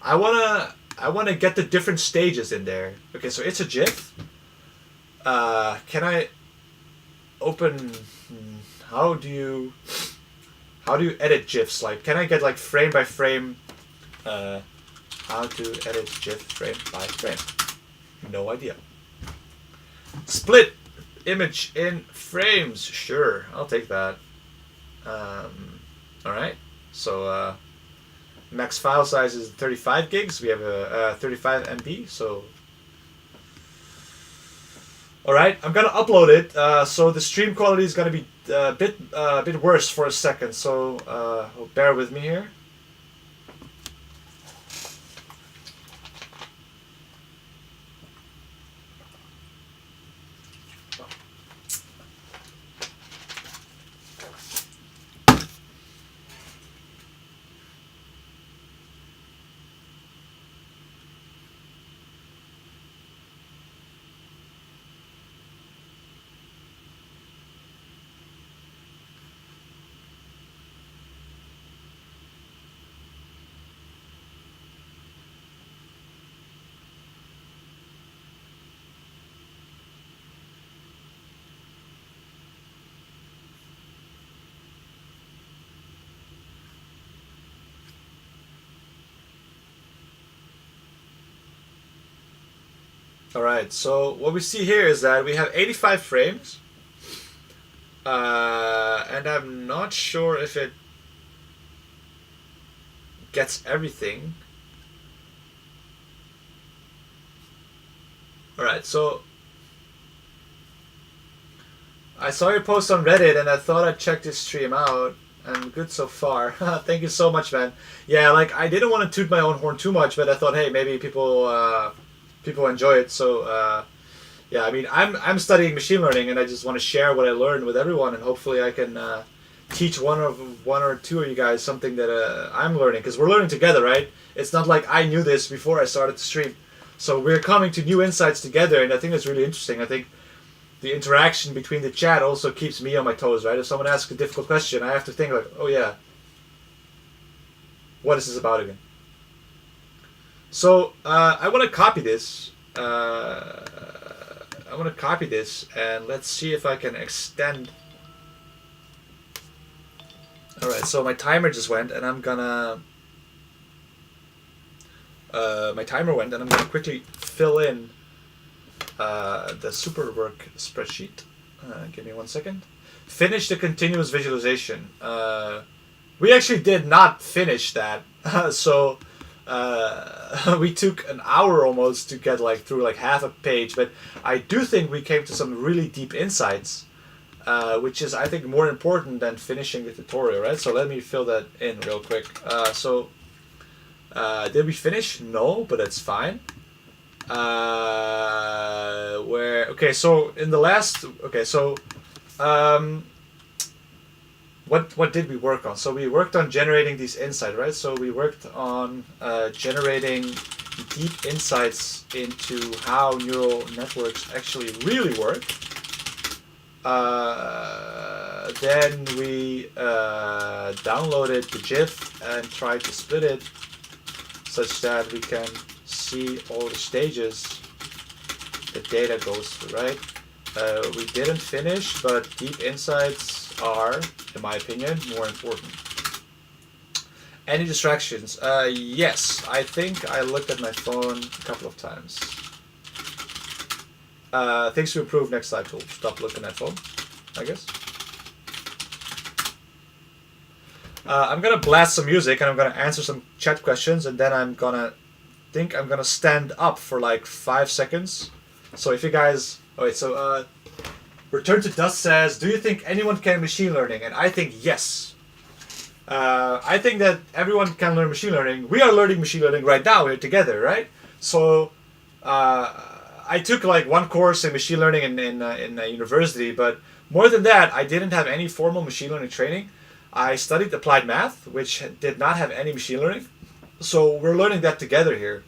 I wanna get the different stages in there. Okay, so it's a GIF. Can I open? How do you edit GIFs? Like, can I get like frame by frame? How to edit GIF frame by frame? No idea. Split image in frames. Sure, I'll take that. All right. So max file size is 35 gigs. We have a 35 MB. So. All right, I'm gonna upload it. So the stream quality is gonna be a bit worse for a second. So bear with me here. Alright, so what we see here is that we have 85 frames. And I'm not sure if it gets everything. Alright, so I saw your post on Reddit and I thought I'd check this stream out. I'm good so far. Thank you so much, man. Yeah, like I didn't want to toot my own horn too much, but I thought, hey, maybe people enjoy it. So yeah, I mean, I'm studying machine learning, and I just want to share what I learned with everyone, and hopefully I can teach one or two of you guys something that I'm learning, because we're learning together, right? It's not like I knew this before I started the stream, so we're coming to new insights together, and I think that's really interesting. I think the interaction between the chat also keeps me on my toes, right? If someone asks a difficult question, I have to think like, oh yeah, what is this about again? So I want to copy this. I want to copy this, and let's see if I can extend. Alright, so my timer just went, and I'm gonna... my timer went, and I'm gonna quickly fill in the super work spreadsheet. Give me 1 second. Finish the continuous visualization. We actually did not finish that, so... we took an hour almost to get like through like half a page, but I do think we came to some really deep insights, which is I think more important than finishing the tutorial, right? So let me fill that in real quick. Did we finish? No, but that's fine. Okay, so in the last, what did we work on? So we worked on generating these insights, right? So we worked on generating deep insights into how neural networks actually really work. Then we downloaded the GIF and tried to split it such that we can see all the stages the data goes through, right? We didn't finish, but deep insights are, in my opinion, more important. Any distractions? Yes, I think I looked at my phone a couple of times. Things to improve next cycle. Stop looking at phone, I guess. I'm gonna blast some music and I'm gonna answer some chat questions, and then I'm gonna stand up for like 5 seconds. So if you guys, Return to Dust says, do you think anyone can machine learning? And I think yes. I think that everyone can learn machine learning. We are learning machine learning right now here together, right? So I took like one course in machine learning in university, but more than that, I didn't have any formal machine learning training. I studied applied math, which did not have any machine learning. So we're learning that together here.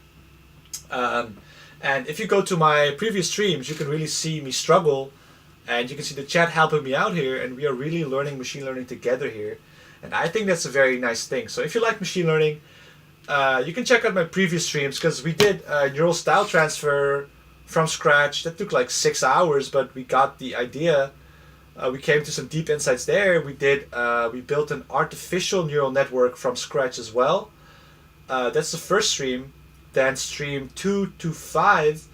And if you go to my previous streams, you can really see me struggle, and you can see the chat helping me out here, and we are really learning machine learning together here. And I think that's a very nice thing. So if you like machine learning, you can check out my previous streams, because we did neural style transfer from scratch. That took like 6 hours, but we got the idea. We came to some deep insights there. We built an artificial neural network from scratch as well. That's the first stream. Then stream 2 to 5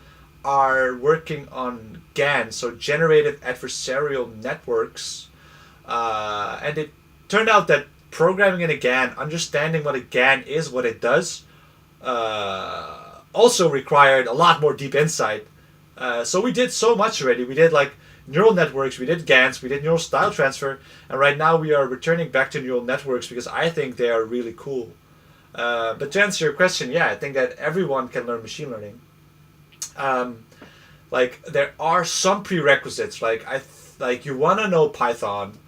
are working on GAN, so generative adversarial networks. And it turned out that programming in a GAN, understanding what a GAN is, what it does, also required a lot more deep insight. So we did so much already. We did like neural networks, we did GANs, we did neural style transfer, and right now we are returning back to neural networks because I think they are really cool. But to answer your question, yeah, I think that everyone can learn machine learning. Like there are some prerequisites. Like you want to know Python.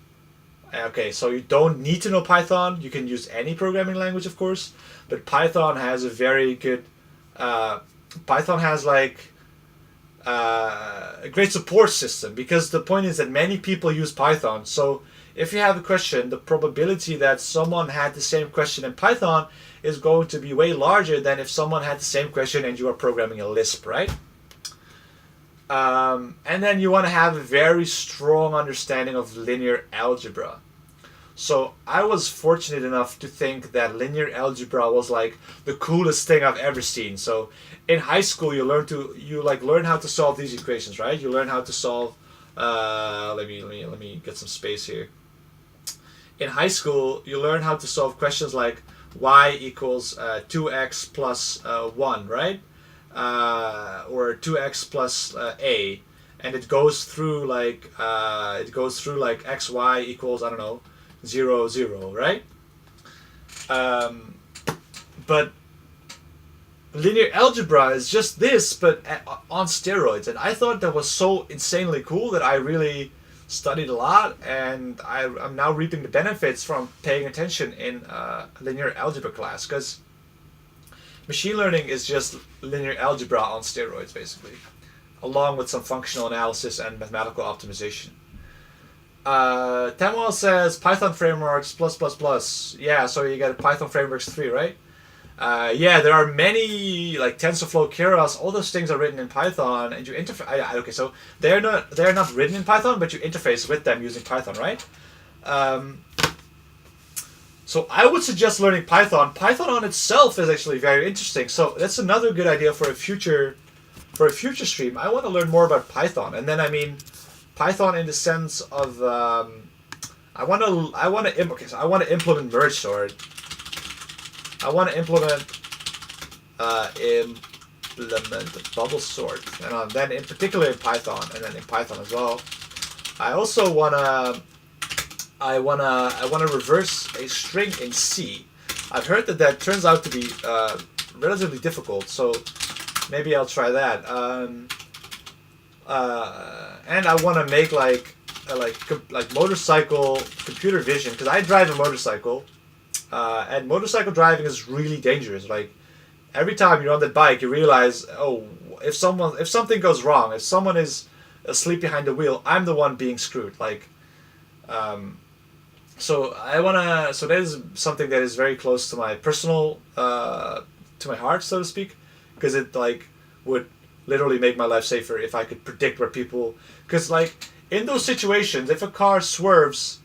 Okay, so you don't need to know Python. You can use any programming language, of course. But Python has a very good. Python has like a great support system, because the point is that many people use Python. So if you have a question, the probability that someone had the same question in Python is going to be way larger than if someone had the same question and you are programming a Lisp, right? And then you want to have a very strong understanding of linear algebra. So I was fortunate enough to think that linear algebra was like the coolest thing I've ever seen. So in high school, you learn how to solve these equations, right? You learn how to solve. Let me get some space here. In high school, you learn how to solve questions like y equals 2x plus 1, right? Or 2x plus a, and it goes through like xy equals, I don't know, 0, 0, right? But linear algebra is just this, but on steroids, and I thought that was so insanely cool that I really studied a lot, and I'm now reaping the benefits from paying attention in linear algebra class, because machine learning is just linear algebra on steroids, basically, along with some functional analysis and mathematical optimization. Tamuel says Python frameworks plus. Yeah, so you got Python frameworks 3, right? Yeah, there are many, like TensorFlow, Keras, all those things are written in Python, and you interface. Okay, so they're not written in Python, but you interface with them using Python, right? So I would suggest learning Python. Python on itself is actually very interesting. So that's another good idea for a future stream. I want to learn more about Python, and then I mean Python in the sense of I want to implement merge sort. I want to implement bubble sort, and then in particular in Python, and then in Python as well. I also wanna reverse a string in C. I've heard that turns out to be relatively difficult, so maybe I'll try that. And I want to make like motorcycle computer vision, because I drive a motorcycle. And motorcycle driving is really dangerous. Like, every time you're on that bike, you realize, oh, if something goes wrong, if someone is asleep behind the wheel, I'm the one being screwed. Like, so I wanna. So that is something that is very close to my personal, to my heart, so to speak, because it like would literally make my life safer if I could predict where people. Because like in those situations, if a car swerves,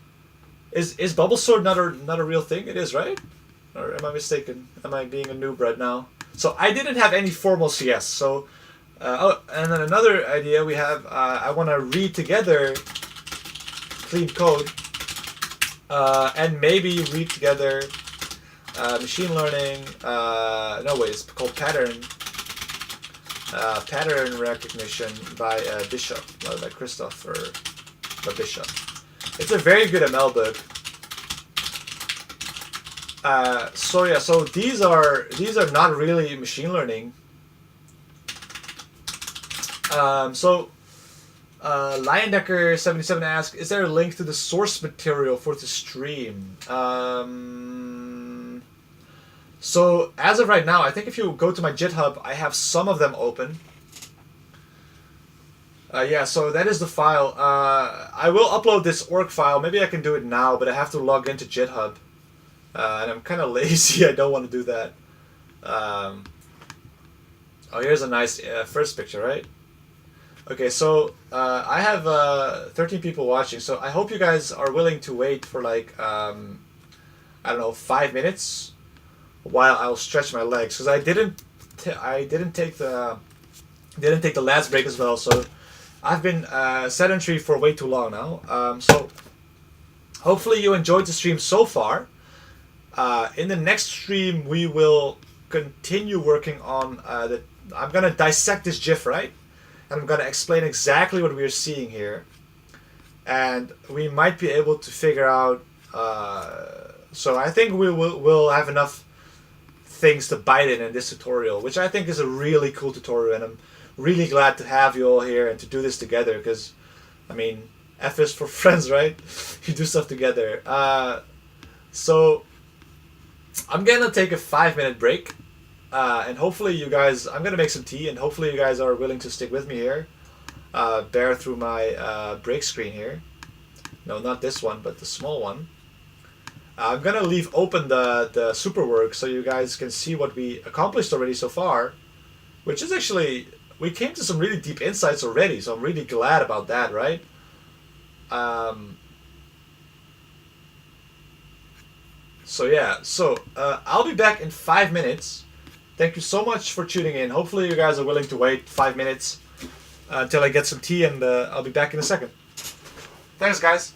is bubble sword not a real thing? It is, right? Or am I mistaken? Am I being a noob right now? So I didn't have any formal CS. So, oh, and then another idea we have. I want to read together clean code, and maybe read together machine learning. No wait, it's called pattern recognition by Bishop, by Christopher Bishop. It's a very good ML book. So yeah, so these are not really machine learning. So Liondecker77 asks, is there a link to the source material for the stream? So as of right now, I think if you go to my GitHub, I have some of them open. Yeah, so that is the file. I will upload this org file. Maybe I can do it now, but I have to log into GitHub. And I'm kind of lazy. I don't want to do that. Oh, here's a nice first picture, right? Okay, so I have 13 people watching, so I hope you guys are willing to wait for like, I don't know, 5 minutes while I'll stretch my legs, because I didn't take the last break as well, so I've been sedentary for way too long now. So hopefully you enjoyed the stream so far. In the next stream, we will continue working on I'm gonna dissect this GIF, right? And I'm gonna explain exactly what we are seeing here, and we might be able to figure out. So I think we'll have enough things to bite in this tutorial, which I think is a really cool tutorial, and I'm really glad to have you all here and to do this together, because, I mean, F is for friends, right? You do stuff together. So I'm gonna take a 5-minute break, and hopefully you guys, I'm gonna make some tea, and hopefully you guys are willing to stick with me here, bear through my break screen here. No, not this one, but the small one. I'm gonna leave open the super work so you guys can see what we accomplished already so far, which is actually, we came to some really deep insights already, so I'm really glad about that, right? So yeah, so I'll be back in 5 minutes. Thank you so much for tuning in. Hopefully you guys are willing to wait 5 minutes until I get some tea, and I'll be back in a second. Thanks, guys.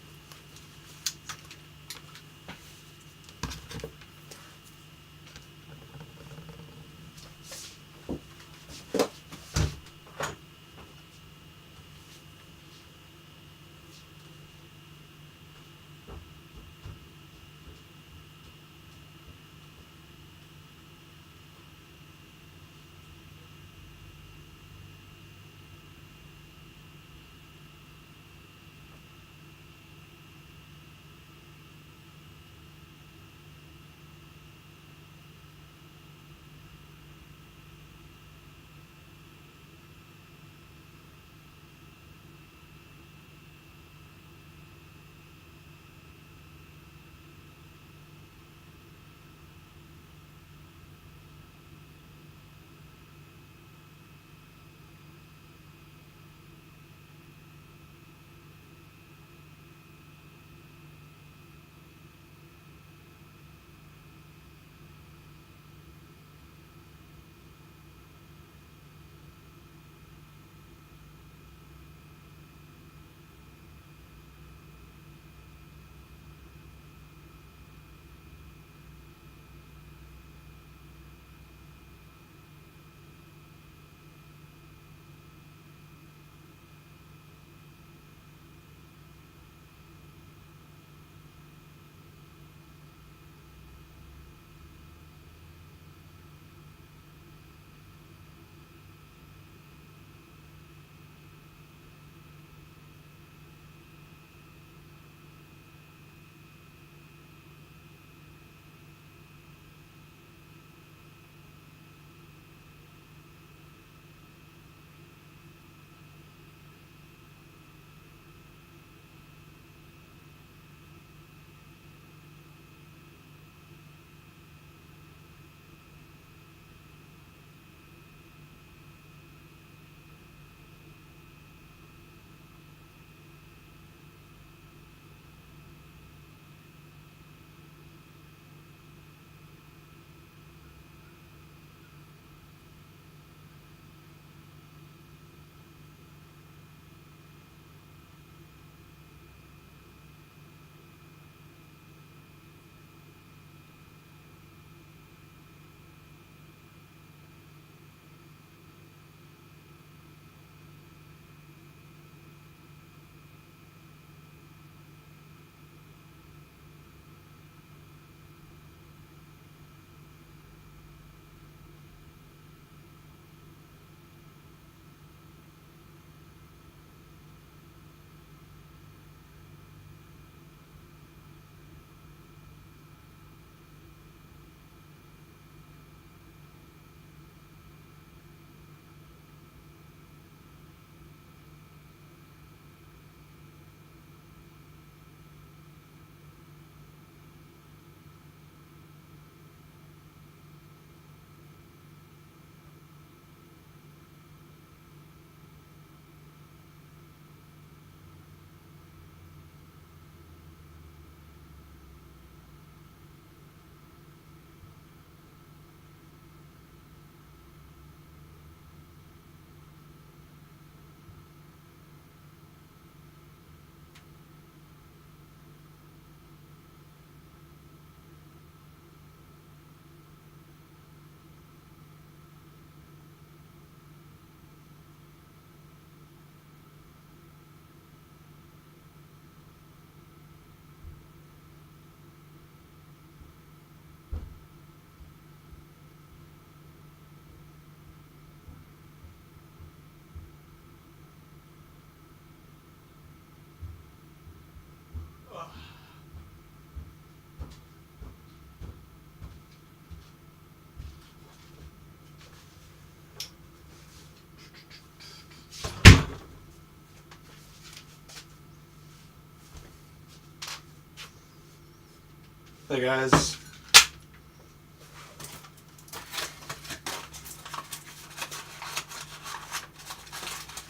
Hey guys.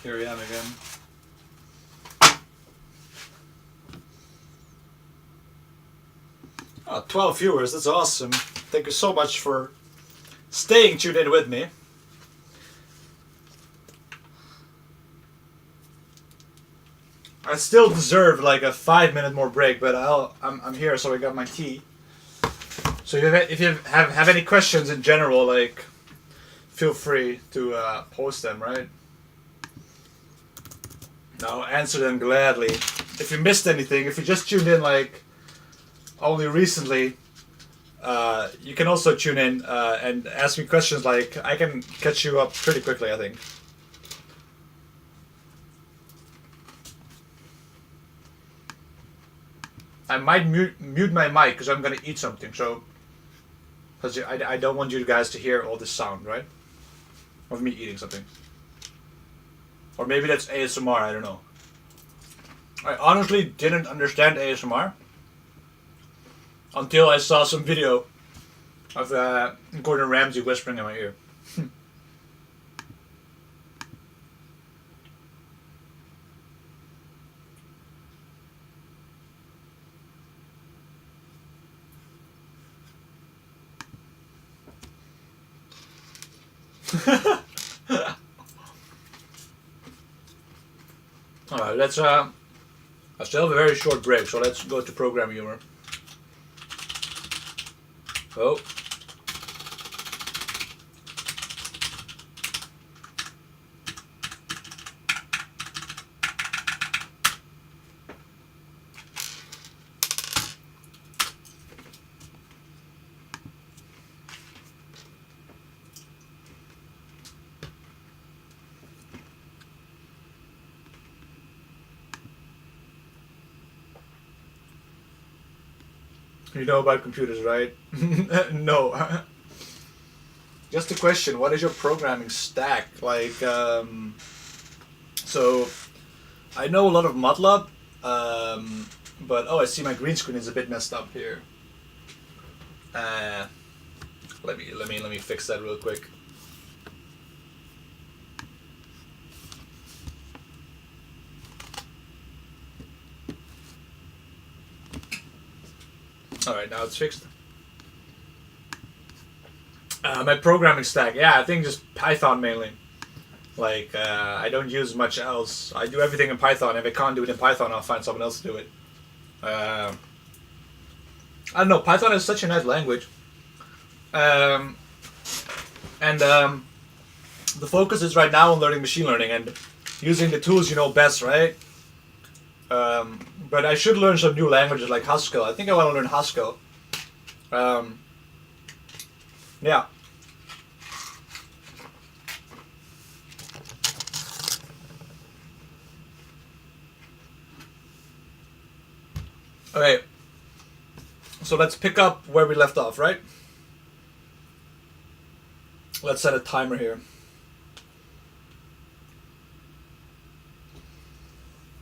Here I am again. Oh, 12 viewers, that's awesome. Thank you so much for staying tuned in with me. I still deserve like a 5-minute more break, but I'm here, so I got my tea. So if you have any questions in general, like, feel free to post them, right? I'll answer them gladly. If you missed anything, if you just tuned in like only recently, you can also tune in and ask me questions. Like, I can catch you up pretty quickly, I think. I might mute my mic because I'm gonna eat something. So, because I don't want you guys to hear all this sound, right? Of me eating something. Or maybe that's ASMR, I don't know. I honestly didn't understand ASMR until I saw some video of Gordon Ramsay whispering in my ear. Alright, let's I still have a very short break, so let's go to program humor. Oh. You know about computers, right? No. Just a question, what is your programming stack? Like, so, I know a lot of MATLAB, but, oh, I see my green screen is a bit messed up here. Let me fix that real quick. Alright, now it's fixed. My programming stack, yeah, I think just Python mainly. Like, I don't use much else. I do everything in Python. If I can't do it in Python, I'll find someone else to do it. I don't know, Python is such a nice language. The focus is right now on learning machine learning and using the tools you know best, right? But I should learn some new languages like Haskell. I think I want to learn Haskell. Yeah. Okay. So let's pick up where we left off, right? Let's set a timer here.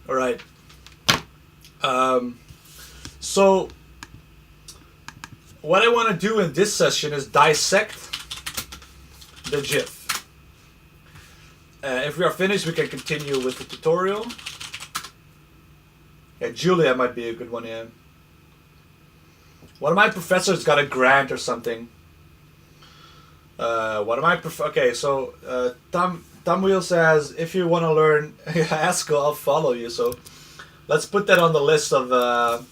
All right. So what I want to do in this session is dissect the GIF. If we are finished, we can continue with the tutorial. Yeah, Julia might be a good one, yeah. One of my professors got a grant or something. Okay, so Tamwheel says, if you want to learn Haskell, I'll follow you. So let's put that on the list of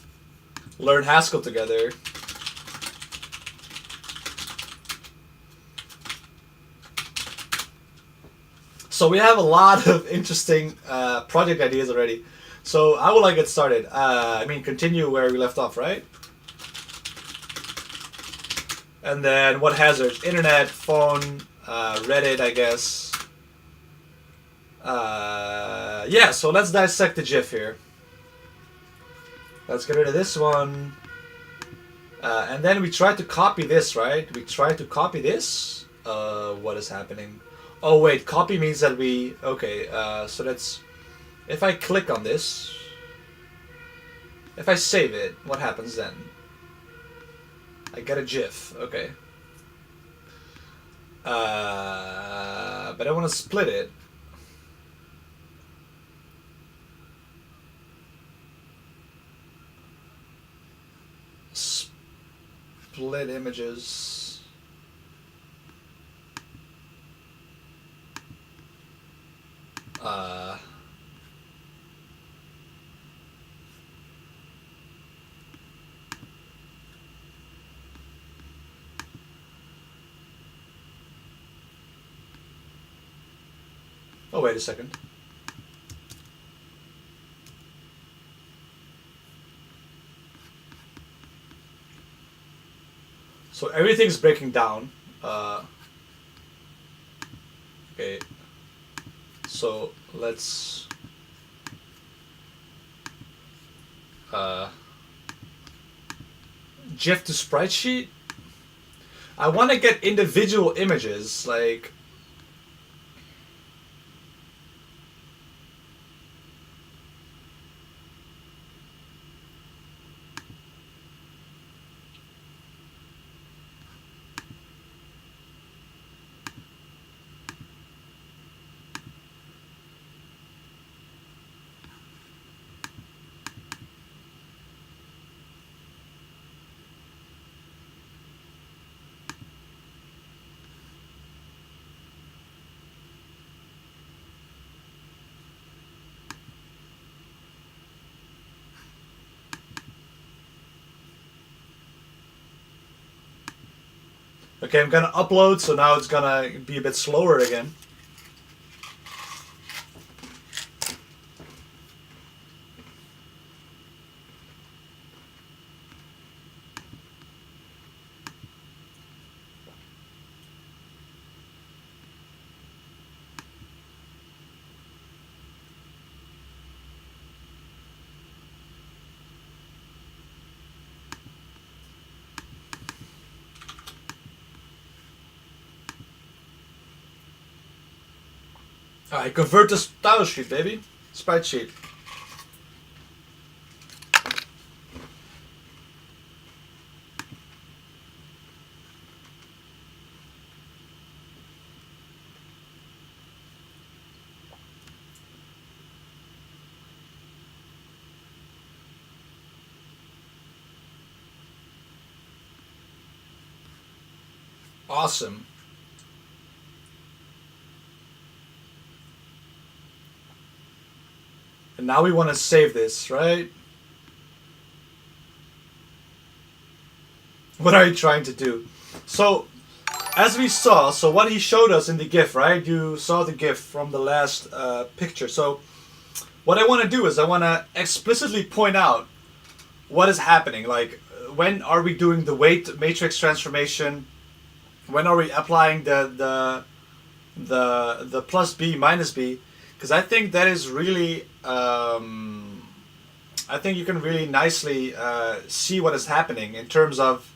learn Haskell together. So we have a lot of interesting project ideas already. So how will I get started? Continue where we left off, right? And then what hazards? Internet, phone, Reddit, I guess. Yeah, so let's dissect the GIF here. Let's get rid of this one. And then we try to copy this, right? We try to copy this. What is happening? Oh wait, copy means that we... Okay, so that's... If I click on this... If I save it, what happens then? I got a GIF. Okay. But I want to split it. Split images. Oh, wait a second. So everything's breaking down. Okay. So let's GIF to sprite sheet. I want to get individual images, like okay, I'm gonna upload, so now it's gonna be a bit slower again. Alright, convert to style sheet, baby. Sprite sheet. Awesome. And now we want to save this, right? What are you trying to do? So, as we saw, so what he showed us in the GIF, right? You saw the GIF from the last picture. So, what I want to do is I want to explicitly point out what is happening. Like, when are we doing the weight matrix transformation? When are we applying the plus B minus B? Because I think that is really, I think you can really nicely see what is happening in terms of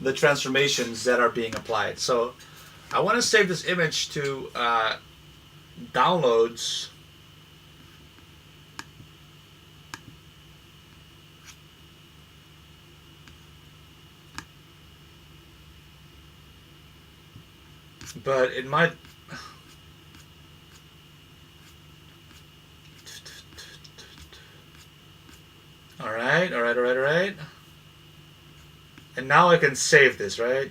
the transformations that are being applied. So I want to save this image to downloads. But it might... Alright. And now I can save this, right?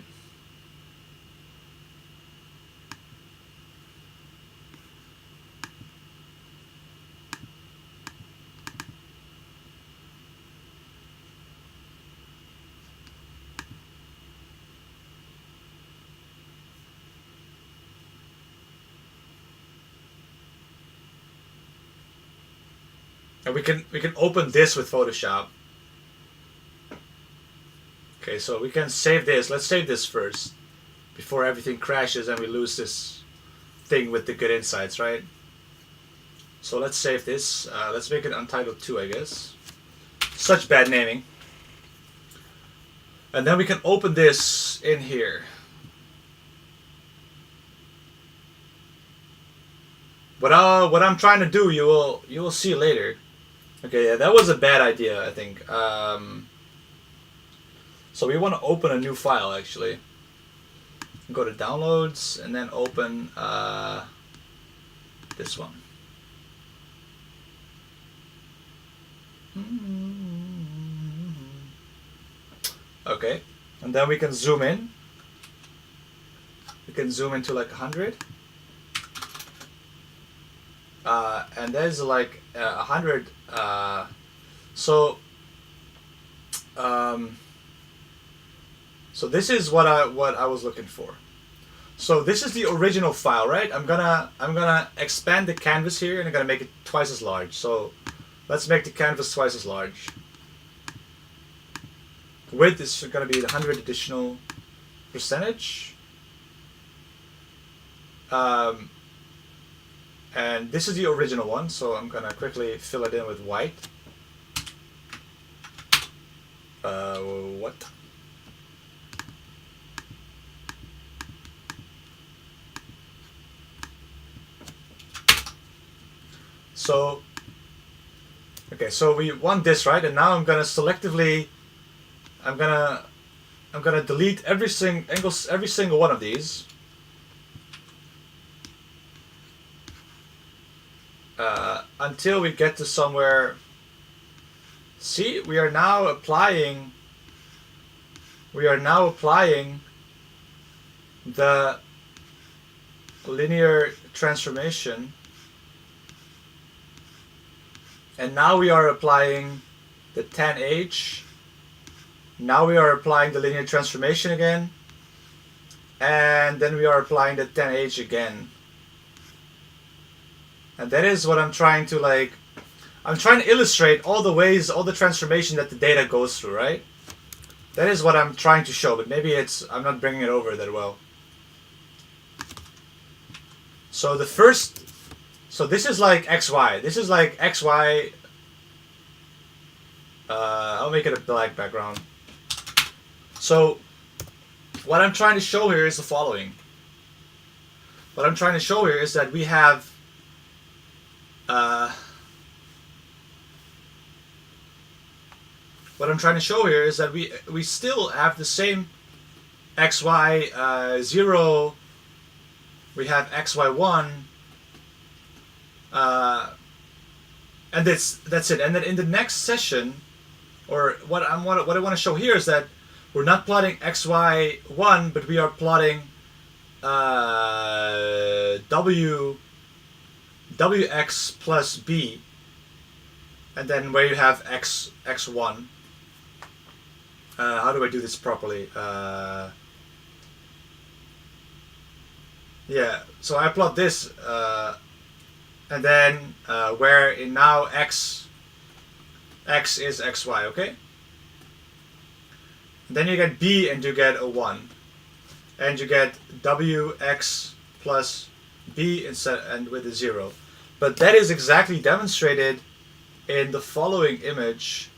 And we can open this with Photoshop. Okay, so we can save this. Let's save this first before everything crashes and we lose this thing with the good insights, right? So let's save this. Let's make it Untitled 2, I guess. Such bad naming. And then we can open this in here. What I'm trying to do, you will see later. Okay, yeah, that was a bad idea, I think. So we want to open a new file actually. Go to downloads and then open this one. Okay, and then we can zoom in. We can zoom into like 100. And there's like 100. So this is what I was looking for. So this is the original file, right? I'm gonna expand the canvas here and I'm gonna make it twice as large. So let's make the canvas twice as large. Width is gonna be the 100 additional percentage. And this is the original one, so I'm gonna quickly fill it in with white. What? So, okay, so we want this, right? And now I'm gonna selectively, I'm gonna delete every single one of these. Until we get to somewhere. See, we are now applying the linear transformation, and now we are applying the 10H. Now we are applying the linear transformation again, and then we are applying the 10H again. And that is what I'm trying to like. I'm trying to illustrate all the ways, all the transformation that the data goes through, right? That is what I'm trying to show, but maybe I'm not bringing it over that well. So the first, so this is like XY. This is like XY. I'll make it a black background. So what I'm trying to show here is the following. What I'm trying to show here is that we have what I'm trying to show here is that we still have the same XY 0, we have XY1, and that's it. And then in the next session, or what I want to show here is that we're not plotting XY1, but we are plotting WX plus B, and then where you have X1. How do I do this properly? Yeah, so I plot this, and then where in now X is XY, okay? And then you get B and you get a 1. And you get WX plus B instead and with a 0. But that is exactly demonstrated in the following image.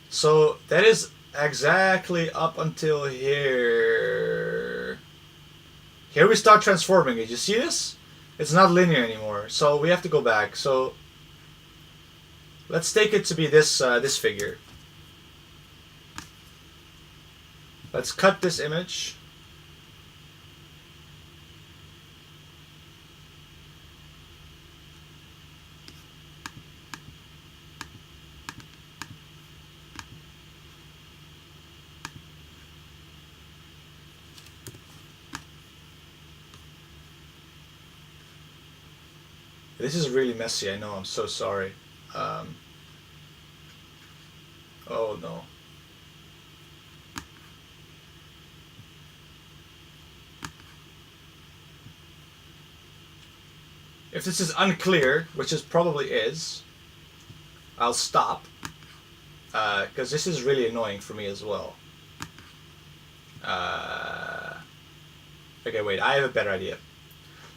So that is exactly up until here. Here we start transforming it. You see this? It's not linear anymore. So we have to go back. So let's take it to be this this figure. Let's cut this image. This is really messy, I know, I'm so sorry. Oh no. If this is unclear, which it probably is, I'll stop. Because this is really annoying for me as well. Okay, wait, I have a better idea.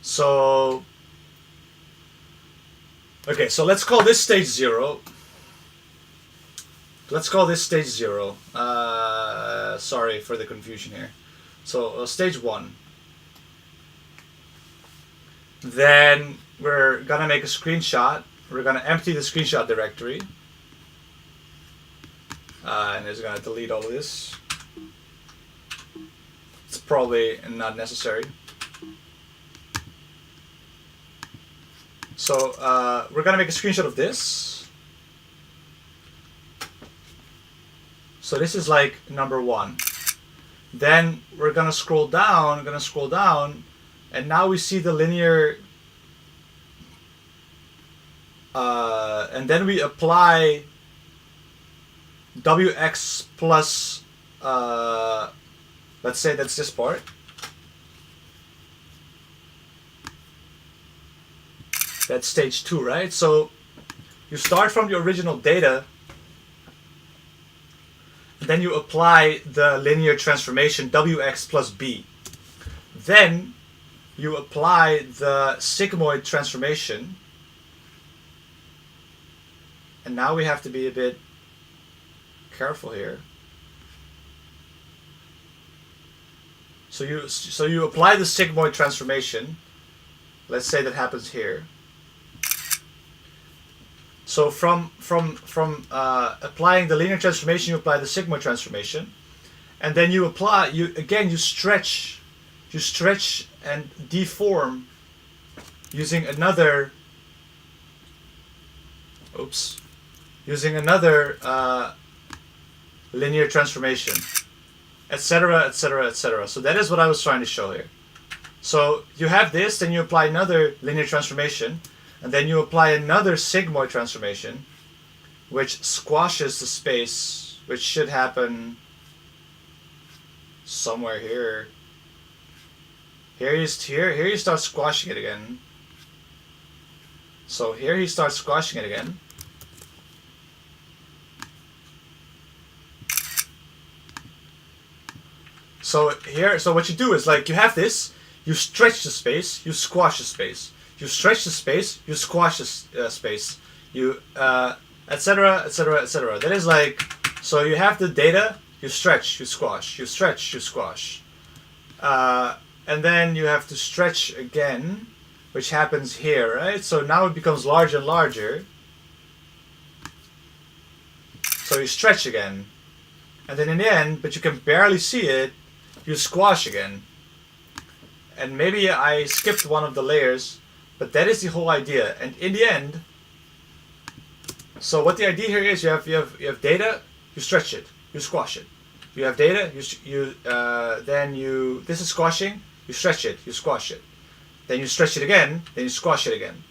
So... Okay, so let's call this stage 0. Let's call this stage 0. Sorry for the confusion here. So, stage 1. Then we're gonna make a screenshot. We're gonna empty the screenshot directory. and it's going to delete all of this. It's probably not necessary. So we're going to make a screenshot of this. So this is like number 1. Then we're going to scroll down, and now we see the linear, and then we apply Wx plus, let's say that's this part. That's stage 2, right? So you start from the original data, and then you apply the linear transformation Wx plus b. Then you apply the sigmoid transformation, and now we have to be a bit careful here. So you apply the sigmoid transformation. Let's say that happens here. So from applying the linear transformation, you apply the sigmoid transformation, and then you apply you stretch and deform using another linear transformation, etc., etc., etc. So that is what I was trying to show here. So you have this, then you apply another linear transformation, and then you apply another sigmoid transformation, which squashes the space, which should happen somewhere here. Here you start squashing it again. So here he starts squashing it again. So what you do is, like, you have this, you stretch the space, you squash the space. You stretch the space, you squash the space. You, etc., etc., etc. That is like, so you have the data, you stretch, you squash, you stretch, you squash. And then you have to stretch again, which happens here, right? So now it becomes larger and larger. So you stretch again. And then in the end, but you can barely see it, you squash again. And maybe I skipped one of the layers, but that is the whole idea. And in the end, so what the idea here is, you have data, you stretch it, you squash it. You have data, this is squashing, you stretch it, you squash it. Then you stretch it again, then you squash it again.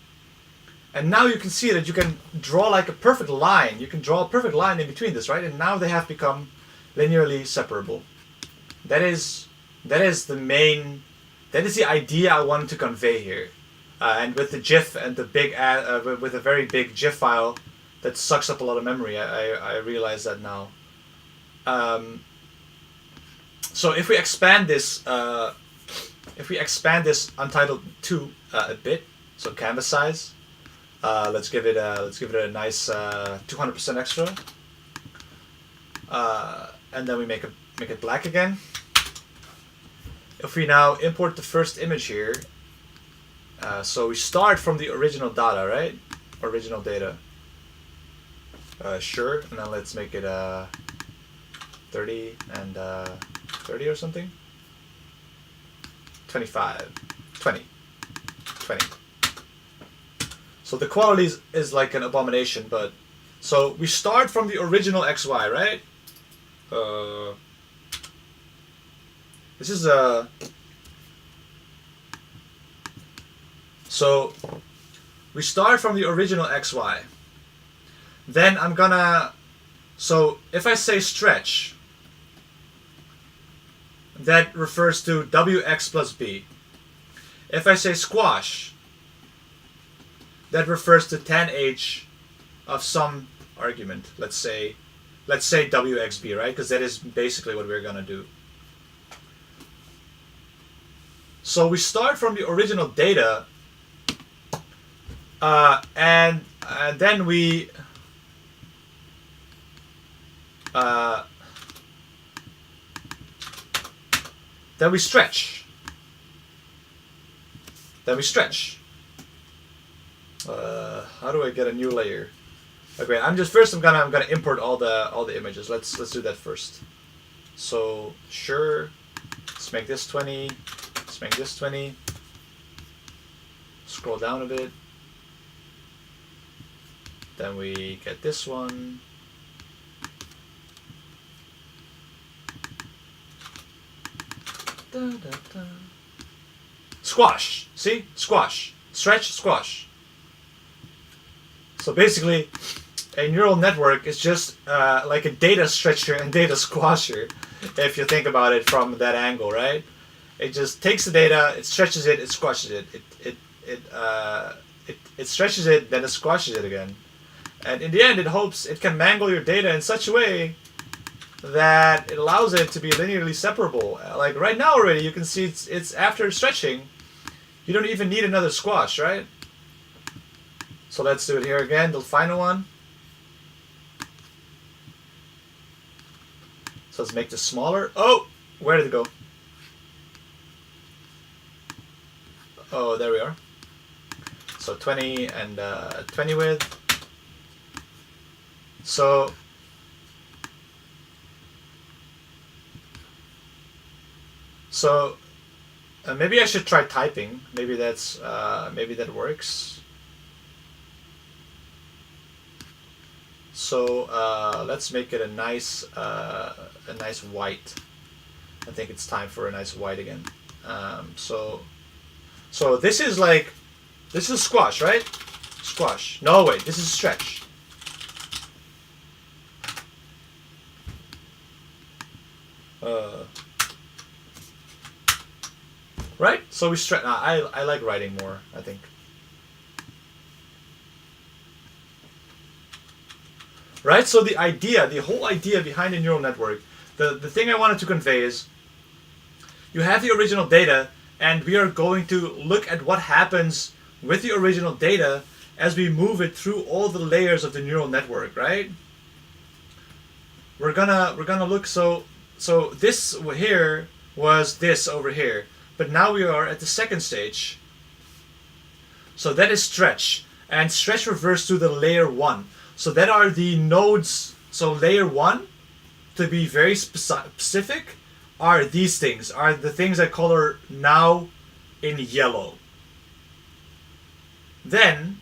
And now you can see that you can draw like a perfect line. You can draw a perfect line in between this, right? And now they have become linearly separable. That is the idea I wanted to convey here. And with the GIF and the big with a very big GIF file that sucks up a lot of memory, I realize that now. So if we expand this untitled 2 a bit, so canvas size, let's give it a nice 200% extra, and then we make it black again. If we now import the first image here, so we start from the original data, right? Original data. Sure, and then let's make it 30 and 30 or something. 25, 20. So the quality is like an abomination, but so we start from the original XY, right? This is so we start from the original XY. Then I'm gonna, so if I say stretch, that refers to Wx plus b. If I say squash, that refers to tan h of some argument. Let's say Wxb, right? Because that is basically what we're gonna do. So we start from the original data, and then we stretch. How do I get a new layer? Okay, I'm gonna import all the images. Let's do that first. So sure, let's make this 20. Let's make this 20. Scroll down a bit. Then we get this one. Da, da, da. Squash. See? Squash. Stretch, squash. So basically, a neural network is just like a data stretcher and data squasher, if you think about it from that angle, right? It just takes the data, it stretches it, it squashes it. It stretches it, then it squashes it again. And in the end, it hopes it can mangle your data in such a way that it allows it to be linearly separable. Like right now already, you can see it's after stretching, you don't even need another squash, right? So let's do it here again, the final one. So let's make this smaller. Oh, where did it go? Oh, there we are. So 20 and 20 width. So maybe I should try typing. Maybe that's maybe that works. So let's make it a nice white. I think it's time for a nice white again. So this is squash, right? Squash. No, wait, this is stretch. Right? So we stretch. I like writing more, I think. Right? So the whole idea behind a neural network, the thing I wanted to convey is you have the original data, and we are going to look at what happens with the original data as we move it through all the layers of the neural network, right? We're gonna look, so this here was this over here, but now we are at the second stage. So that is stretch, and stretch refers to the layer 1. So that are the nodes. So layer 1, to be very specific, are these things, are the things I color now in yellow. Then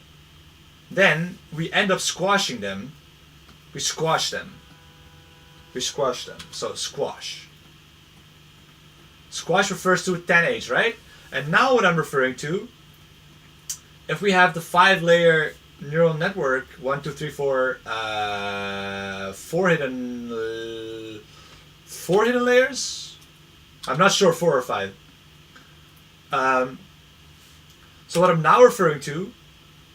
we end up squashing them. We squash them. So squash. Squash refers to 10H, right? And now what I'm referring to, if we have the 5-layer neural network, 1, 2, 3, 4, 4 hidden layers. I'm not sure 4 or 5. So what I'm now referring to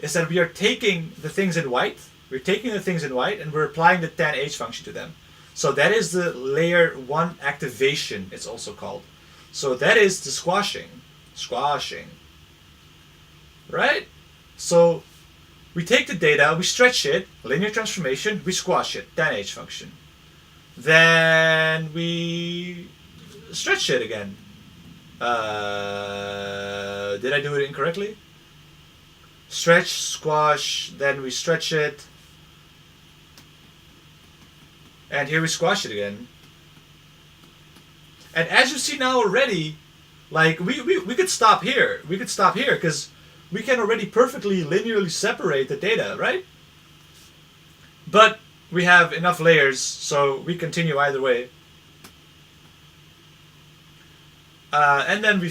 is that we are taking the things in white. We're taking the things in white and we're applying the 10H function to them. So that is the layer 1 activation, it's also called. So that is the squashing. Right? So we take the data, we stretch it, linear transformation, we squash it, 10H function. Then we stretch it again. Did I do it incorrectly? Stretch, squash, then we stretch it. And here we squash it again. And as you see now already, like we could stop here. We could stop here because we can already perfectly linearly separate the data, right? But we have enough layers, so we continue either way. And then we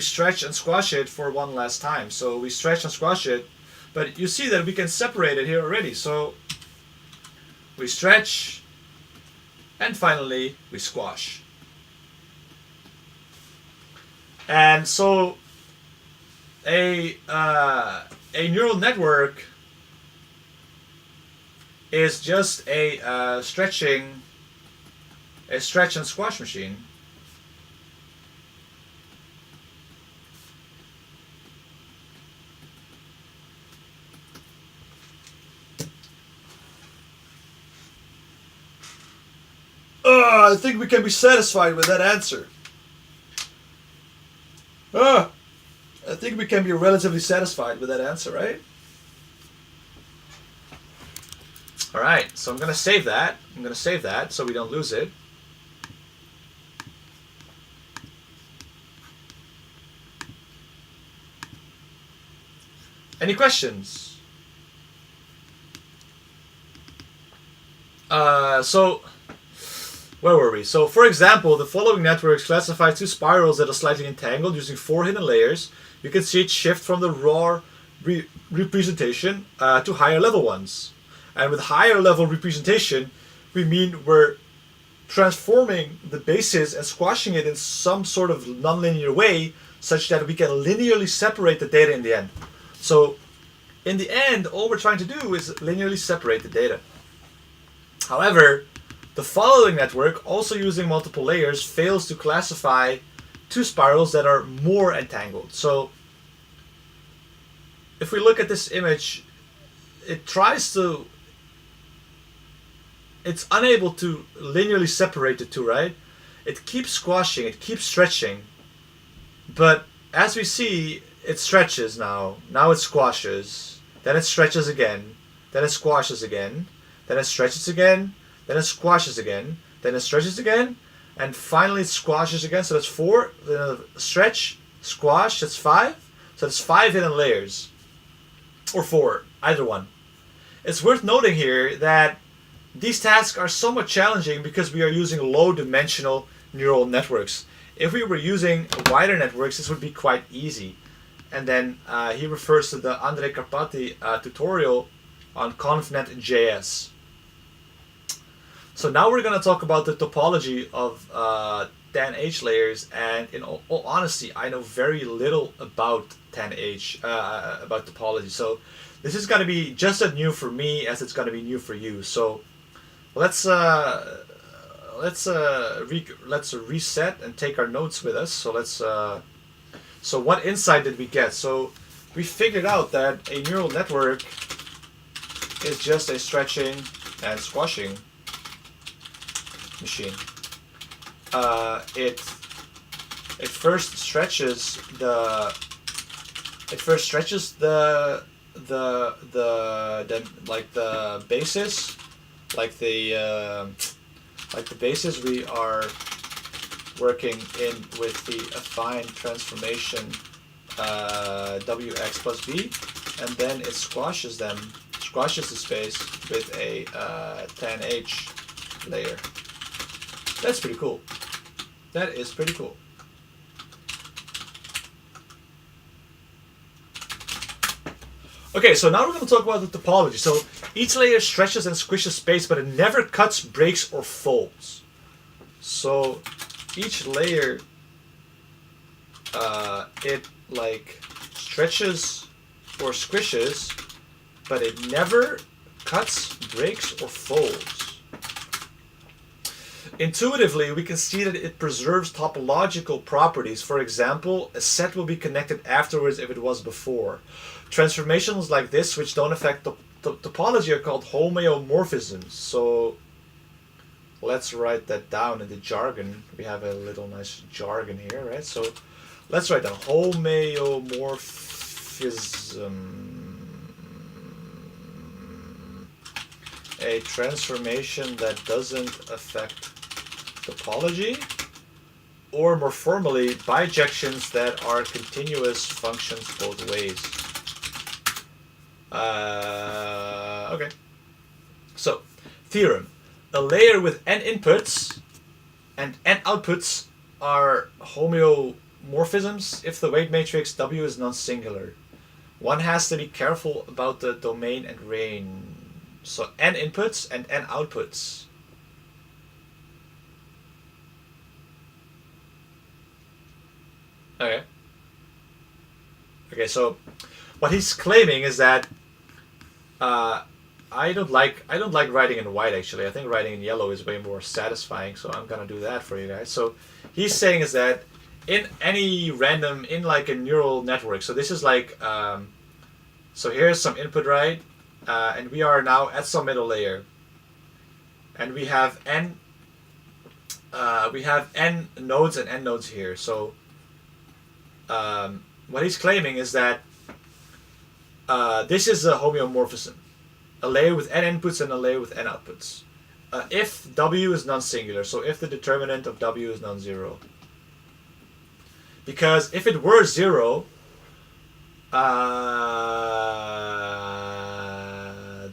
stretch and squash it for one last time. So we stretch and squash it, but you see that we can separate it here already. So we stretch, and finally we squash. And so a neural network is just a stretch and squash machine. I think we can be satisfied with that answer. I think we can be relatively satisfied with that answer, right? All right, so I'm going to save that. I'm going to save that so we don't lose it. Any questions? So where were we? So for example, the following networks classify two spirals that are slightly entangled using 4 hidden layers. You can see it shift from the raw representation to higher level ones. And with higher level representation, we mean we're transforming the basis and squashing it in some sort of nonlinear way such that we can linearly separate the data in the end. So in the end, all we're trying to do is linearly separate the data. However, the following network, also using multiple layers, fails to classify two spirals that are more entangled. So if we look at this image, it's unable to linearly separate the two, right? It keeps squashing, it keeps stretching, but as we see, it stretches now. Now it squashes, then it stretches again, then it squashes again, then it stretches again, then it squashes again, then it stretches again, and finally it squashes again. So that's 4, then a stretch, squash, that's 5. So that's 5 hidden layers, or 4, either one. It's worth noting here that these tasks are somewhat challenging because we are using low-dimensional neural networks. If we were using wider networks, this would be quite easy. And then he refers to the Andrej Karpathy tutorial on ConvNet.js. So now we're going to talk about the topology of 10H layers, and in all honesty, I know very little about 10H, about topology. So this is going to be just as new for me as it's going to be new for you. So let's reset and take our notes with us. So so what insight did we get? So we figured out that a neural network is just a stretching and squashing machine. It first stretches the basis, like the basis we are working in with the affine transformation wx plus b, and then it squashes the space with a 10H layer. That's pretty cool. That is pretty cool. Okay, so now we're going to talk about the topology. So each layer stretches and squishes space, but it never cuts, breaks, or folds. So each layer, it like stretches or squishes, but it never cuts, breaks, or folds. Intuitively, we can see that it preserves topological properties. For example, a set will be connected afterwards if it was before. Transformations like this, which don't affect topology, are called homeomorphisms. So let's write that down in the jargon. We have a little nice jargon here, right? So let's write down homeomorphism. A transformation that doesn't affect topology, or more formally, bijections that are continuous functions both ways. Okay. So, theorem. A layer with n inputs and n outputs are homeomorphisms if the weight matrix W is non-singular. One has to be careful about the domain and range. So n inputs and n outputs. Okay. Okay, so what he's claiming is that I don't like writing in white actually. I think writing in yellow is way more satisfying, so I'm gonna do that for you guys. So he's saying is that in any random, in like a neural network, so this is like so here's some input, right? And we are now at some middle layer, and we have n nodes and n nodes here. So what he's claiming is that this is a homeomorphism. a layer with n inputs and a layer with n outputs. If W is non-singular, so if the determinant of W is non-zero. Because if it were 0,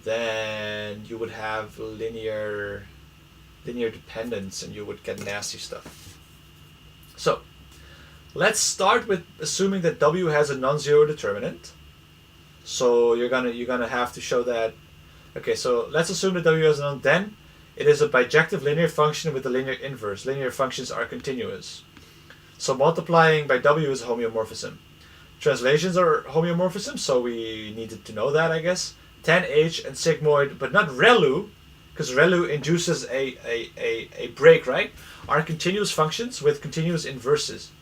then you would have linear dependence and you would get nasty stuff. So let's start with assuming that W has a non-zero determinant. So you're gonna have to show that. Okay, so let's assume that W has a non. Then it is a bijective linear function with a linear inverse. Linear functions are continuous. So multiplying by W is a homeomorphism. Translations are homeomorphisms, so we needed to know that, I guess. Tan H and sigmoid, but not ReLU, because ReLU induces a break, right? Are continuous functions with continuous inverses.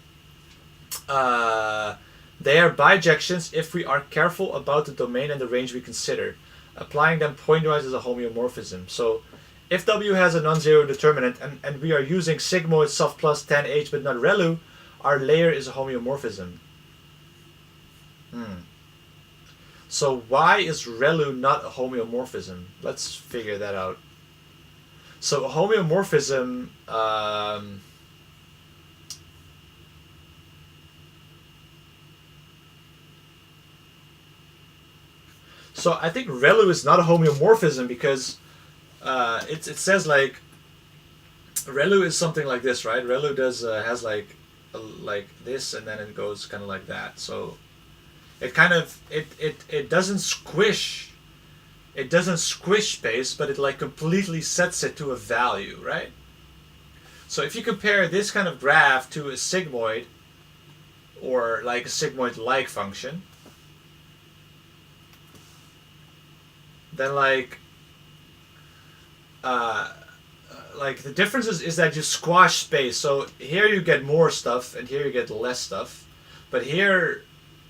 They are bijections if we are careful about the domain and the range we consider. Applying them pointwise is a homeomorphism. So if W has a non-zero determinant and we are using sigmoid soft plus tan H but not ReLU, our layer is a homeomorphism. So why is ReLU not a homeomorphism? Let's figure that out. So a homeomorphism so I think ReLU is not a homeomorphism because it says like ReLU is something like this, right? ReLU has like this and then it goes kind of like that. So it kind of it doesn't squish space, but it like completely sets it to a value, right? So if you compare this kind of graph to a sigmoid or like a sigmoid-like function, then like the difference is that you squash space. So here you get more stuff and here you get less stuff, but here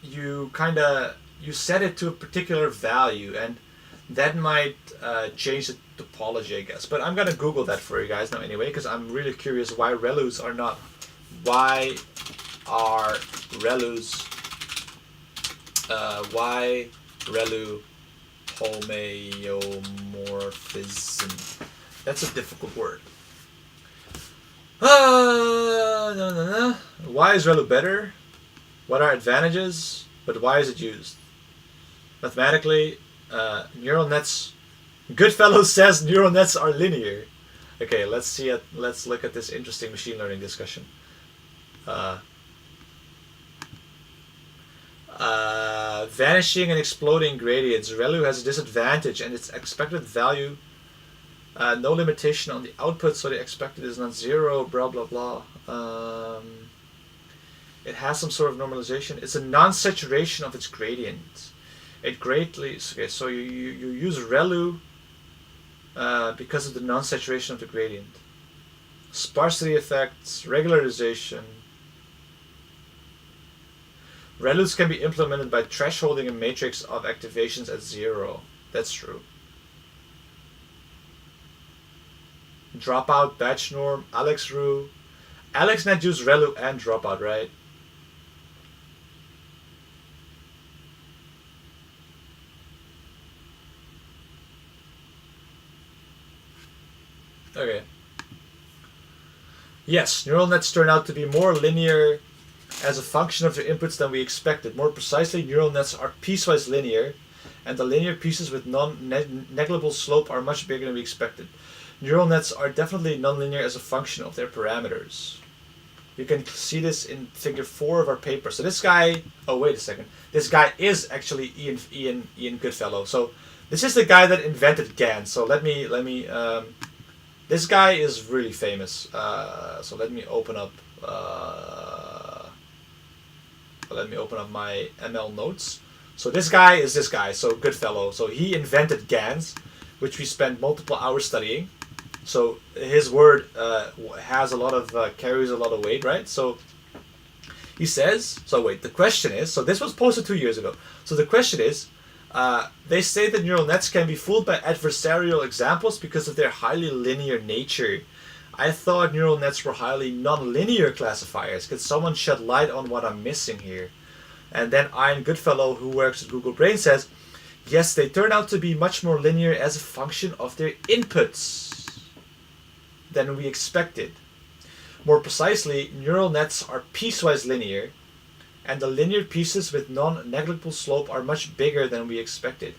you set it to a particular value, and that might change the topology, I guess. But I'm gonna Google that for you guys now anyway, because I'm really curious why ReLUs are not. Why are ReLUs? Why ReLU homeomorphism? That's a difficult word. Why is ReLU better? What are advantages? But why is it used? Mathematically, neural nets. Goodfellow says neural nets are linear. Okay, let's look at this interesting machine learning discussion. Vanishing and exploding gradients. ReLU has a disadvantage, and its expected value. No limitation on the output, so the expected is not zero. Blah blah blah. It has some sort of normalization. It's a non-saturation of its gradient. It greatly. Okay, so you use ReLU because of the non-saturation of the gradient. Sparsity effects, regularization. ReLUs can be implemented by thresholding a matrix of activations at 0. That's true. Dropout, batch norm, AlexRu. AlexNet used ReLU and dropout, right? Okay. Yes, neural nets turn out to be more linear as a function of their inputs than we expected. More precisely, neural nets are piecewise linear, and the linear pieces with non-negligible slope are much bigger than we expected. Neural nets are definitely nonlinear as a function of their parameters. You can see this in figure 4 of our paper. So this guy, oh wait a second, this guy is actually Ian Goodfellow. So this is the guy that invented GAN. So let me this guy is really famous. So let me open up my ML notes. So this guy is this guy, so Goodfellow. So he invented GANs, which we spent multiple hours studying. So his word has a lot of carries a lot of weight, right? So he says. So wait, the question is. So this was posted 2 years ago. So the question is, they say that neural nets can be fooled by adversarial examples because of their highly linear nature. I thought neural nets were highly non-linear classifiers. Could someone shed light on what I'm missing here? And then Ian Goodfellow, who works at Google Brain, says, Yes, they turn out to be much more linear as a function of their inputs than we expected. More precisely, neural nets are piecewise linear, and the linear pieces with non-negligible slope are much bigger than we expected.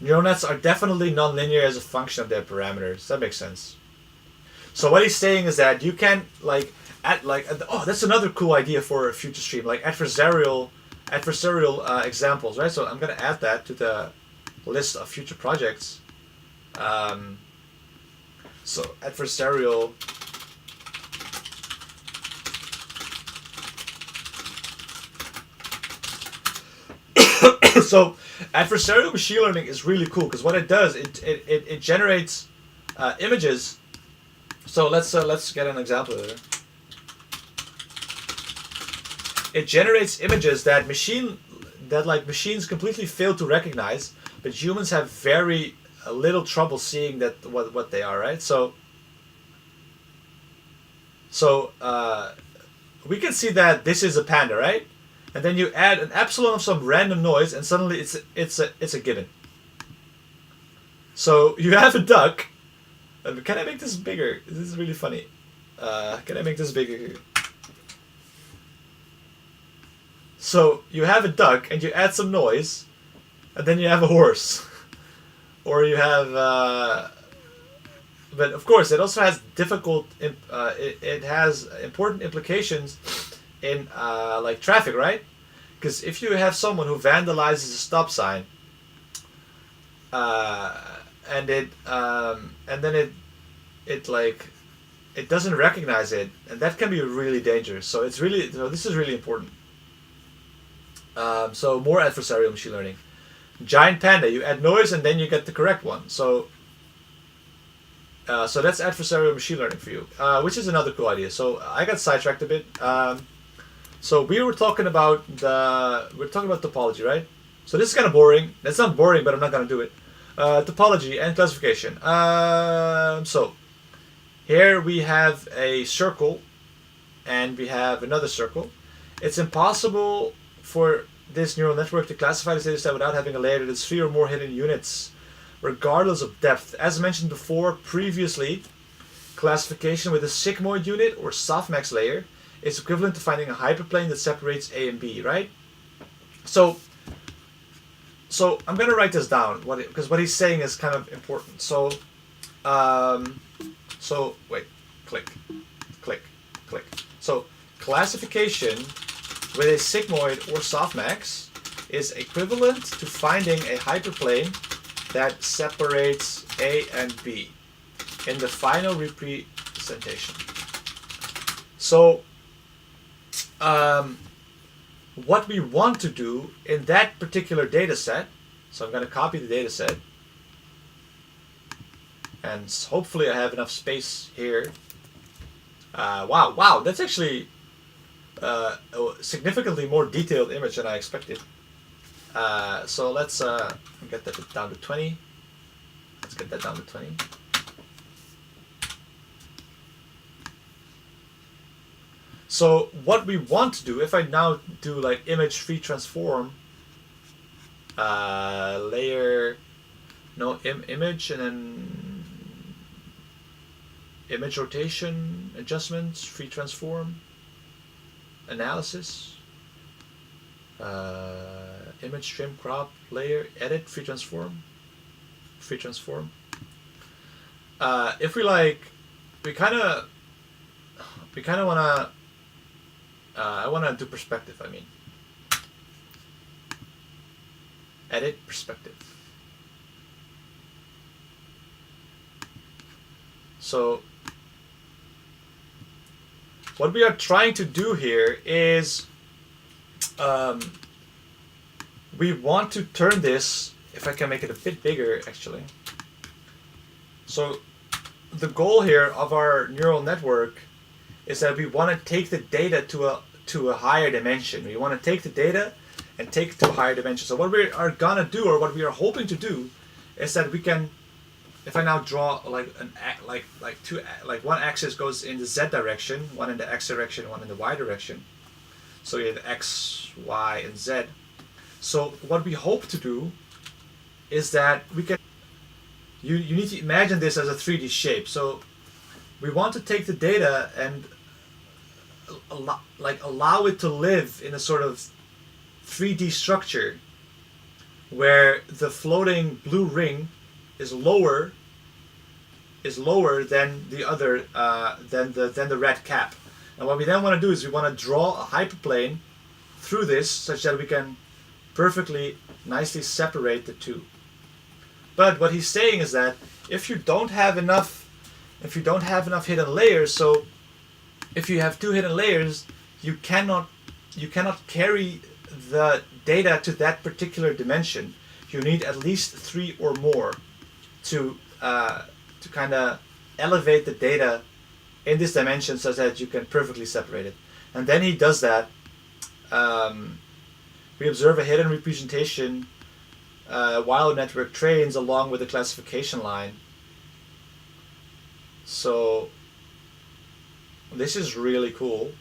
Neural nets are definitely non-linear as a function of their parameters. That makes sense. So what he's saying is that you can that's another cool idea for a future stream, like adversarial examples, right? So I'm gonna add that to the list of future projects. So adversarial. So adversarial machine learning is really cool because what it does, it generates images. So let's get an example there. It generates images that machines completely fail to recognize, but humans have very little trouble seeing that what they are, right? So we can see that this is a panda, right? And then you add an epsilon of some random noise, and suddenly it's a gibbon. So you have a duck. Can I make this bigger? This is really funny. Can I make this bigger? So you have a duck, and you add some noise, and then you have a horse, or you have. But of course, it also has it has important implications in like traffic, right? Because if you have someone who vandalizes a stop sign, and then it doesn't recognize it, and that can be really dangerous. So this is really important. So more adversarial machine learning. Giant panda, you add noise and then you get the correct one. So that's adversarial machine learning for you, which is another cool idea. So I got sidetracked a bit. So we were talking about topology, right? So this is kind of boring. That's not boring, but I'm not going to do it. Topology and classification. So here we have a circle, and we have another circle. It's impossible for this neural network to classify this data set without having a layer that is 3 or more hidden units, regardless of depth. As mentioned before previously, classification with a sigmoid unit or softmax layer is equivalent to finding a hyperplane that separates A and B, right? So I'm going to write this down because what he's saying is kind of important. So wait, click. So classification with a sigmoid or softmax is equivalent to finding a hyperplane that separates A and B in the final representation. So what we want to do in that particular data set, so I'm going to copy the data set, and hopefully I have enough space here. Wow, that's actually a significantly more detailed image than I expected. So let's get that down to 20. Let's get that down to 20. So what we want to do, if I now do like image free transform, layer, no image, and then image rotation adjustments, free transform, analysis, image trim crop layer edit free transform. If we kind of wanna I wanna do perspective. I mean, edit perspective. So what we are trying to do here is we want to turn this, if I can make it a bit bigger actually. So the goal here of our neural network is that we want to take the data to a higher dimension. We want to take the data and take it to a higher dimension. So what we are gonna do, or what we are hoping to do, is that we can, if I now draw like one axis goes in the Z direction, one in the X direction, one in the Y direction. So you have X, Y, and Z. So what we hope to do is that we can, you need to imagine this as a 3D shape. So we want to take the data and allow it to live in a sort of 3D structure where the floating blue ring is lower than the other than the red cap. And what we then want to do is we want to draw a hyperplane through this such that we can perfectly nicely separate the two. But what he's saying is that if you don't have enough hidden layers, so if you have two hidden layers, you cannot carry the data to that particular dimension. You need at least 3 or more to kind of elevate the data in this dimension so that you can perfectly separate it. And then he does that. We observe a hidden representation while a network trains along with the classification line. So this is really cool.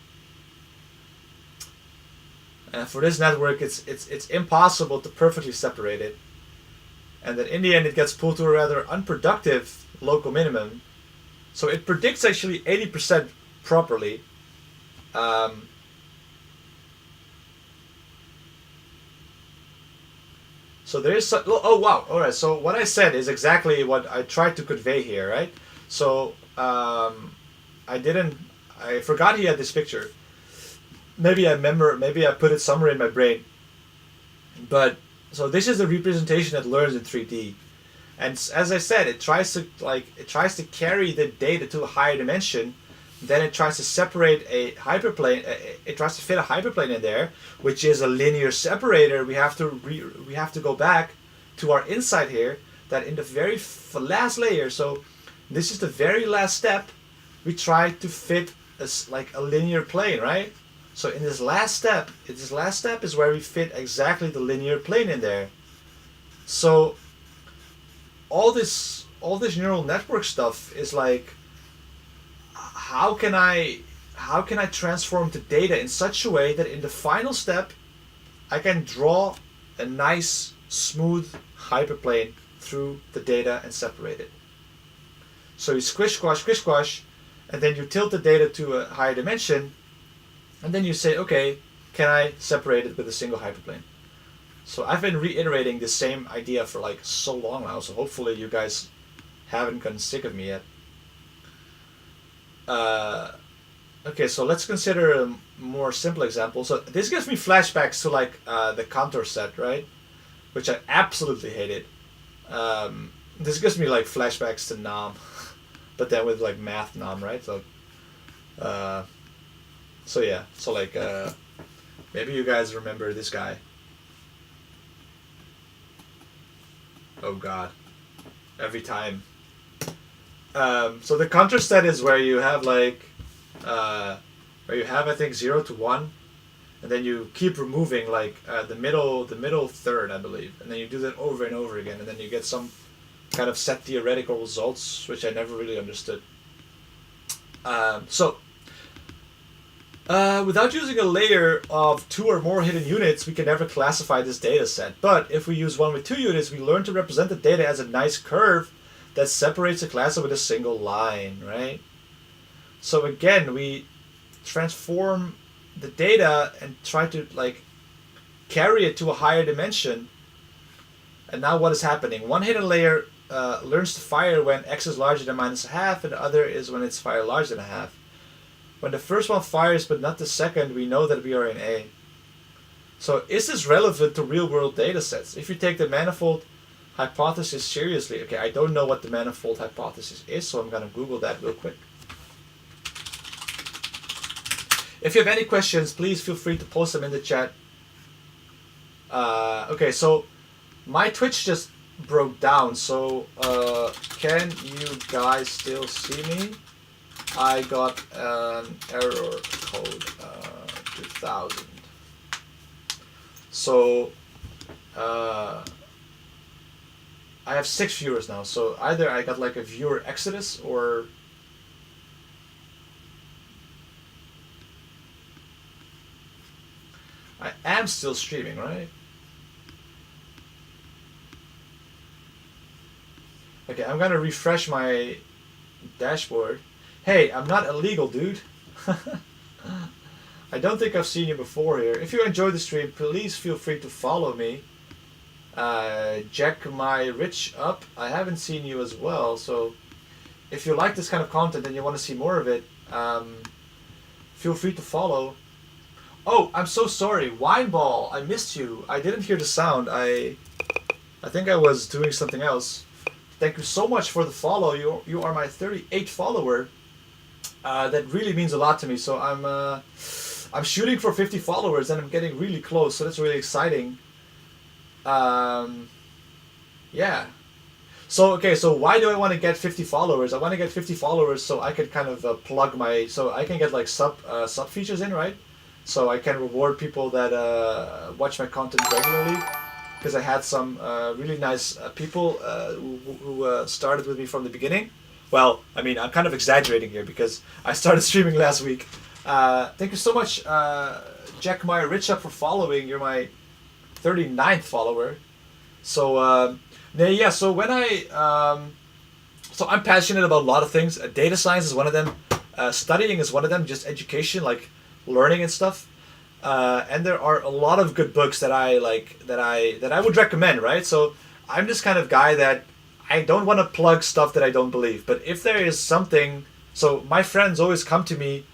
And for this network, it's impossible to perfectly separate it. And then in the end, it gets pulled to a rather unproductive local minimum. So it predicts actually 80% properly. So there is oh wow, all right. So what I said is exactly what I tried to convey here, right? So I forgot he had this picture. Maybe I put it somewhere in my brain. But so this is a representation that learns in 3D, and as I said, it tries to carry the data to a higher dimension. Then it tries to separate a hyperplane. It tries to fit a hyperplane in there, which is a linear separator. We have to go back to our insight here. That in the very last layer. So this is the very last step. We try to fit a linear plane, right? So in this last step is where we fit exactly the linear plane in there. So all this neural network stuff is like, how can I transform the data in such a way that in the final step I can draw a nice smooth hyperplane through the data and separate it. So you squish squash, and then you tilt the data to a higher dimension, and then you say, okay, can I separate it with a single hyperplane? So I've been reiterating the same idea for like so long now, so hopefully you guys haven't gotten sick of me yet. Okay, so let's consider a more simple example. So this gives me flashbacks to like the contour set, right? Which I absolutely hated. This gives me like flashbacks to Nam, but then with like math Nam, right? So yeah, so like maybe you guys remember this guy. Oh God, every time. So the contour set is where you have like I think 0 to 1, and then you keep removing like the middle third, I believe, and then you do that over and over again, and then you get some kind of set theoretical results, which I never really understood. Without using a layer of 2 or more hidden units, we can never classify this data set. But if we use one with 2 units, we learn to represent the data as a nice curve that separates a class with a single line, right? So again, we transform the data and try to like carry it to a higher dimension. And now what is happening? One hidden layer learns to fire when x is larger than -1/2, and the other is when it's fire larger than 1/2. When the first one fires but not the second, we know that we are in A. So is this relevant to real-world data sets? If you take the manifold hypothesis seriously, okay, I don't know what the manifold hypothesis is, so I'm going to Google that real quick. If you have any questions, please feel free to post them in the chat. Okay, so my Twitch just broke down, so can you guys still see me? I got an error code 2000. So I have 6 viewers now, so either I got like a viewer exodus or I am still streaming, right? Okay, I'm gonna refresh my dashboard. Hey, I'm not illegal, dude. I don't think I've seen you before here. If you enjoyed the stream, please feel free to follow me. Jack my Rich up. I haven't seen you as well, so if you like this kind of content and you want to see more of it, feel free to follow. Oh, I'm so sorry, Wineball. I missed you. I didn't hear the sound. I think I was doing something else. Thank you so much for the follow. You are my 38th follower. That really means a lot to me. So I'm shooting for 50 followers and I'm getting really close. So that's really exciting. Yeah. So okay. So why do I want to get 50 followers? I want to get 50 followers so I could kind of plug my. So I can get like sub features in, right? So I can reward people that watch my content regularly. Because I had some really nice people who started with me from the beginning. Well, I mean, I'm kind of exaggerating here because I started streaming last week. Thank you so much, Jack Meyer Richup, for following. You're my 39th follower. So, yeah, so when so I'm passionate about a lot of things. Data science is one of them. Studying is one of them, just education, like learning and stuff. And there are a lot of good books that I like that I would recommend, right? So I'm this kind of guy that I don't want to plug stuff that I don't believe. But if there is something, so my friends always come to me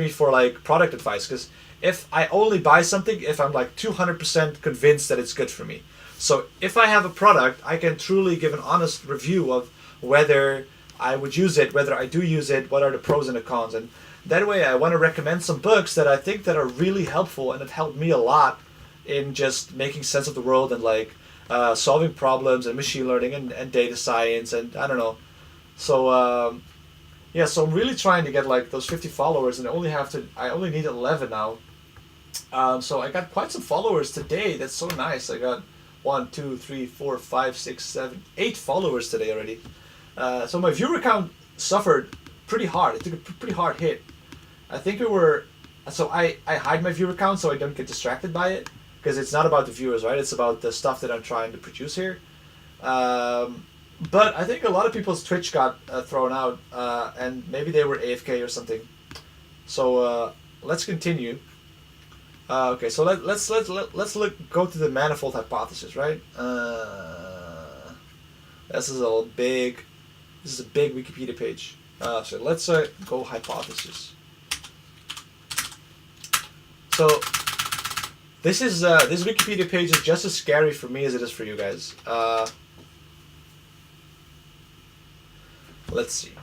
for like product advice, because if I only buy something if I'm like 200% convinced that it's good for me. So if I have a product, I can truly give an honest review of whether I would use it, whether I do use it, what are the pros and the cons, and that way I want to recommend some books that I think that are really helpful and that helped me a lot in just making sense of the world and like solving problems and machine learning and data science and I don't know. So yeah, so I'm really trying to get like those 50 followers and I only need 11 now. So I got quite some followers today. That's so nice. I got 1, 2, 3, 4, 5, 6, 7, 8 followers today already. So my viewer count suffered pretty hard. It took a pretty hard hit. I think so I hide my viewer count so I don't get distracted by it, because it's not about the viewers, right? It's about the stuff that I'm trying to produce here. But I think a lot of people's Twitch got thrown out, and maybe they were AFK or something. So let's continue. Okay, so let's go to the manifold hypothesis, right? This is a big Wikipedia page. So let's go hypothesis. So this Wikipedia page is just as scary for me as it is for you guys. Let's see.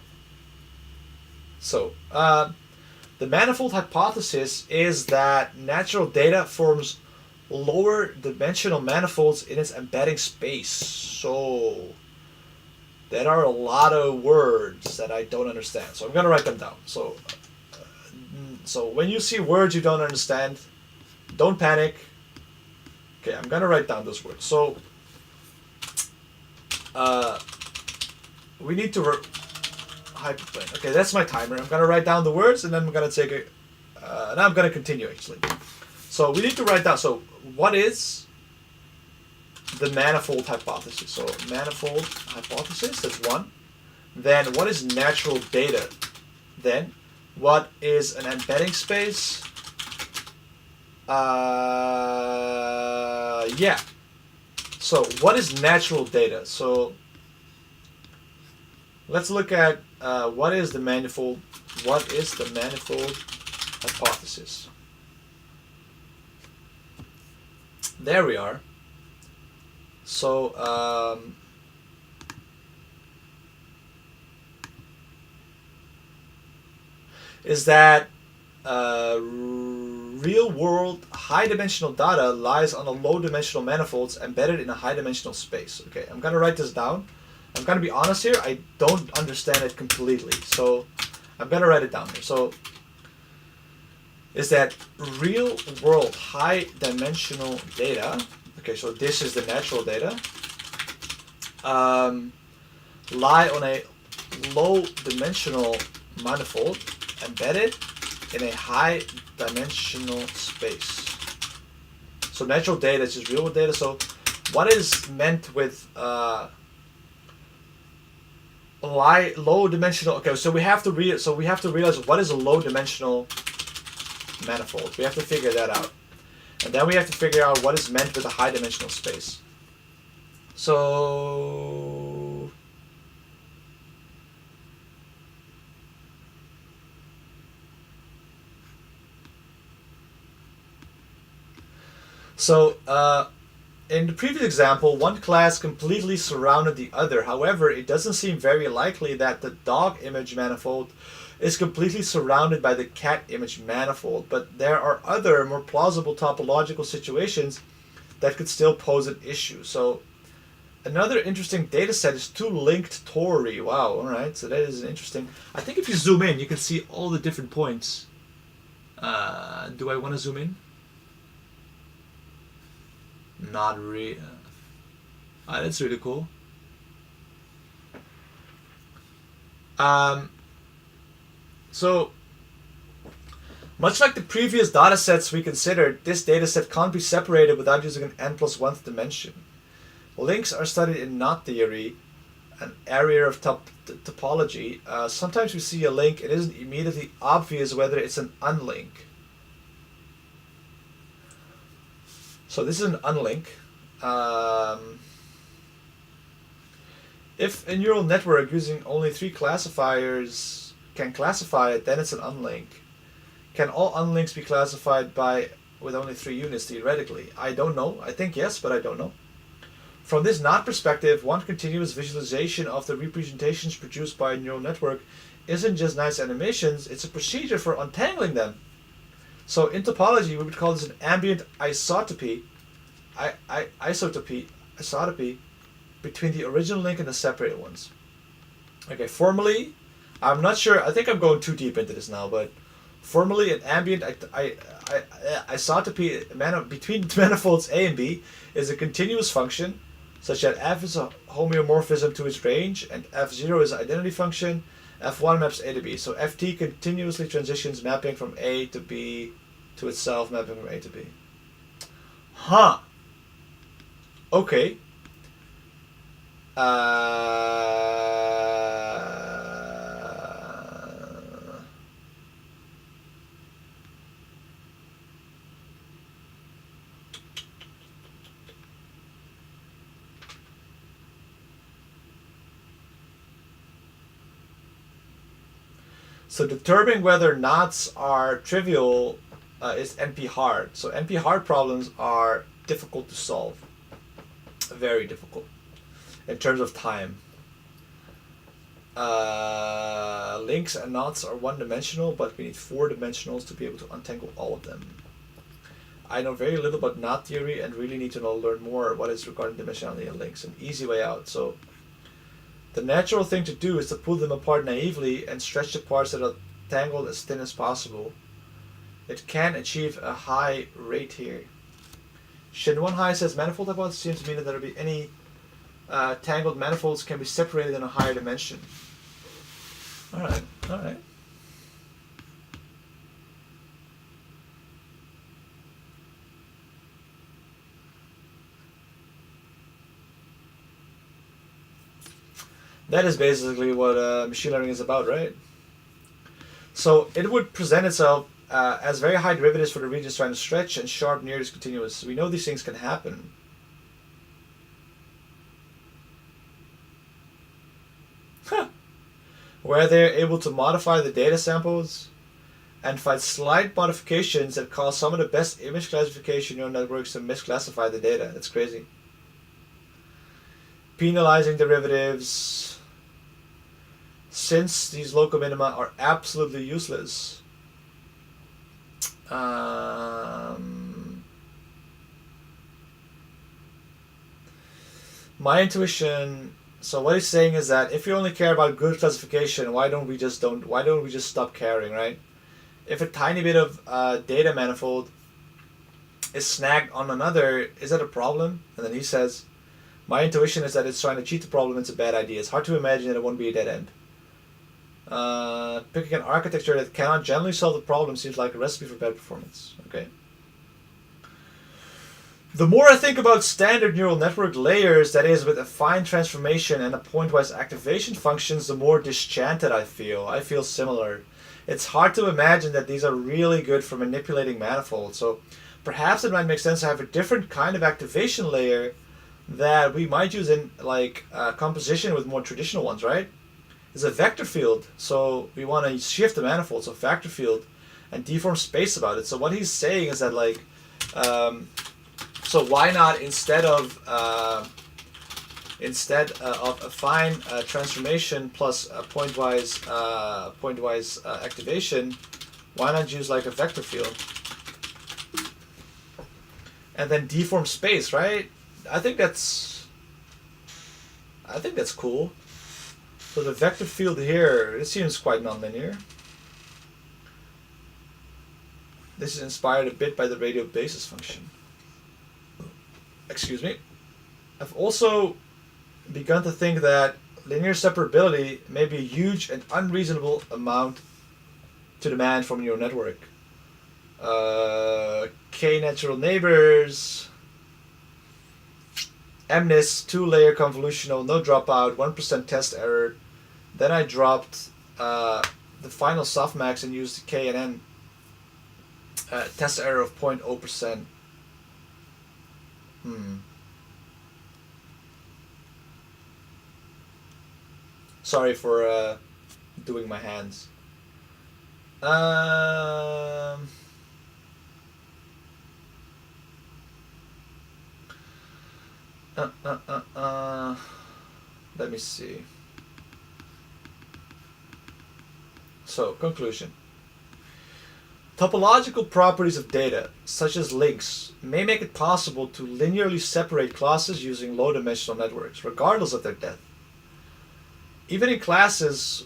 So the manifold hypothesis is that natural data forms lower dimensional manifolds in its embedding space. So there are a lot of words that I don't understand. So I'm gonna write them down. So when you see words you don't understand, don't panic. Okay, I'm gonna write down those words. So we need to hyperplane. Okay, that's my timer. I'm gonna write down the words and then I'm gonna take it. Now I'm gonna continue actually. So we need to write down. So what is the manifold hypothesis? So manifold hypothesis, that's one. Then what is natural data? Then what is an embedding space? Yeah. So what is natural data? So let's look at what is the manifold hypothesis. There we are. So is that real-world high-dimensional data lies on a low-dimensional manifolds embedded in a high-dimensional space. Okay, I'm gonna write this down. I'm gonna be honest here. I don't understand it completely, so I'm gonna write it down here. So is that real-world high-dimensional data? Okay, so this is the natural data. Lie on a low-dimensional manifold embedded in a high-dimensional space. So natural data is just real-world data. So what is meant with low dimensional. Okay, so we have to realize what is a low dimensional manifold. We have to figure that out, and then we have to figure out what is meant with a high dimensional space. So in the previous example, one class completely surrounded the other. However, it doesn't seem very likely that the dog image manifold is completely surrounded by the cat image manifold, but there are other, more plausible topological situations that could still pose an issue. So another interesting data set is two linked tori. Wow, alright, so that is interesting. I think if you zoom in, you can see all the different points. Do I want to zoom in? Not really. That's really cool. So, much like the previous datasets we considered, this dataset can't be separated without using an n+1th dimension. Links are studied in knot theory, an area of topology. Sometimes we see a link, it isn't immediately obvious whether it's an unlink. So this is an unlink. If a neural network using only 3 classifiers can classify it, then it's an unlink. Can all unlinks be classified with only 3 units theoretically? I don't know. I think yes, but I don't know. From this knot perspective, one continuous visualization of the representations produced by a neural network isn't just nice animations, it's a procedure for untangling them. So in topology, we would call this an ambient isotopy between the original link and the separated ones. Okay, formally, I'm not sure, I think I'm going too deep into this now, but formally an ambient isotopy between manifolds A and B is a continuous function, such that f is a homeomorphism to its range, and f0 is an identity function, f1 maps A to B. So ft continuously transitions mapping from A to B to itself, mapping from A to B. Huh. Okay. So determining whether knots are trivial is NP-hard. So NP-hard problems are difficult to solve. Very difficult in terms of time. Links and knots are one-dimensional, but we need 4 dimensionals to be able to untangle all of them. I know very little about knot theory and really need to learn more what is regarding dimensionality and links. An easy way out. So the natural thing to do is to pull them apart naively and stretch the parts that are tangled as thin as possible. It can achieve a high rate here. Shin 1 high says manifold hypothesis seems to mean that there will be any tangled manifolds can be separated in a higher dimension. Alright, alright. That is basically what machine learning is about, right? So it would present itself as very high derivatives for the regions trying to stretch and sharp near discontinuous. We know these things can happen. Huh. Where they're able to modify the data samples and find slight modifications that cause some of the best image classification neural networks to misclassify the data. That's crazy. Penalizing derivatives, since these local minima are absolutely useless. My intuition. So what he's saying is that if you only care about good classification, why don't we just stop caring, right? If a tiny bit of data manifold is snagged on another, is that a problem? And then he says, my intuition is that it's trying to cheat the problem. It's a bad idea. It's hard to imagine that it won't be a dead end. Picking an architecture that cannot generally solve the problem seems like a recipe for bad performance. Okay. The more I think about standard neural network layers, that is, with affine transformation and a pointwise activation functions, the more disenchanted I feel. I feel similar. It's hard to imagine that these are really good for manipulating manifolds. So perhaps it might make sense to have a different kind of activation layer that we might use in like composition with more traditional ones, right? It's a vector field, so we want to shift the manifold, so vector field, and deform space about it. So what he's saying is that like, so why not instead of affine transformation plus a pointwise activation, why not use like a vector field and then deform space, right? I think that's cool. So the vector field here, it seems quite nonlinear. This is inspired a bit by the radial basis function. Excuse me. I've also begun to think that linear separability may be a huge and unreasonable amount to demand from your network. K natural neighbors, MNIST, 2-layer convolutional, no dropout, 1% test error. Then I dropped the final softmax and used K and N. Test error of 0.0%. Sorry for doing my hands. Let me see. So, conclusion. Topological properties of data, such as links, may make it possible to linearly separate classes using low-dimensional networks, regardless of their depth. Even in classes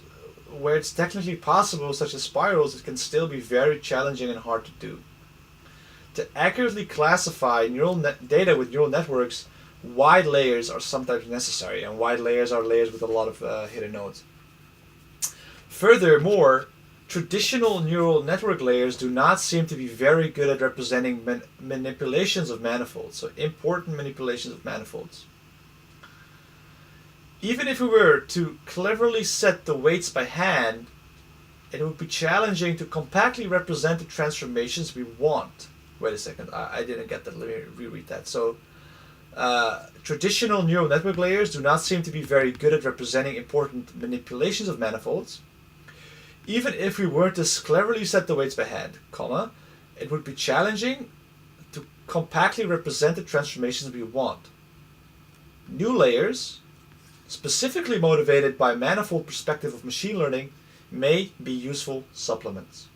where it's technically possible, such as spirals, it can still be very challenging and hard to do. To accurately classify data with neural networks, wide layers are sometimes necessary, and wide layers are layers with a lot of hidden nodes. Furthermore, traditional neural network layers do not seem to be very good at representing manipulations of manifolds, so important manipulations of manifolds. Even if we were to cleverly set the weights by hand, it would be challenging to compactly represent the transformations we want. Wait a second, I didn't get that. Let me reread that. So, traditional neural network layers do not seem to be very good at representing important manipulations of manifolds. Even if we were to cleverly set the weights by hand, it would be challenging to compactly represent the transformations we want. New layers, specifically motivated by manifold perspective of machine learning, may be useful supplements.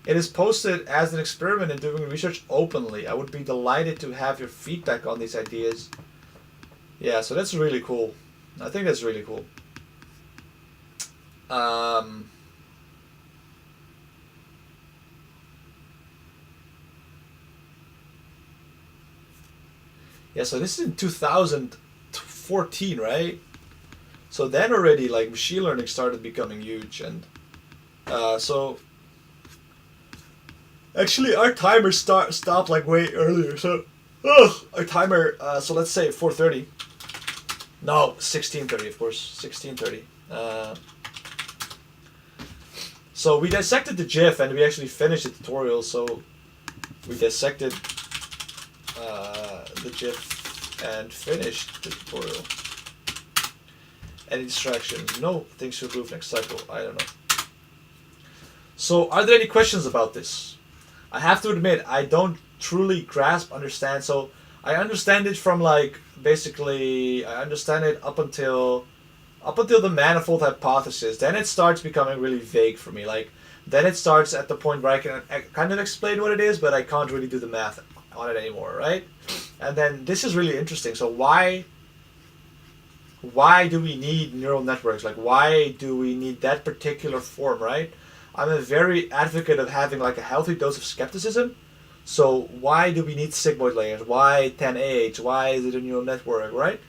It is posted as an experiment in doing research openly. I would be delighted to have your feedback on these ideas. Yeah, so that's really cool. I think that's really cool. Yeah, so this is in 2014, right? So then already, like, machine learning started becoming huge, and so actually our timer stopped like way earlier. So our timer. So let's say 4:30. No, 16:30, of course, 16:30. So we dissected the GIF and we actually finished the tutorial. So we dissected the GIF and finished the tutorial. Any distractions? No, things should improve next cycle. I don't know. So are there any questions about this? I have to admit, I don't truly understand. So I understand it from like, basically, I understand it up until the manifold hypothesis. Then it starts becoming really vague for me. Like, then it starts at the point where I can kind of explain what it is, but I can't really do the math on it anymore, right? And then this is really interesting. So why do we need neural networks? Like, why do we need that particular form, right? I'm a very advocate of having like a healthy dose of skepticism. So why do we need sigmoid layers? Why 10H? Why is it a neural network, right?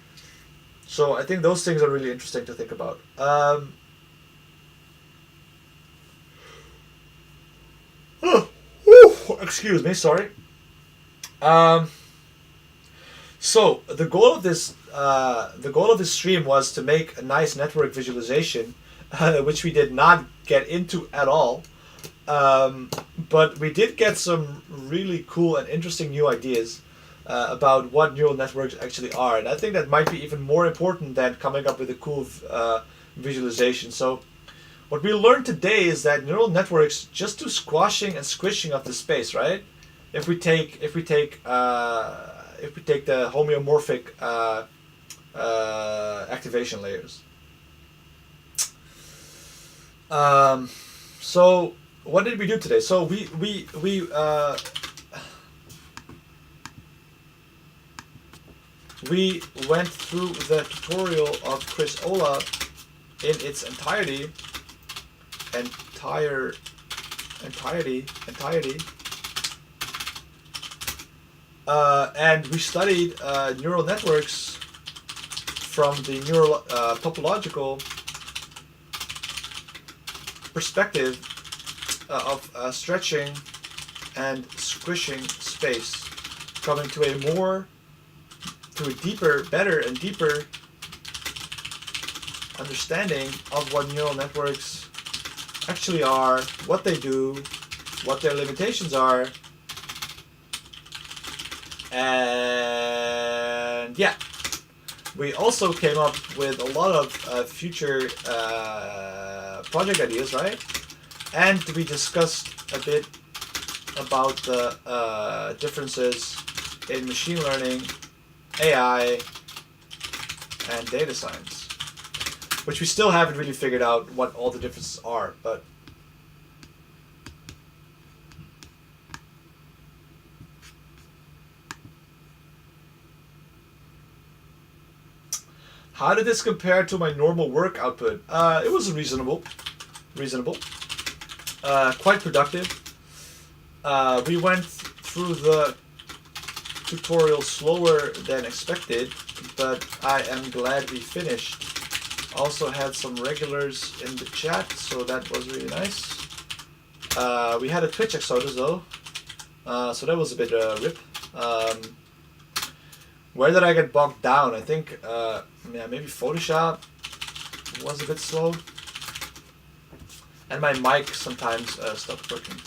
So I think those things are really interesting to think about. Excuse me, sorry. Um, so the goal of this stream was to make a nice network visualization, which we did not get into at all. But we did get some really cool and interesting new ideas about what neural networks actually are, and I think that might be even more important than coming up with a cool visualization. So what we learned today is that neural networks just do squashing and squishing of the space, right? If we take the homeomorphic activation layers. So what did we do today? So we went through the tutorial of Chris Ola in its entirety. And we studied neural networks from the topological perspective of stretching and squishing space, coming to a deeper, better and deeper understanding of what neural networks actually are, what they do, what their limitations are, and yeah, we also came up with a lot of future project ideas, right? And we discussed a bit about the differences in machine learning, AI, and data science, which we still haven't really figured out what all the differences are, but how did this compare to my normal work output? It was reasonable, quite productive. We went through the tutorial slower than expected, but I am glad we finished. Also had some regulars in the chat, so that was really nice. We had a Twitch Exodus though, so that was a bit rip. Where did I get bogged down? I think maybe Photoshop was a bit slow, and my mic sometimes stopped working.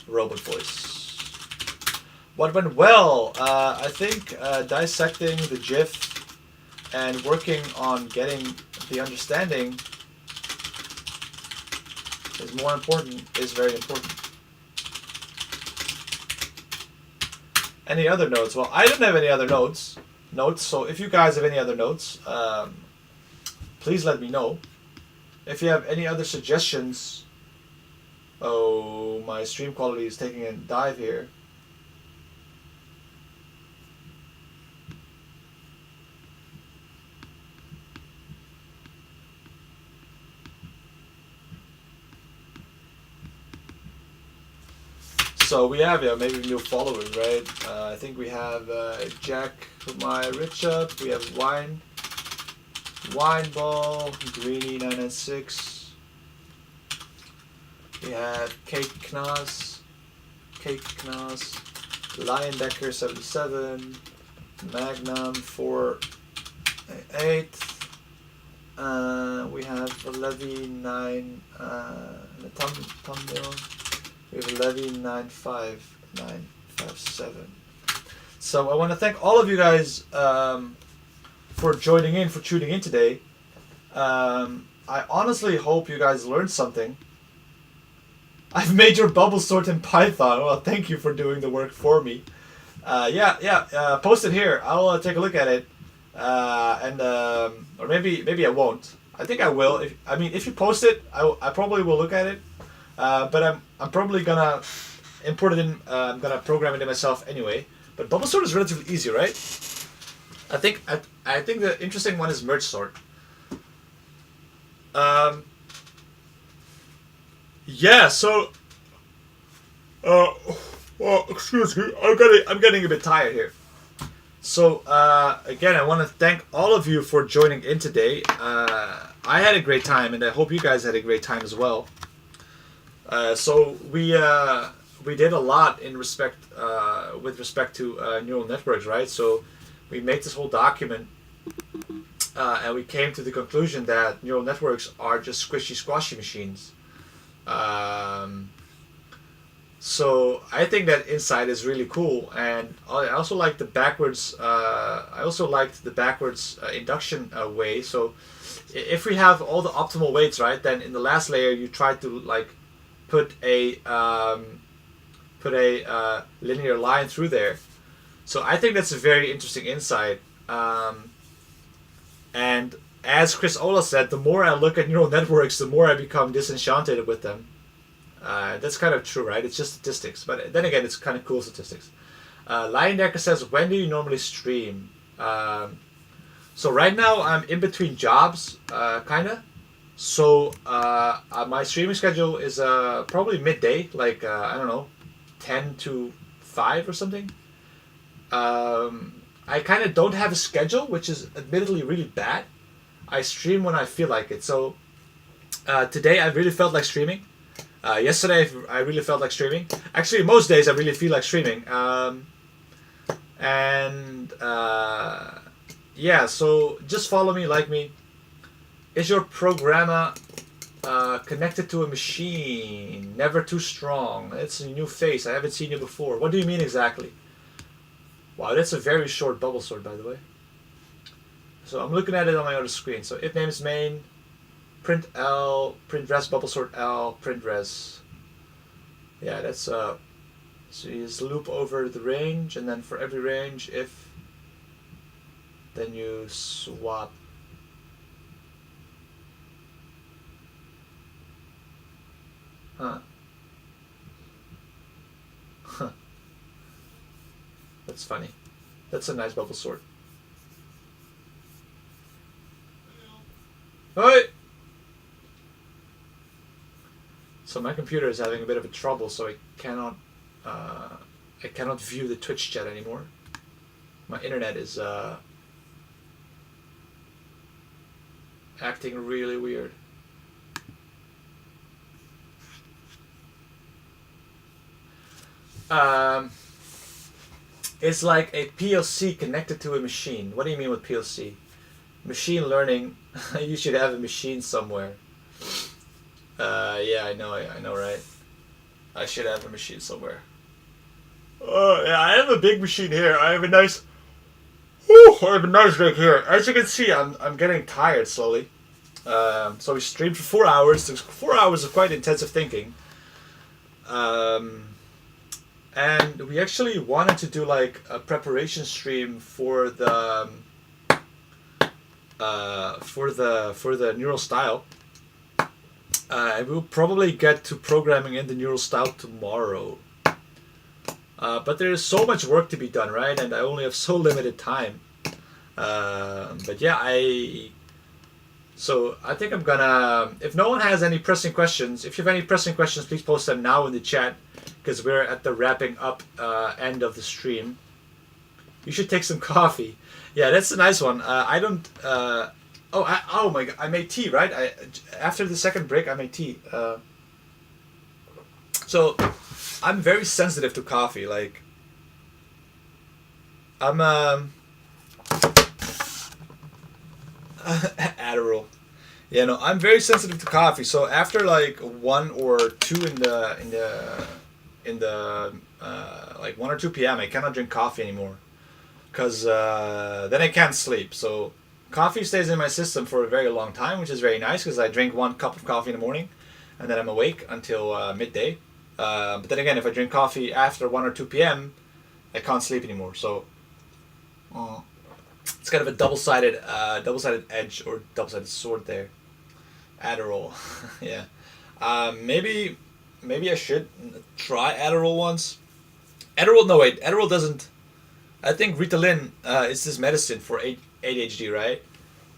Robot voice. What went well? I think dissecting the GIF and working on getting the understanding is very important. Any other notes? Well, I don't have any other notes. So if you guys have any other notes, please let me know. If you have any other suggestions. Oh, my stream quality is taking a dive here. So we have maybe new followers, right? I think we have Jack my Rich Up. We have Wineball, Greenie996. We have Cake Knas, Liondecker77, Magnum 48. We have Levy9, thumbnail. We have Levy95957. So I want to thank all of you guys for tuning in today. I honestly hope you guys learned something. I've made your bubble sort in Python. Well, thank you for doing the work for me. Post it here. I'll take a look at it. Or maybe I won't. I think I will. If you post it, I probably will look at it. But I'm probably gonna import it in. I'm gonna program it in myself anyway. But bubble sort is relatively easy, right? I think the interesting one is merge sort. Yeah. So. Well, excuse me. I'm getting a bit tired here. So again, I want to thank all of you for joining in today. I had a great time, and I hope you guys had a great time as well. So we we did a lot in respect with respect to neural networks, right? So we made this whole document, and we came to the conclusion that neural networks are just squishy squashy machines. Um, so I think that insight is really cool, and I also like the backwards. I also liked the backwards induction way. So if we have all the optimal weights, right, then in the last layer you try to like put a linear line through there. So I think that's a very interesting insight. And as Chris Ola said, the more I look at neural networks, the more I become disenchanted with them. That's kind of true, right? It's just statistics. But then again, it's kind of cool statistics. Lion Decker says, when do you normally stream? So right now I'm in between jobs, kind of. So my streaming schedule is probably midday, like, I don't know, 10 to 5 or something. I kind of don't have a schedule, which is admittedly really bad. I stream when I feel like it. So today I really felt like streaming. Yesterday I really felt like streaming. Actually, most days I really feel like streaming. Yeah, so just follow me, like me. Is your programmer connected to a machine? Never too strong. It's a new face. I haven't seen you before. What do you mean exactly? Wow, that's a very short bubble sort, by the way. So I'm looking at it on my other screen. So if name is main, print L, print res bubble sort L, print res. Yeah, that's so you just loop over the range, and then for every range, if then you swap. Huh. That's funny. That's a nice bubble sort. Hey! So my computer is having a bit of a trouble, so I cannot view the Twitch chat anymore. My internet is acting really weird. It's like a PLC connected to a machine. What do you mean with PLC? Machine learning. You should have a machine somewhere. Yeah, I know, right? I should have a machine somewhere. Oh, yeah, I have a big machine here. I have a nice rig here. As you can see, I'm getting tired slowly. So we streamed for 4 hours. There's 4 hours of quite intensive thinking. And we actually wanted to do like a preparation stream for the neural style. And we'll probably get to programming in the neural style tomorrow. But there is so much work to be done, right? And I only have so limited time. But yeah, so I think I'm gonna, if no one has any pressing questions, if you have any pressing questions, please post them now in the chat, because we're at the wrapping up end of the stream. You should take some coffee. Yeah, that's a nice one. I don't, oh my god, I made tea, right? After the second break, I made tea. So I'm very sensitive to coffee. Like, I'm Adderall. Yeah, no, I'm very sensitive to coffee. So after like 1 or 2 like 1 or 2 p.m., I cannot drink coffee anymore, because then I can't sleep. So coffee stays in my system for a very long time, which is very nice, because I drink 1 cup of coffee in the morning, and then I'm awake until midday. But then again, if I drink coffee after 1 or 2 p.m., I can't sleep anymore. So it's kind of a double-sided edge, or double-sided sword there. Adderall. Yeah. Maybe I should try Adderall once. Adderall doesn't. I think Ritalin is this medicine for ADHD, right?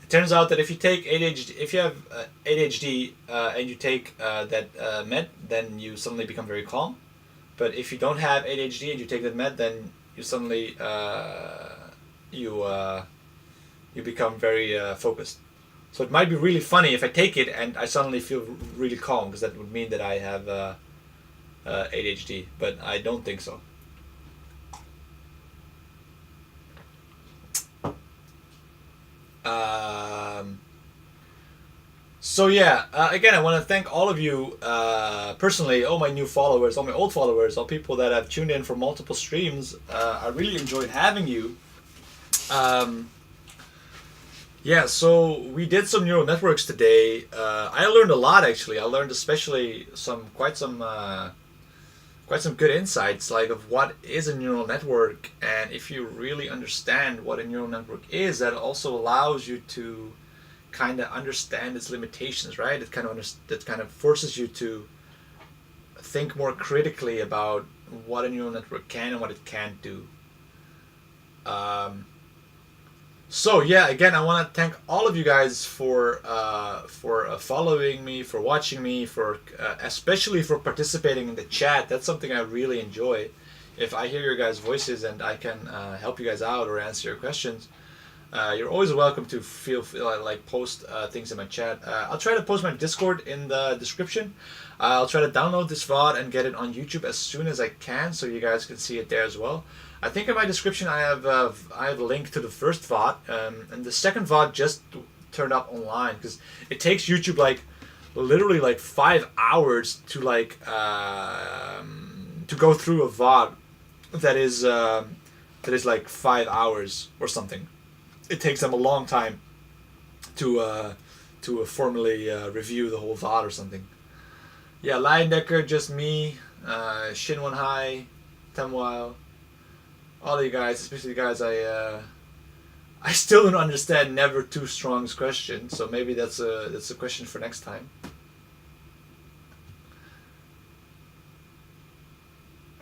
It turns out that if you take ADHD, if you have ADHD and you take that med, then you suddenly become very calm. But if you don't have ADHD and you take that med, then you suddenly you become very focused. So it might be really funny if I take it and I suddenly feel really calm, because that would mean that I have ADHD, but I don't think so. So yeah, again, I want to thank all of you personally, all my new followers, all my old followers, all people that have tuned in for multiple streams. I really enjoyed having you. Yeah, so we did some neural networks today. I learned a lot actually. I learned especially quite some good insights, like of what is a neural network, and if you really understand what a neural network is, that also allows you to kind of understand its limitations, right? It kind of forces you to think more critically about what a neural network can and what it can't do. So yeah, again, I want to thank all of you guys for following me, for watching me, for especially for participating in the chat. That's something I really enjoy. If I hear your guys' voices and I can help you guys out or answer your questions, you're always welcome to post things in my chat. I'll try to post my Discord in the description. I'll try to download this VOD and get it on YouTube as soon as I can, so you guys can see it there as well. I think in my description I have a link to the first VOD, and the second VOD just turned up online because it takes YouTube literally 5 hours to to go through a VOD that is 5 hours or something. It takes them a long time to formally review the whole VOD or something. Yeah, Leyendecker, just me, Shinwon Hai, Temwile, all of you guys, especially the guys I still don't understand Never Too Strong's question, so maybe that's a question for next time.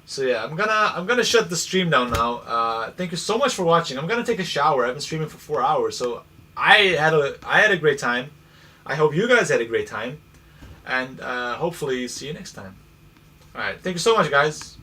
So yeah, I'm gonna shut the stream down now. Thank you so much for watching. I'm gonna take a shower. I've been streaming for 4 hours, so I had a great time. I hope you guys had a great time, and hopefully see you next time. All right, thank you so much, guys.